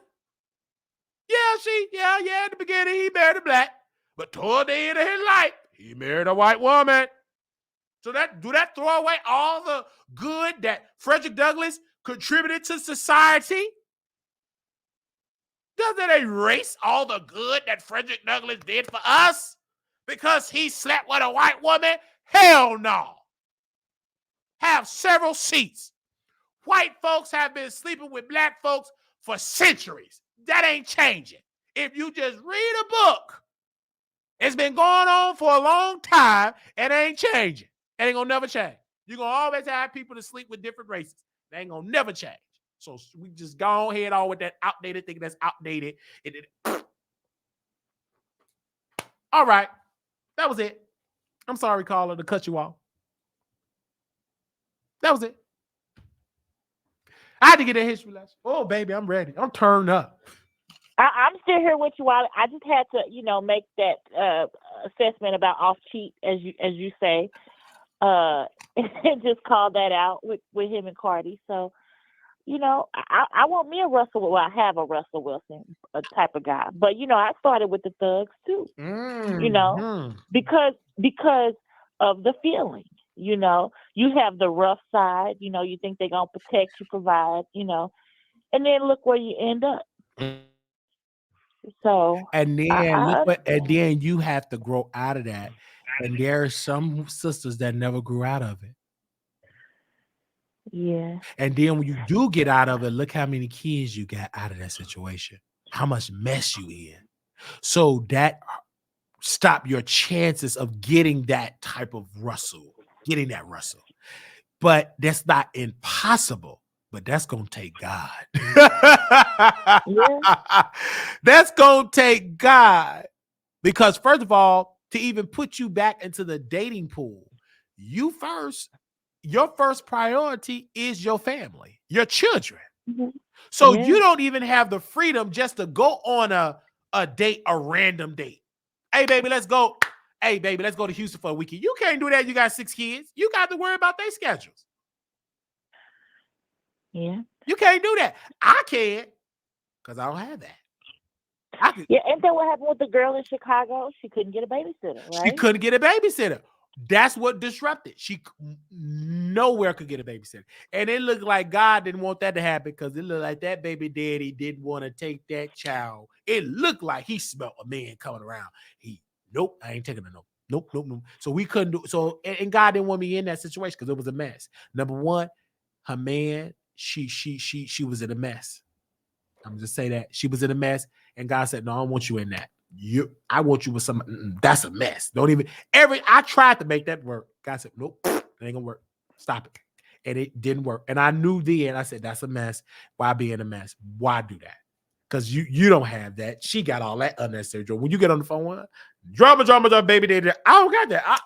Yeah, in the beginning he married a black, but toward the end of his life, he married a white woman. So do that throw away all the good that Frederick Douglass contributed to society? Does it erase all the good that Frederick Douglass did for us because he slept with a white woman? Hell no. Have several seats. White folks have been sleeping with black folks for centuries. That ain't changing. If you just read a book, it's been going on for a long time and it ain't changing. It ain't gonna never change. You're gonna always have people to sleep with different races. They ain't gonna never change. So we just go ahead on with that outdated thing that's outdated. All right. That was it. I'm sorry, caller, to cut you off. That was it. I had to get a history lesson. Oh, baby, I'm ready. I'm turned up. I'm still here with you, Wiley. I just had to, make that assessment about off cheat, as you say, and just call that out with him and Cardi. So, I want me a Russell. Well, I have a Russell Wilson type of guy, but I started with the thugs too. Because of the feeling. You have the rough side. You think they're gonna protect you, provide. And then look where you end up. So and then you have to grow out of that. And there are some sisters that never grew out of it. Yeah. And then when you do get out of it, look how many kids you got out of that situation. How much mess you in. So that stop your chances of getting that type of Russell, But that's not impossible. But that's going to take God. Yeah. That's going to take God. Because first of all, to even put you back into the dating pool, your first priority is your family, your children. Mm-hmm. So you don't even have the freedom just to go on a date, a random date. Hey, baby, let's go. Hey, baby, let's go to Houston for a weekend. You can't do that. You got 6 kids. You got to worry about their schedules. Yeah. You can't do that. I can, because I don't have that. Yeah, and then what happened with the girl in Chicago? She couldn't get a babysitter, right? She couldn't get a babysitter. That's what disrupted. She nowhere could get a babysitter. And it looked like God didn't want that to happen because it looked like that baby daddy didn't want to take that child. It looked like he smelled a man coming around. Nope, I ain't taking a nope. Nope. So we couldn't do so. And God didn't want me in that situation because it was a mess. Number one, her man, she was in a mess. I'm just say that she was in a mess, and God said, "No, I don't want you in that. I want you with some. That's a mess. Don't even I tried to make that work. God said, nope, it ain't gonna work. Stop it." And it didn't work. And I knew then. I said, "That's a mess. Why be in a mess? Why do that?" Because you don't have that. She got all that unnecessary drama. When you get on the phone, drama, baby daddy. I don't got that.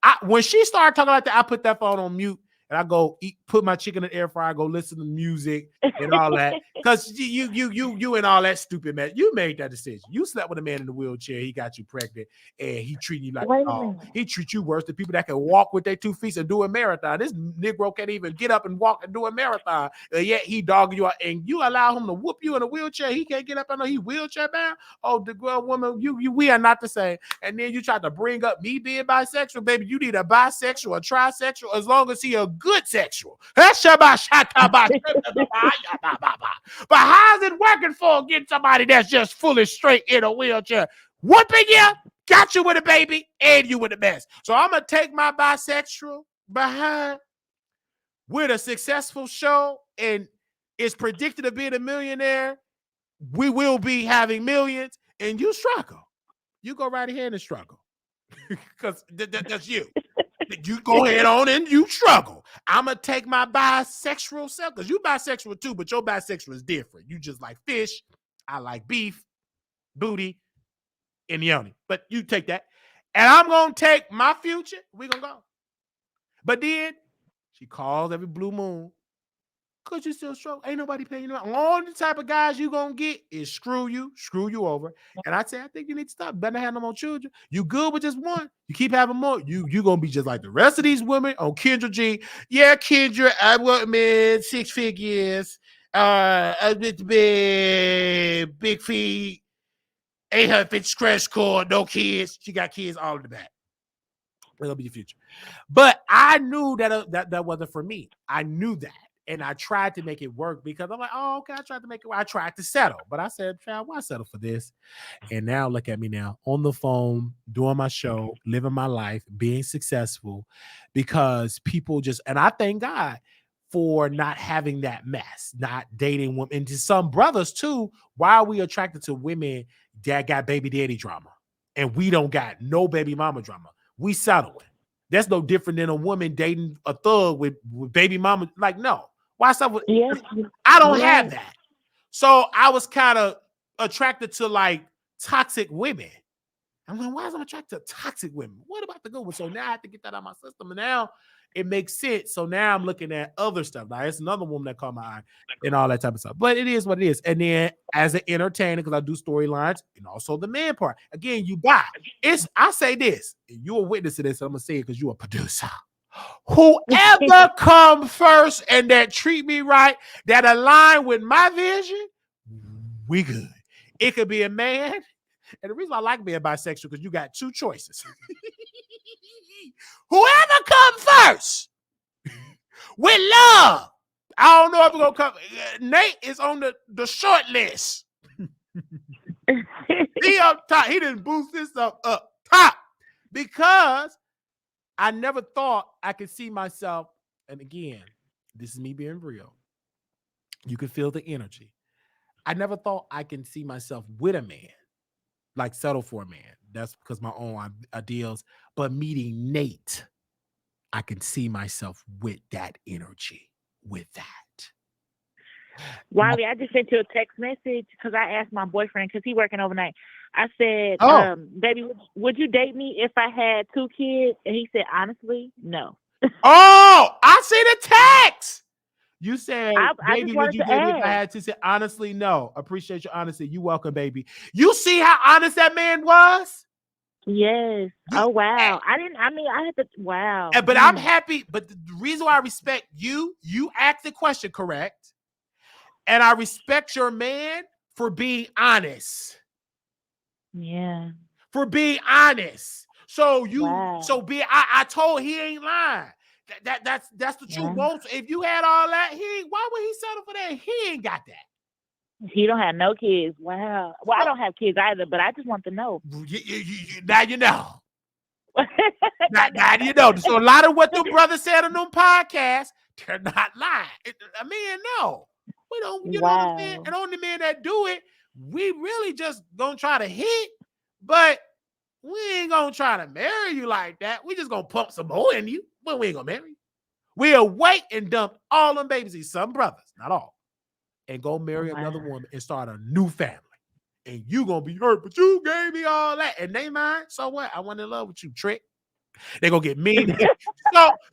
I when she started talking like that, I put that phone on mute and I go put my chicken in the air fryer, go listen to music and all that. Because you and all that stupid man, you made that decision. You slept with a man in the wheelchair. He got you pregnant, and he treating you like Wait a minute. he treats you worse than people that can walk with their 2 feet and do a marathon. This Negro can't even get up and walk and do a marathon, and yet he dogging you out, and you allow him to whoop you in a wheelchair. He can't get up. I know he wheelchair bound. Oh, the girl, woman, we are not the same. And then you try to bring up me being bisexual, baby. You need a bisexual, a trisexual, as long as he a good sexual. But how's it working for getting somebody that's just fully straight in a wheelchair? Whooping you, got you with a baby, and you with the best. So I'm gonna take my bisexual behind with a successful show, and it's predicted to be a millionaire. We will be having millions, and you struggle. You go right ahead and struggle. Because that's you. You go ahead on and you struggle. I'm going to take my bisexual self, because you bisexual too, but your bisexual is different. You just like fish. I like beef, booty, and yoni. But you take that. And I'm going to take my future. We're going to go. But then she calls every blue moon. Because you still struggle. Ain't nobody paying you. All the type of guys you going to get is screw you over. And I say, I think you need to stop. Better have no more children. You good with just one. You keep having more. You going to be just like the rest of these women on Kendra G. Yeah, Kendra, I work, man, 6 figures. Big feet. 850 scratch cord, no kids. She got kids all in the back. That'll be your future. But I knew that wasn't for me. I knew that. And I tried to make it work because I'm like, oh, okay, I tried to make it work. I tried to settle. But I said, child, why settle for this? And now look at me now on the phone, doing my show, living my life, being successful, because people just, and I thank God for not having that mess, not dating women. And to some brothers too, why are we attracted to women that got baby daddy drama? And we don't got no baby mama drama. We settle it. That's no different than a woman dating a thug with baby mama. Like, no. Why stop? Yes. I don't have that. So I was kind of attracted to like toxic women. I'm like, why am I attracted to toxic women? What about the good one? So now I have to get that out of my system. And now it makes sense. So now I'm looking at other stuff. Now it's another woman that caught my eye and all that type of stuff. But it is what it is. And then as an entertainer, because I do storylines and also the man part. Again, you buy. I say this, and you're a witness to this. So I'm gonna say it because you're a producer. Whoever come first and that treat me right, that align with my vision, we good. It could be a man. And the reason I like being bisexual, because you got 2 choices. Whoever come first with love. I don't know if it's going to come. Nate is on the short list. He up top. He didn't boost this up top because I never thought I could see myself. And again, this is me being real. You can feel the energy. I never thought I can see myself with a man, like settle for a man. That's because my own ideals. But meeting Nate, I can see myself with that energy, with that. Wiley, I just sent you a text message because I asked my boyfriend, because he's working overnight. I said, baby, would you date me if I had 2 kids? And he said, honestly, no. Oh, I see the text. You said, baby, would you date me if I had to? Say, honestly, no. Appreciate your honesty. You welcome, baby. You see how honest that man was? Yes. Oh, wow. I had to, wow. But I'm happy. But the reason why I respect you asked the question correct. And I respect your man for being honest. Yeah. For being honest. So I told he ain't lying. That's the truth. Most, if you had all that, why would he settle for that? He ain't got that. He don't have no kids. Wow. Well, I don't have kids either, but I just want to know. Now you know. now you know. So a lot of what the brothers said on them podcasts, they're not lying. No. We don't, you know what I'm saying? And only men that do it, we really just gonna try to hit, but we ain't gonna try to marry you like that. We just gonna pump some more in you, but we ain't gonna marry you. We'll wait and dump all them babies. Some brothers, not all. and go marry another Wow. woman and start a new family. And you gonna be hurt, but you gave me all that. And they mind, so what? I wasn't in love with you, trick. They gonna get mean.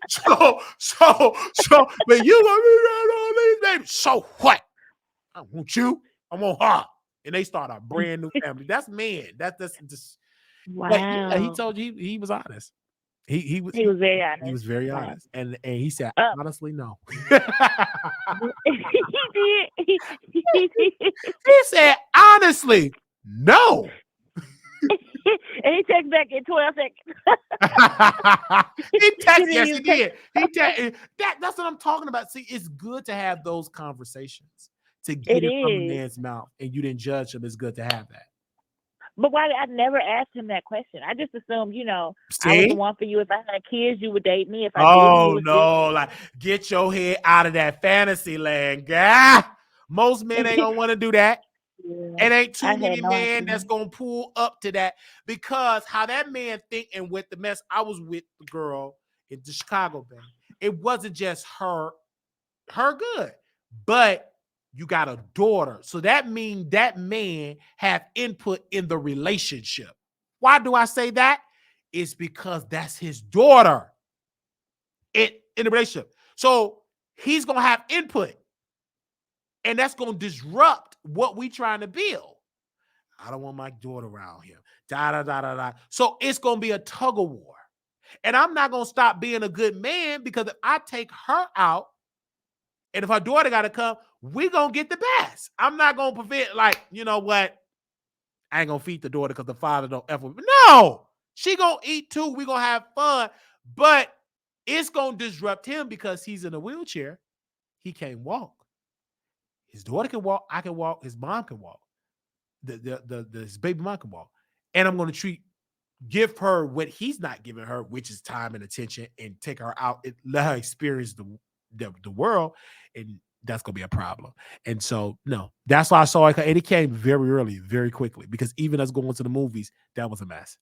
So, but you gonna be around all these babies. So what? I want you. I want her. And they start a brand new family. That's men. That's just. But yeah, he Wow. told you he was honest. He was He was very he honest. was very Wow. honest, and he said Uh, honestly no. he did. He said honestly no. And he takes back in 12 seconds. He texted. didn't Yes, he even take. did. He texted. That's what I'm talking about. See, it's good to have those conversations to It get it from a is. man's mouth, and you didn't judge him. It's good to have that. But why I never asked him that question? I just assumed, I was the See? one for you. If I had kids, you would date me. If I didn't, you Oh would still. no! Like, get your head out of that fantasy land, guy. Most men ain't gonna want to do that. Yeah, It ain't I too had many no men idea. that's gonna pull up to that because how that man think and with the mess. I was with the girl in the Chicago Bay. It wasn't just her good, but you got a daughter. So that means that man have input in the relationship. Why do I say that? It's because that's his daughter in the relationship. So he's gonna have input, and that's gonna disrupt what we trying to build. I don't want my daughter around here. Da da da da da. So it's gonna be a tug of war. And I'm not gonna stop being a good man because if I take her out, and if her daughter gotta come, we gonna get the best. I'm not gonna prevent, like, you know what? I ain't gonna feed the daughter because the father don't ever. No, she gonna eat too. We gonna have fun, but it's gonna disrupt him because he's in a wheelchair. He can't walk. His daughter can walk. I can walk. His mom can walk. His baby mom can walk. And I'm gonna give her what he's not giving her, which is time and attention, and take her out and let her experience the world, and that's gonna be a problem. And so, no, that's why I saw it. And it came very early, very quickly, because even us going to the movies, that was a mess.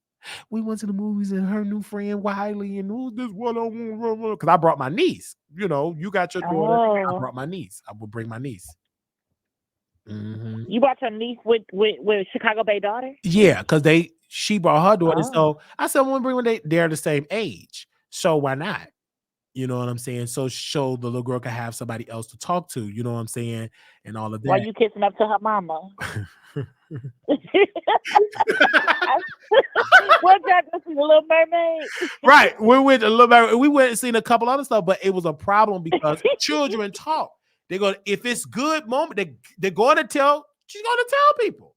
We went to the movies and her new friend Wiley, and who's this one on one? Because I brought my niece. You got your daughter. I Oh, brought my niece. I would bring my niece. Mhm. you brought your niece with Chicago Bay daughter? Yeah, because she brought her daughter. Oh, So I said, "Well, bring when they're the same age. So why not? You know what I'm saying? So the little girl can have somebody else to talk to. You know what I'm saying? And all of why that." you kissing up to her mama? What's that? This is a Little Mermaid. Right. We went a little bit. We went and seen a couple other stuff, but it was a problem because children talk. They're gonna if it's good moment, they're going to tell. She's going to tell people.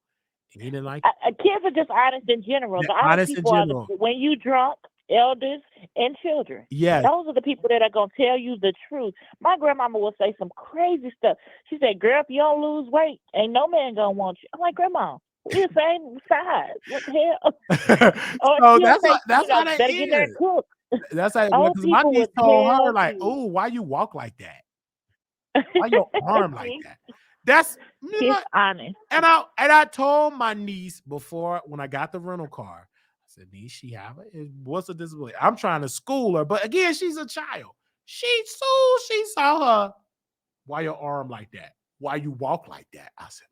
And he didn't like Kids are just honest in general. that. The honest Honest in people are general. when you drunk, elders and children. Yes. Those are the people that are gonna tell you the truth. My grandmama will say some crazy stuff. She said, "Girl, if you don't lose weight, ain't no man gonna want you." I'm like, "Grandma, we're the same size. What the hell?" Or So she'll say, that's how that "Better get in there and is. cook." That's how Old because my people niece will told her tell like, you. "Oh, why you walk like that? Why your arm like that?" That's Kids honest. and I told my niece before when I got the rental car, I said, "Niece, she have it. What's a disability?" I'm trying to school her, but again, she's a child. She saw her. Why your arm like that? Why you walk like that? I said,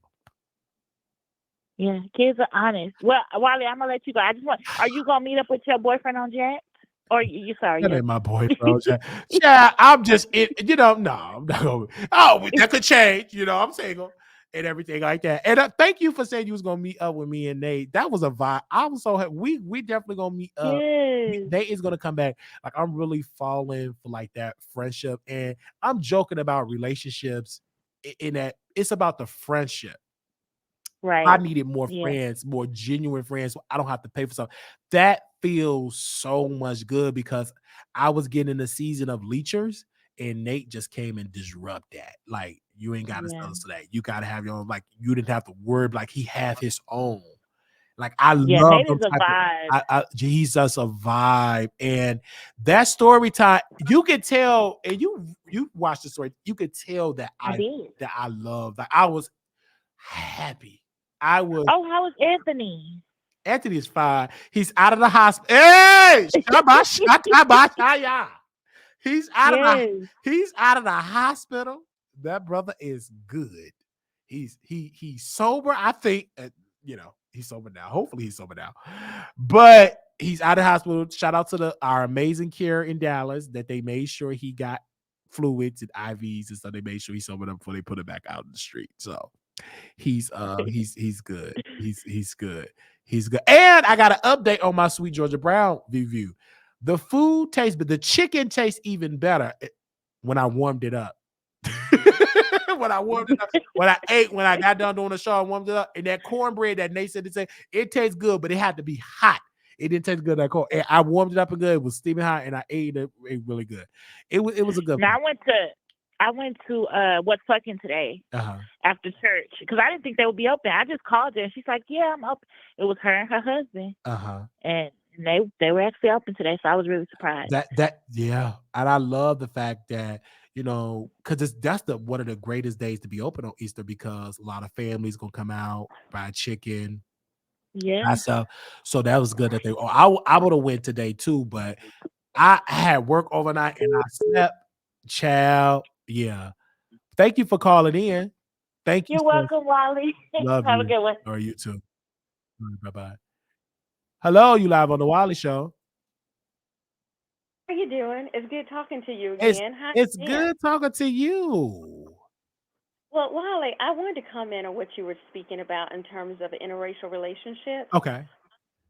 Yeah, kids are honest. Well, Wiley, I'm gonna let you go. I just want. Are you gonna meet up with your boyfriend on Jack? Or you sorry, "That yeah. ain't my boy, bro." Yeah, I'm just no, I'm not gonna. Oh, that could change. I'm single and everything like that. And thank you for saying you was gonna meet up with me and Nate. That was a vibe. I was so happy. We definitely gonna meet up. Yes. Nate is gonna come back. Like I'm really falling for like that friendship, and I'm joking about relationships in that it's about the friendship. I Right. needed more Yeah. friends, more genuine friends. So I don't have to pay for something. That feels so much good because I was getting in the season of leechers, and Nate just came and disrupt that. Like you ain't got to Yeah. sell us to that. You got to have your own. Like you didn't have to worry. Like he have his own. Like I Yeah. love Nate them is a type of. vibe. He's just a vibe, and that story time you could tell, and you watch the story, you could tell that I did. I love. Like I was happy. I was. Oh, how is Anthony? Anthony is fine. He's out of the hospital. Hey, Shabashaya. He's out of the Yes. he's out of the hospital. That brother is good. he's sober. I think he's sober now. Hopefully he's sober now. But he's out of the hospital. Shout out to our amazing care in Dallas that they made sure he got fluids and IVs, and so they made sure he sobered up before they put him back out in the street. So he's good. He's good. He's good. And I got an update on my Sweet Georgia Brown review. The food tastes, but the chicken tastes even better when I warmed it up. When I got done doing the show, I warmed it up. And that cornbread that Nate said it tastes good, but it had to be hot. It didn't taste good that cold. And I warmed it up good. It was steaming hot, and I ate it really good. It was a good. Now I went to What's Fucking today after church because I didn't think they would be open. I just called her and she's like, "Yeah, I'm up." It was her and her husband, and they were actually open today, so I was really surprised. Yeah, and I love the fact that because that's one of the greatest days to be open on Easter because a lot of families gonna come out buy chicken. Yeah. So that was good that they. I would have went today too, but I had work overnight and I slept. Child, yeah. Thank you for calling in. Thank you. You're welcome, Wiley. Love Have you. a good one. Or you too. Bye-bye. Hello, you live on the Wiley Show. How you doing? It's good talking to you again. It's good talking to you. Well, Wiley, I wanted to comment on what you were speaking about in terms of interracial relationships. Okay.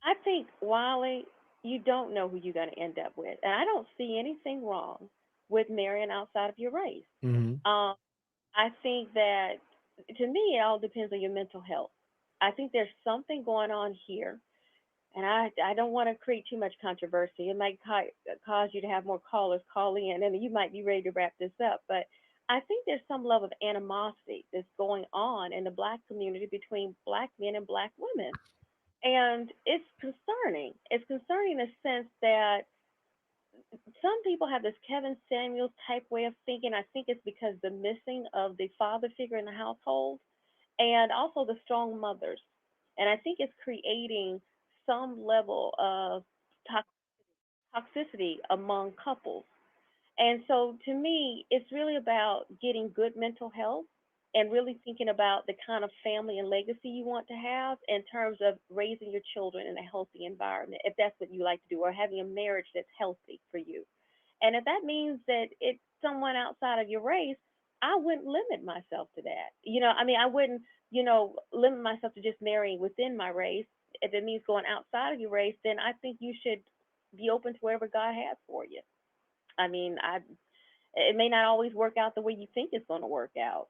I think, Wiley, you don't know who you're going to end up with. And I don't see anything wrong with marrying outside of your race. Mm-hmm. I think that, to me, it all depends on your mental health. I think there's something going on here. And I don't want to create too much controversy. It might cause you to have more callers call in, and you might be ready to wrap this up. But I think there's some level of animosity that's going on in the Black community between Black men and Black women. And it's concerning. It's concerning in the sense that some people have this Kevin Samuels type way of thinking. I think it's because the missing of the father figure in the household and also the strong mothers. And I think it's creating some level of toxicity among couples. And so to me, it's really about getting good mental health and really thinking about the kind of family and legacy you want to have in terms of raising your children in a healthy environment, if that's what you like to do, or having a marriage that's healthy for you. And if that means that it's someone outside of your race, I wouldn't limit myself to that. I mean, I wouldn't, limit myself to just marrying within my race. If it means going outside of your race, then I think you should be open to whatever God has for you. I mean, it may not always work out the way you think it's going to work out.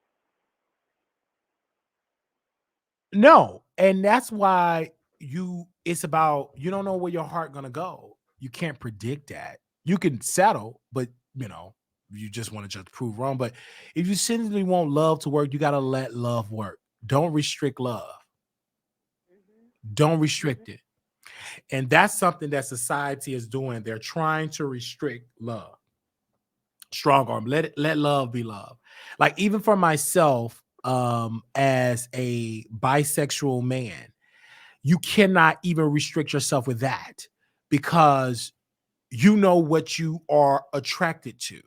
No, and that's why it's about you don't know where your heart gonna go. You can't predict that. You can settle, but you just want to just prove wrong. But if you simply want love to work, you gotta let love work. Don't restrict love. Don't restrict it. And that's something that society is doing. They're trying to restrict love. Strong arm. Let love be love. Like even for myself, as a bisexual man, you cannot even restrict yourself with that because you know what you are attracted to.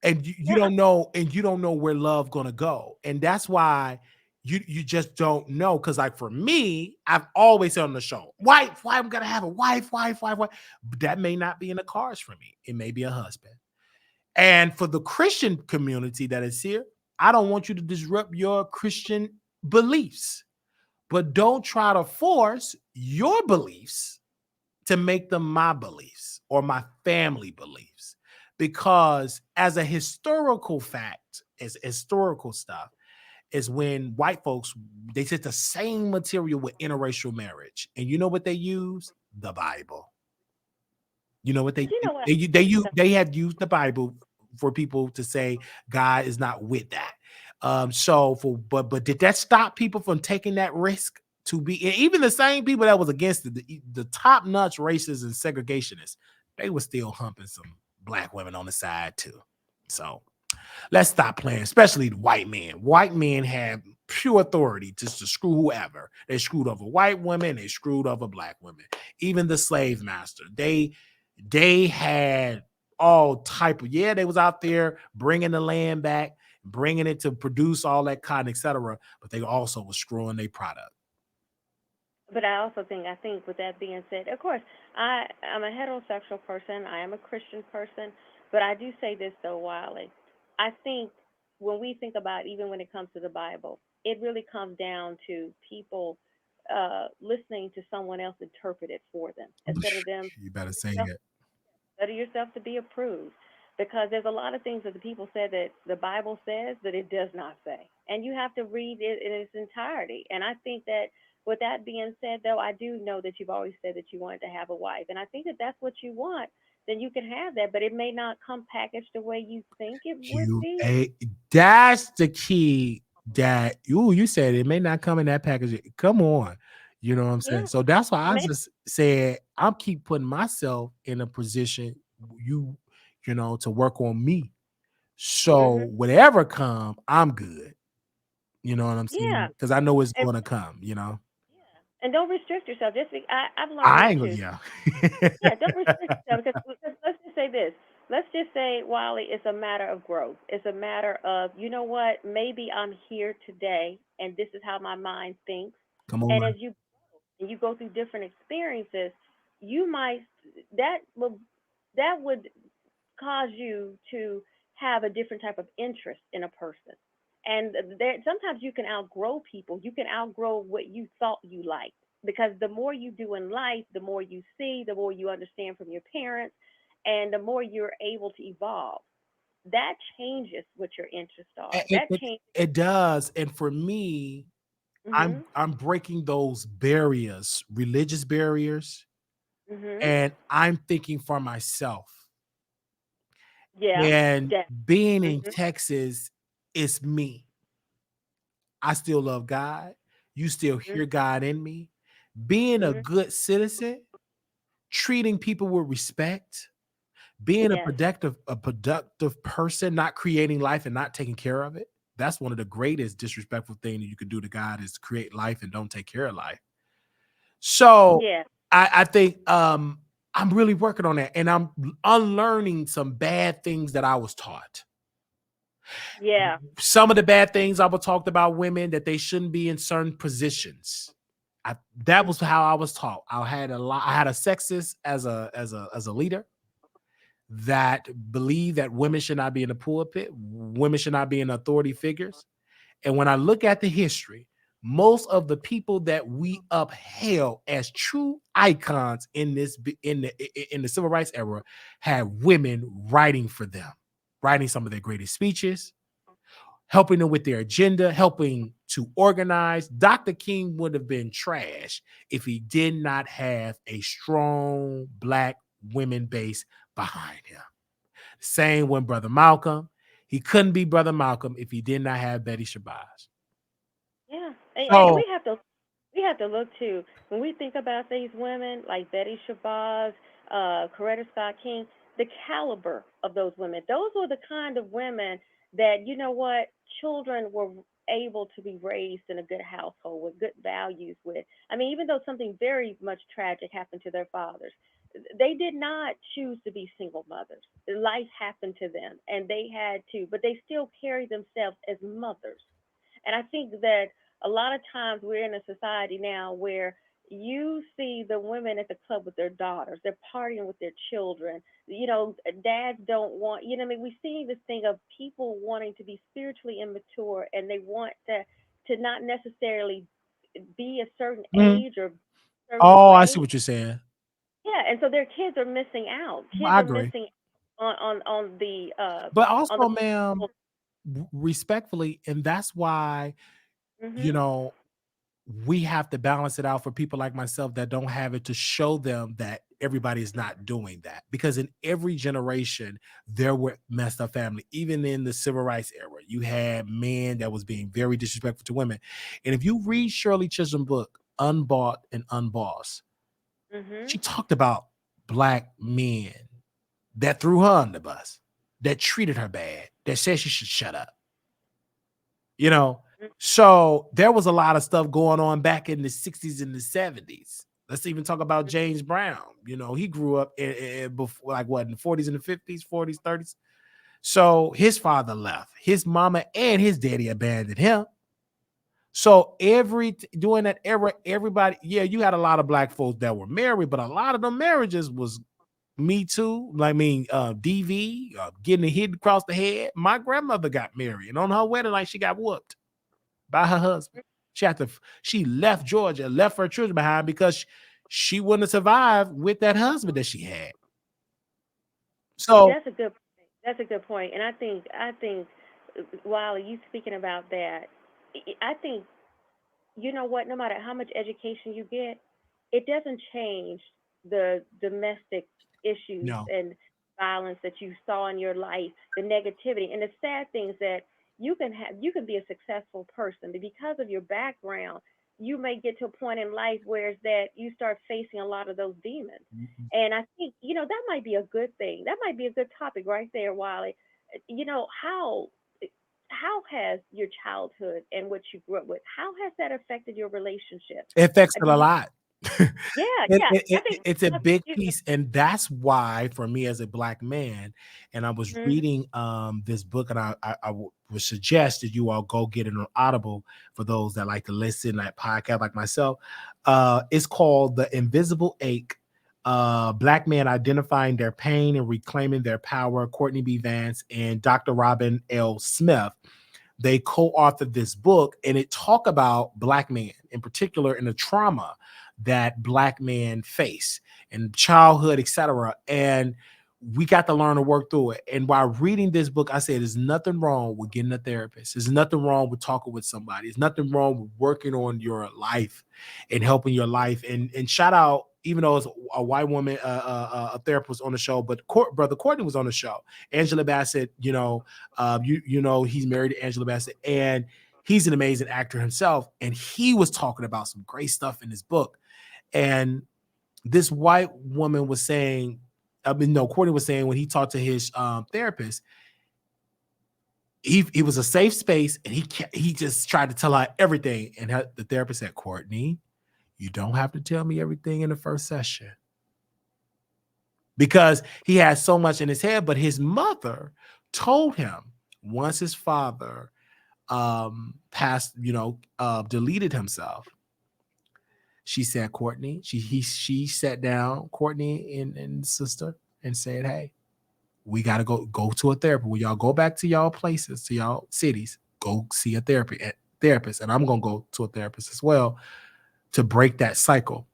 And you don't know where love gonna go. And that's why you just don't know. Cause like for me, I've always said on the show, why I'm gonna have a wife. But that may not be in the cards for me. It may be a husband. And for the Christian community that is here, I don't want you to disrupt your Christian beliefs, but don't try to force your beliefs to make them my beliefs or my family beliefs. Because as a historical fact, as historical stuff, is when white folks, they did the same material with interracial marriage. And you know what they use? The Bible. You know what they had used the Bible for people to say God is not with that. But did that stop people from taking that risk to be even the same people that was against it, the top notch racists and segregationists, they were still humping some Black women on the side too. So let's stop playing, especially the white men. White men have pure authority just to screw whoever. They screwed over white women, they screwed over Black women. Even the slave master, they had all type of they was out there bringing the land back. bringing it to produce all that cotton, etc. But they also were screwing their product. But I think with that being said, of course, I'm a heterosexual person. I am a Christian person. But I do say this though, Wiley. I think when we think about, even when it comes to the Bible, it really comes down to people listening to someone else interpret it for them instead of them You better say self it. study yourself to be approved. Because there's a lot of things that the people said that the Bible says that it does not say. And you have to read it in its entirety. And I think that with that being said, though, I do know that you've always said that you wanted to have a wife. And I think that that's what you want, then you can have that. But it may not come packaged the way you think it would You be. a That's the key. That you said it may not come in that package. Come on. You know what I'm saying? Yeah. So that's why It I may, just said I'm keep putting myself in a position, you to work on me. So hmm whatever come, I'm good. You know what I'm saying? Yeah. Because I know it's And, gonna come. yeah. And don't restrict yourself. I've learned this I ain't gonna, too. yeah. Yeah, don't restrict yourself because let's just say this. Let's just say, Wally, it's a matter of growth. It's a matter of, you know what, maybe I'm here today and this is how my mind thinks. Come And on. as you go through different experiences, you might that will that would cause you to have a different type of interest in a person. And there, sometimes you can outgrow people. You can outgrow what you thought you liked because the more you do in life, the more you see, the more you understand from your parents, and the more you're able to evolve. That changes what your interests are. It, That it, changes. it does. And for me, I'm Mhm. I'm breaking those barriers, religious barriers, Mhm. and I'm thinking for myself. Yeah. And Yeah. being in Mhm. Texas is me. I still love God. You still Mhm. hear God in me. Being a Mhm. good citizen, treating people with respect, being Yes. a productive person, not creating life and not taking care of it. That's one of the greatest disrespectful things that you could do to God is create life and don't take care of life. So Yeah. I think I'm really working on that and I'm unlearning some bad things that I was taught. Yeah. Some of the bad things I was talked about women that they shouldn't be in certain positions. That was how I was taught. I had a sexist as a leader that believed that women should not be in the pulpit, women should not be in authority figures. And when I look at the history, most of the people that we upheld as true icons in the civil rights era had women writing for them, writing some of their greatest speeches, helping them with their agenda, helping to organize. Dr. King would have been trash if he did not have a strong Black women base behind him. Same with Brother Malcolm. He couldn't be Brother Malcolm if he did not have Betty Shabazz. Yeah. And So we have to look too when we think about these women like Betty Shabazz, Coretta Scott King, the caliber of those women. Those were the kind of women that you know what children were able to be raised in a good household with good values with. I mean, even though something very much tragic happened to their fathers, they did not choose to be single mothers. Life happened to them, and they had to, but they still carried themselves as mothers. And I think that a lot of times we're in a society now where you see the women at the club with their daughters, they're partying with their children. You know, dads don't want, you know, I mean, we see this thing of people wanting to be spiritually immature and they want to not necessarily be a certain mhm. age or a certain Oh, I see way. what you're saying. Yeah, and so their kids are missing out. Kids I are agree. missing on the But on the also, ma'am, respectfully, and that's why, you mhm know, we have to balance it out for people like myself that don't have it to show them that everybody is not doing that. Because in every generation, there were messed up family. Even in the civil rights era, you had men that was being very disrespectful to women. And if you read Shirley Chisholm's book, Unbought and Unbossed, she mhm talked about Black men that threw her on the bus, that treated her bad, that said she should shut up. You know, so there was a lot of stuff going on back in the 60s and the 70s. Let's even talk about James Brown. He grew up in before, like what, in the 40s and the 50s, 40s, 30s. So his father left. His mama and his daddy abandoned him. So during that era, everybody, yeah, you had a lot of black folks that were married, but a lot of them marriages was Me Too. DV, getting hit across the head. My grandmother got married, and on her wedding night, she got whooped by her husband. She left Georgia, left her children behind because she wouldn't have survived with that husband that she had. So That's a good. That's a good point, and I think, while you speaking about that, I think, you know what? No matter how much education you get, it doesn't change the domestic issues no, and violence that you saw in your life, the negativity, and the sad things that you can be a successful person, but because of your background, you may get to a point in life where it's that you start facing a lot of those demons. And I think, that might be a good thing. That might be a good topic right there, Wiley. How has your childhood and what you grew up with, how has that affected your relationship? it affects it Do a you lot. Yeah, It, yeah. it, I it, think it's a that's big you piece, and that's why for me as a black man, and I was Mhm. reading this book, and would suggest that you all go get it on Audible for those that like to listen, like podcast like myself. It's called The Invisible Ache, Black Men Identifying Their Pain and Reclaiming Their Power. Courtney B. Vance and Dr. Robin L. Smith, they co-authored this book, and it talk about black men in particular and the trauma that black men face in childhood, etc. And we got to learn to work through it. And while reading this book, I said there's nothing wrong with getting a therapist. There's nothing wrong with talking with somebody. There's nothing wrong with working on your life and helping your life. And shout out, even though it's a white woman, a therapist on the show, but brother Courtney was on the show. Angela Bassett, he's married to Angela Bassett, and he's an amazing actor himself. And he was talking about some great stuff in his book. And this white woman was saying, Courtney was saying when he talked to his therapist, he was a safe space, and he just tried to tell her everything. And the therapist said, Courtney, you don't have to tell me everything in the first session, because he has so much in his head. But his mother told him once his father deleted himself, she said, Courtney, she sat down Courtney and sister and said, hey, we got to go to a therapist. When y'all go back to y'all places, to y'all cities, go see a therapist. And I'm going to go to a therapist as well to break that cycle.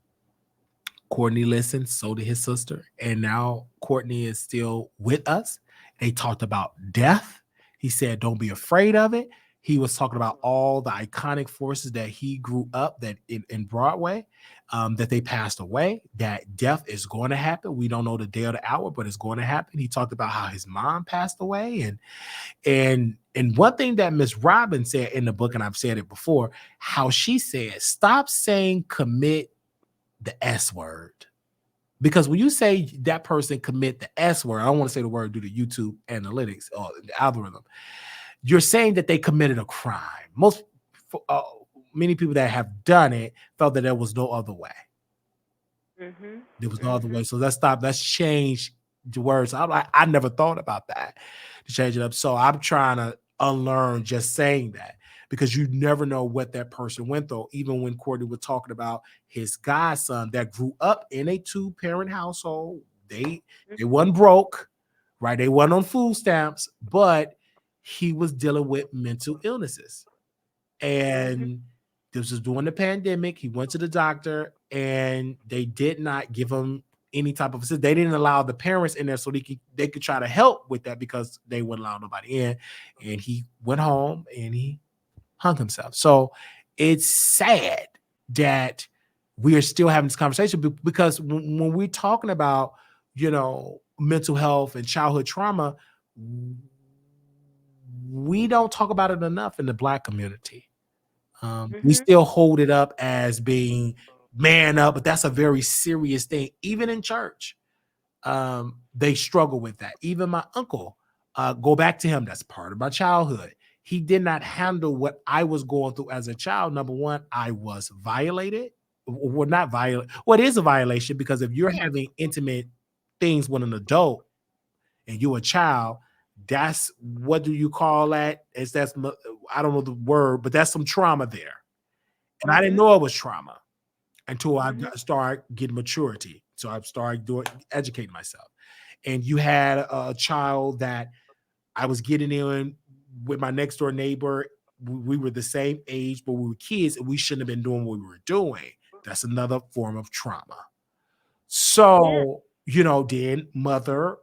Courtney listened, so did his sister. And now Courtney is still with us. They talked about death. He said, don't be afraid of it. He was talking about all the iconic forces that he grew up that in Broadway, that they passed away, that death is going to happen. We don't know the day or the hour, but it's going to happen. He talked about how his mom passed away. And one thing that Miss Robin said in the book, and I've said it before, how she said, stop saying commit the S word. Because when you say that person commit the S word, I don't want to say the word due to YouTube analytics or the algorithm, you're saying that they committed a crime. Many people that have done it felt that there was no other way. Mhm. There was no other way. So let's change the words. I never thought about that, to change it up. So I'm trying to unlearn just saying that, because you never know what that person went through. Even when Courtney was talking about his godson that grew up in a 2-parent household, they wasn't broke, right? They wasn't on food stamps, but he was dealing with mental illnesses. And this was during the pandemic. He went to the doctor, and they did not give him any type of assistance. They didn't allow the parents in there so they could try to help with that, because they wouldn't allow nobody in. And he went home and he hung himself. So it's sad that we are still having this conversation, because when we're talking about, mental health and childhood trauma, we don't talk about it enough in the Black community. We still hold it up as being man up, but that's a very serious thing. Even in church, they struggle with that. Even my uncle, go back to him, that's part of my childhood. He did not handle what I was going through as a child. Number one, I was violated. Well, not violent. Well, it is a violation, because if you're having intimate things with an adult and you're a child, that's, what do you call that? I don't know the word, but that's some trauma there. And I didn't know it was trauma until I started getting maturity. So I started educating myself. And you had a child that I was getting in with my next door neighbor. We were the same age, but we were kids and we shouldn't have been doing what we were doing. That's another form of trauma. So, then mother,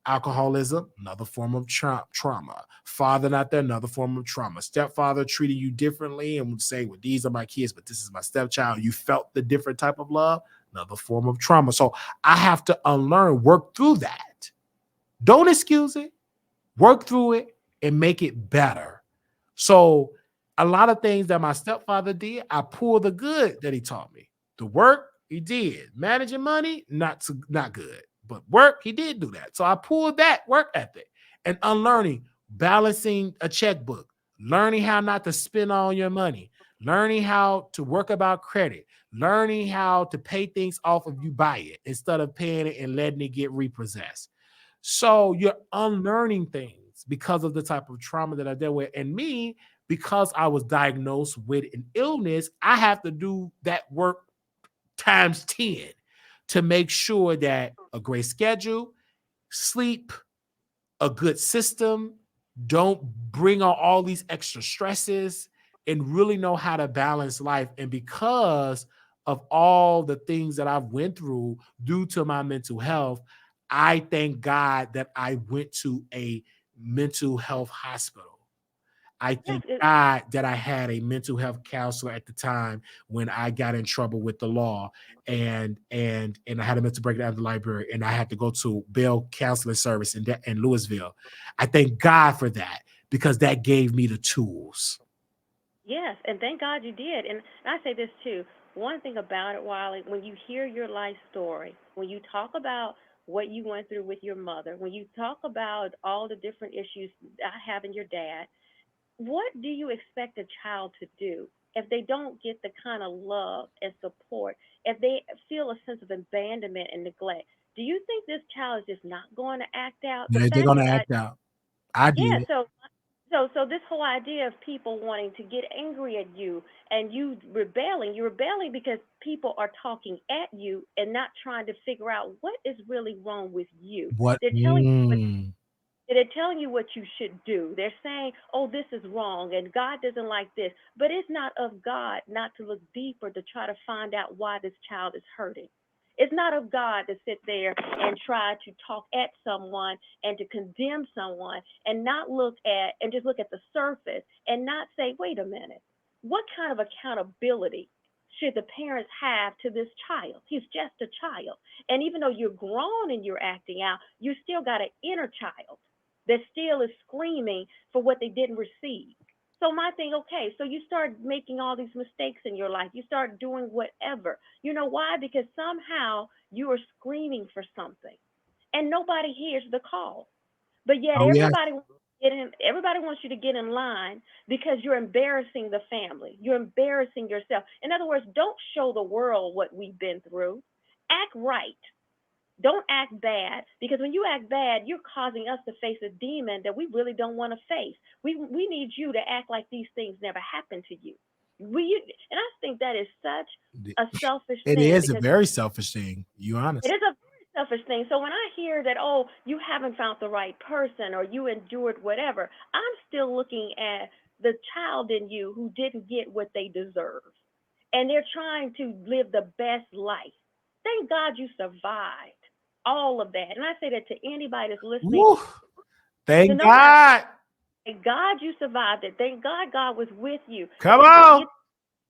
alcoholism, another form of trauma. Father not there, another form of trauma. Stepfather treated you differently and would say, well, these are my kids, but this is my stepchild. You felt the different type of love, another form of trauma. So I have to unlearn, work through that. Don't excuse it, work through it and make it better. So a lot of things that my stepfather did, I pulled the good that he taught me. The work, he did. Managing money, not good. But work, he did do that. So I pulled that work ethic and unlearning, balancing a checkbook, learning how not to spend all your money, learning how to work about credit, learning how to pay things off if you buy it instead of paying it and letting it get repossessed. So you're unlearning things because of the type of trauma that I dealt with. And me, because I was diagnosed with an illness, I have to do that work times 10 to make sure that a great schedule, sleep, a good system, don't bring on all these extra stresses, and really know how to balance life. And because of all the things that I've went through due to my mental health, I thank God that I went to a mental health hospital. I Yes, thank God that I had a mental health counselor at the time when I got in trouble with the law, and I had a mental breakdown at the library, and I had to go to bail counseling service in Louisville. I thank God for that because that gave me the tools. yes, and thank God you did. And I say this too. One thing about it, Wiley, when you hear your life story, when you talk about what you went through with your mother, when you talk about all the different issues I have in your dad, what do you expect a child to do if they don't get the kind of love and support, if they feel a sense of abandonment and neglect? Do you think this child is just not going to act out? The They're fact gonna that act out. I yeah, did. so this whole idea of people wanting to get angry at you and you're rebelling because people are talking at you and not trying to figure out what is really wrong with you. What? They're telling you what they're telling you what you should do. They're saying, oh, this is wrong and God doesn't like this. But it's not of God not to look deeper to try to find out why this child is hurting. It's not of God to sit there and try to talk at someone and to condemn someone and not look at and just look at the surface and not say, wait a minute, what kind of accountability should the parents have to this child? He's just a child. And even though you're grown and you're acting out, you still got an inner child that still is screaming for what they didn't receive. So my thing, okay, so you start making all these mistakes in your life. You start doing whatever. You know why? Because somehow you are screaming for something and nobody hears the call. But yet Oh yes. everybody wants you to get in line because you're embarrassing the family. You're embarrassing yourself. In other words, don't show the world what we've been through. Act right. Don't act bad because when you act bad, you're causing us to face a demon that we really don't want to face. We need you to act like these things never happened to you. And I think that is such a selfish It thing is a because very selfish thing. You it honest. is a very selfish thing. So when I hear that, oh, you haven't found the right person or you endured whatever, I'm still looking at the child in you who didn't get what they deserve. And they're trying to live the best life. Thank God you survived all of that. And I say that to anybody that's listening, Woo. to Thank no matter, God. thank God you survived it. Thank God God was with you. Come See, on.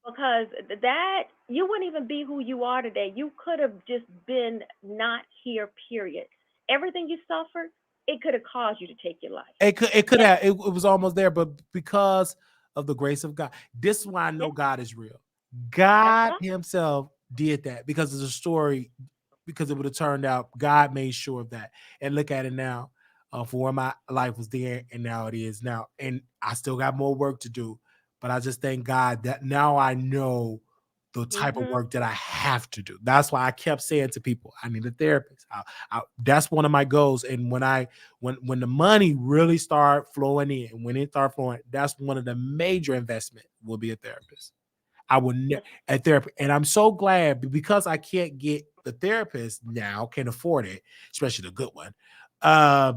because that you wouldn't even be who you are today. You could have just been not here, period. Everything you suffered, it could have caused you to take your life. It could And have, it was almost there, but because of the grace of God, this is why I yeah, know God is real. that's God right. Himself did that because of the story, because it would have turned out. God made sure of that, and look at it now. For where my life was there, and now it is now, and I still got more work to do. But I just thank God that now I know the type of work that I have to do. That's why I kept saying to people, I need a therapist. That's one of my goals. And when the money really start flowing in, when it start flowing, that's one of the major investment will be a therapist. I will a therapy, and I'm so glad because I can't get the therapist now, can't afford it, especially the good one. I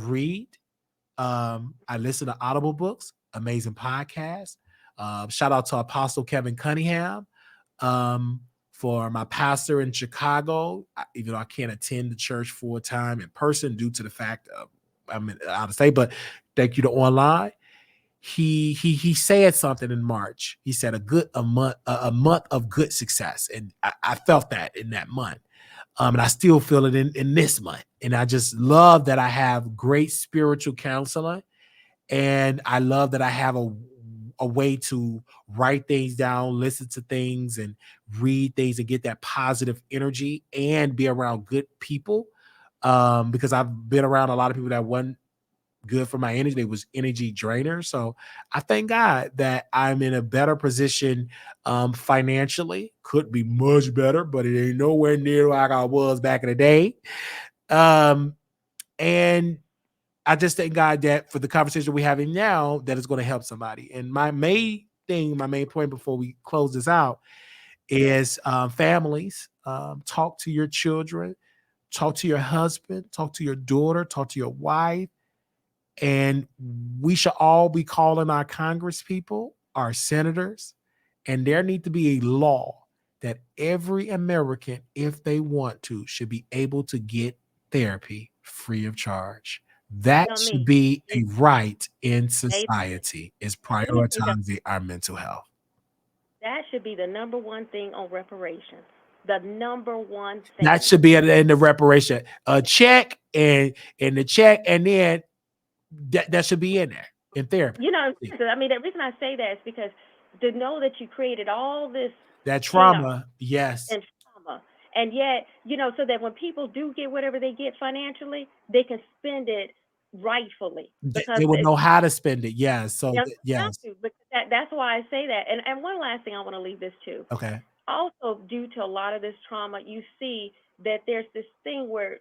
read, I listen to Audible books, amazing podcasts. Shout out to Apostle Kevin Cunningham, for my pastor in Chicago. Even though I can't attend the church full time in person due to the fact of I'm out of state, but thank you to online. He said something in March. He said a month of good success, and I felt that in that month. And I still feel it in this month. And I just love that I have great spiritual counseling. And I love that I have a way to write things down, listen to things, and read things and get that positive energy and be around good people. Because I've been around a lot of people that wasn't good for my energy. They was energy drainers. So I thank God that I'm in a better position financially. Could be much better, but it ain't nowhere near like I was back in the day. And I just thank God that for the conversation we're having now, that is going to help somebody. And my main point before we close this out is families, talk to your children, talk to your husband, talk to your daughter, talk to your wife. And we should all be calling our Congress people, our senators, and there need to be a law that every American, if they want to, should be able to get therapy free of charge. That should be a right in society, is prioritizing our mental health. That should be the number one thing on reparations. The number one thing. That should be in the reparation. A check and the check, and then that should be in there in therapy. You know, I mean, the reason I say that is because to know that you created all this that trauma, yes, and trauma, and yet, you know, so that when people do get whatever they get financially, they can spend it rightfully. They will know how to spend it. Yes, so yes, but that's why I say that. And one last thing I want to leave this to. Okay. Also, due to a lot of this trauma, you see that there's this thing where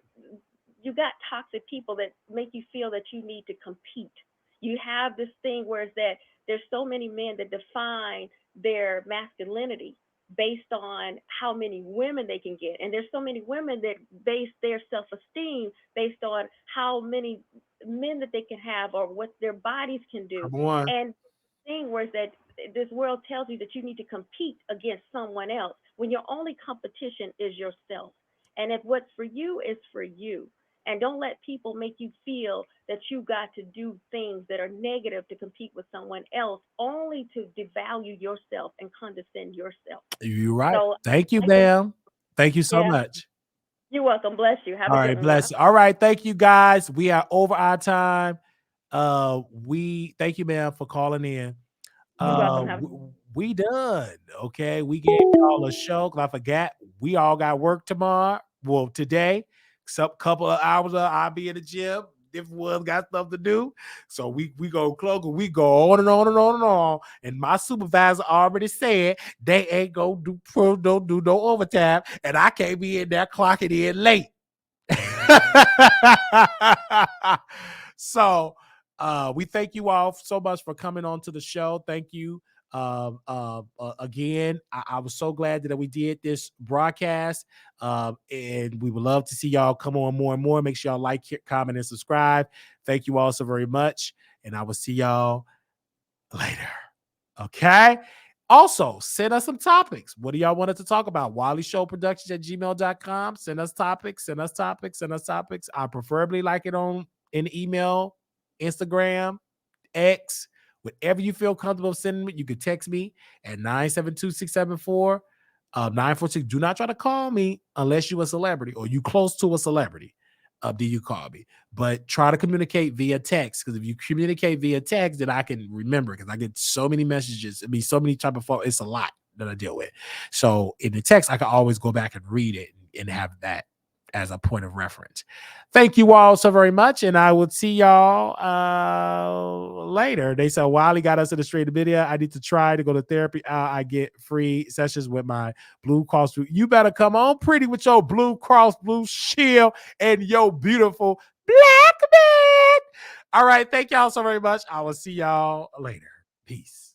you got toxic people that make you feel that you need to compete. You have this thing where it's that there's so many men that define their masculinity based on how many women they can get. And there's so many women that base their self-esteem based on how many men that they can have or what their bodies can do. And the thing where it's that this world tells you that you need to compete against someone else when your only competition is yourself. And if what's for you is for you. And don't let people make you feel that you got to do things that are negative to compete with someone else, only to devalue yourself and condescend yourself. You're right. So, thank you, ma'am. Thank you so much. You're welcome. Bless you. Have a good one. Bless you. All right. Thank you, guys. We are over our time. We thank you, ma'am, for calling in. You're welcome. We done. Okay. We gave y'all a show because I forgot we all got work tomorrow. Well, today. Some couple of hours I'll be in the gym. Different ones got stuff to do. So we go close. We go on and on and on and on. And my supervisor already said they ain't gonna don't do no overtime. And I can't be in there clocking in late. So we thank you all so much for coming on to the show. Thank you. Again, I was so glad that we did this broadcast, and we would love to see y'all come on more and more. Make sure y'all like, comment, and subscribe. Thank you all so very much, and I will see y'all later. Okay. Also, send us some topics. What do y'all want us to talk about? Wiley Show Productions at gmail.com. Send us topics. Send us topics. Send us topics. I preferably like it in email, Instagram, X. Whatever you feel comfortable sending me, you can text me at 972-674-946. Do not try to call me unless you're a celebrity or you close to a celebrity. Do you call me? But try to communicate via text, because if you communicate via text, then I can remember, because I get so many messages. I mean, so many type of phone. It's a lot that I deal with. So in the text, I can always go back and read it and have that as a point of reference. Thank you all so very much, and I will see y'all later. They said Wiley got us in the straight video. I need to try to go to therapy. I get free sessions with my Blue Cross. You better come on pretty with your Blue Cross Blue Shield and your beautiful black man. All right, thank y'all so very much. I will see y'all later. Peace.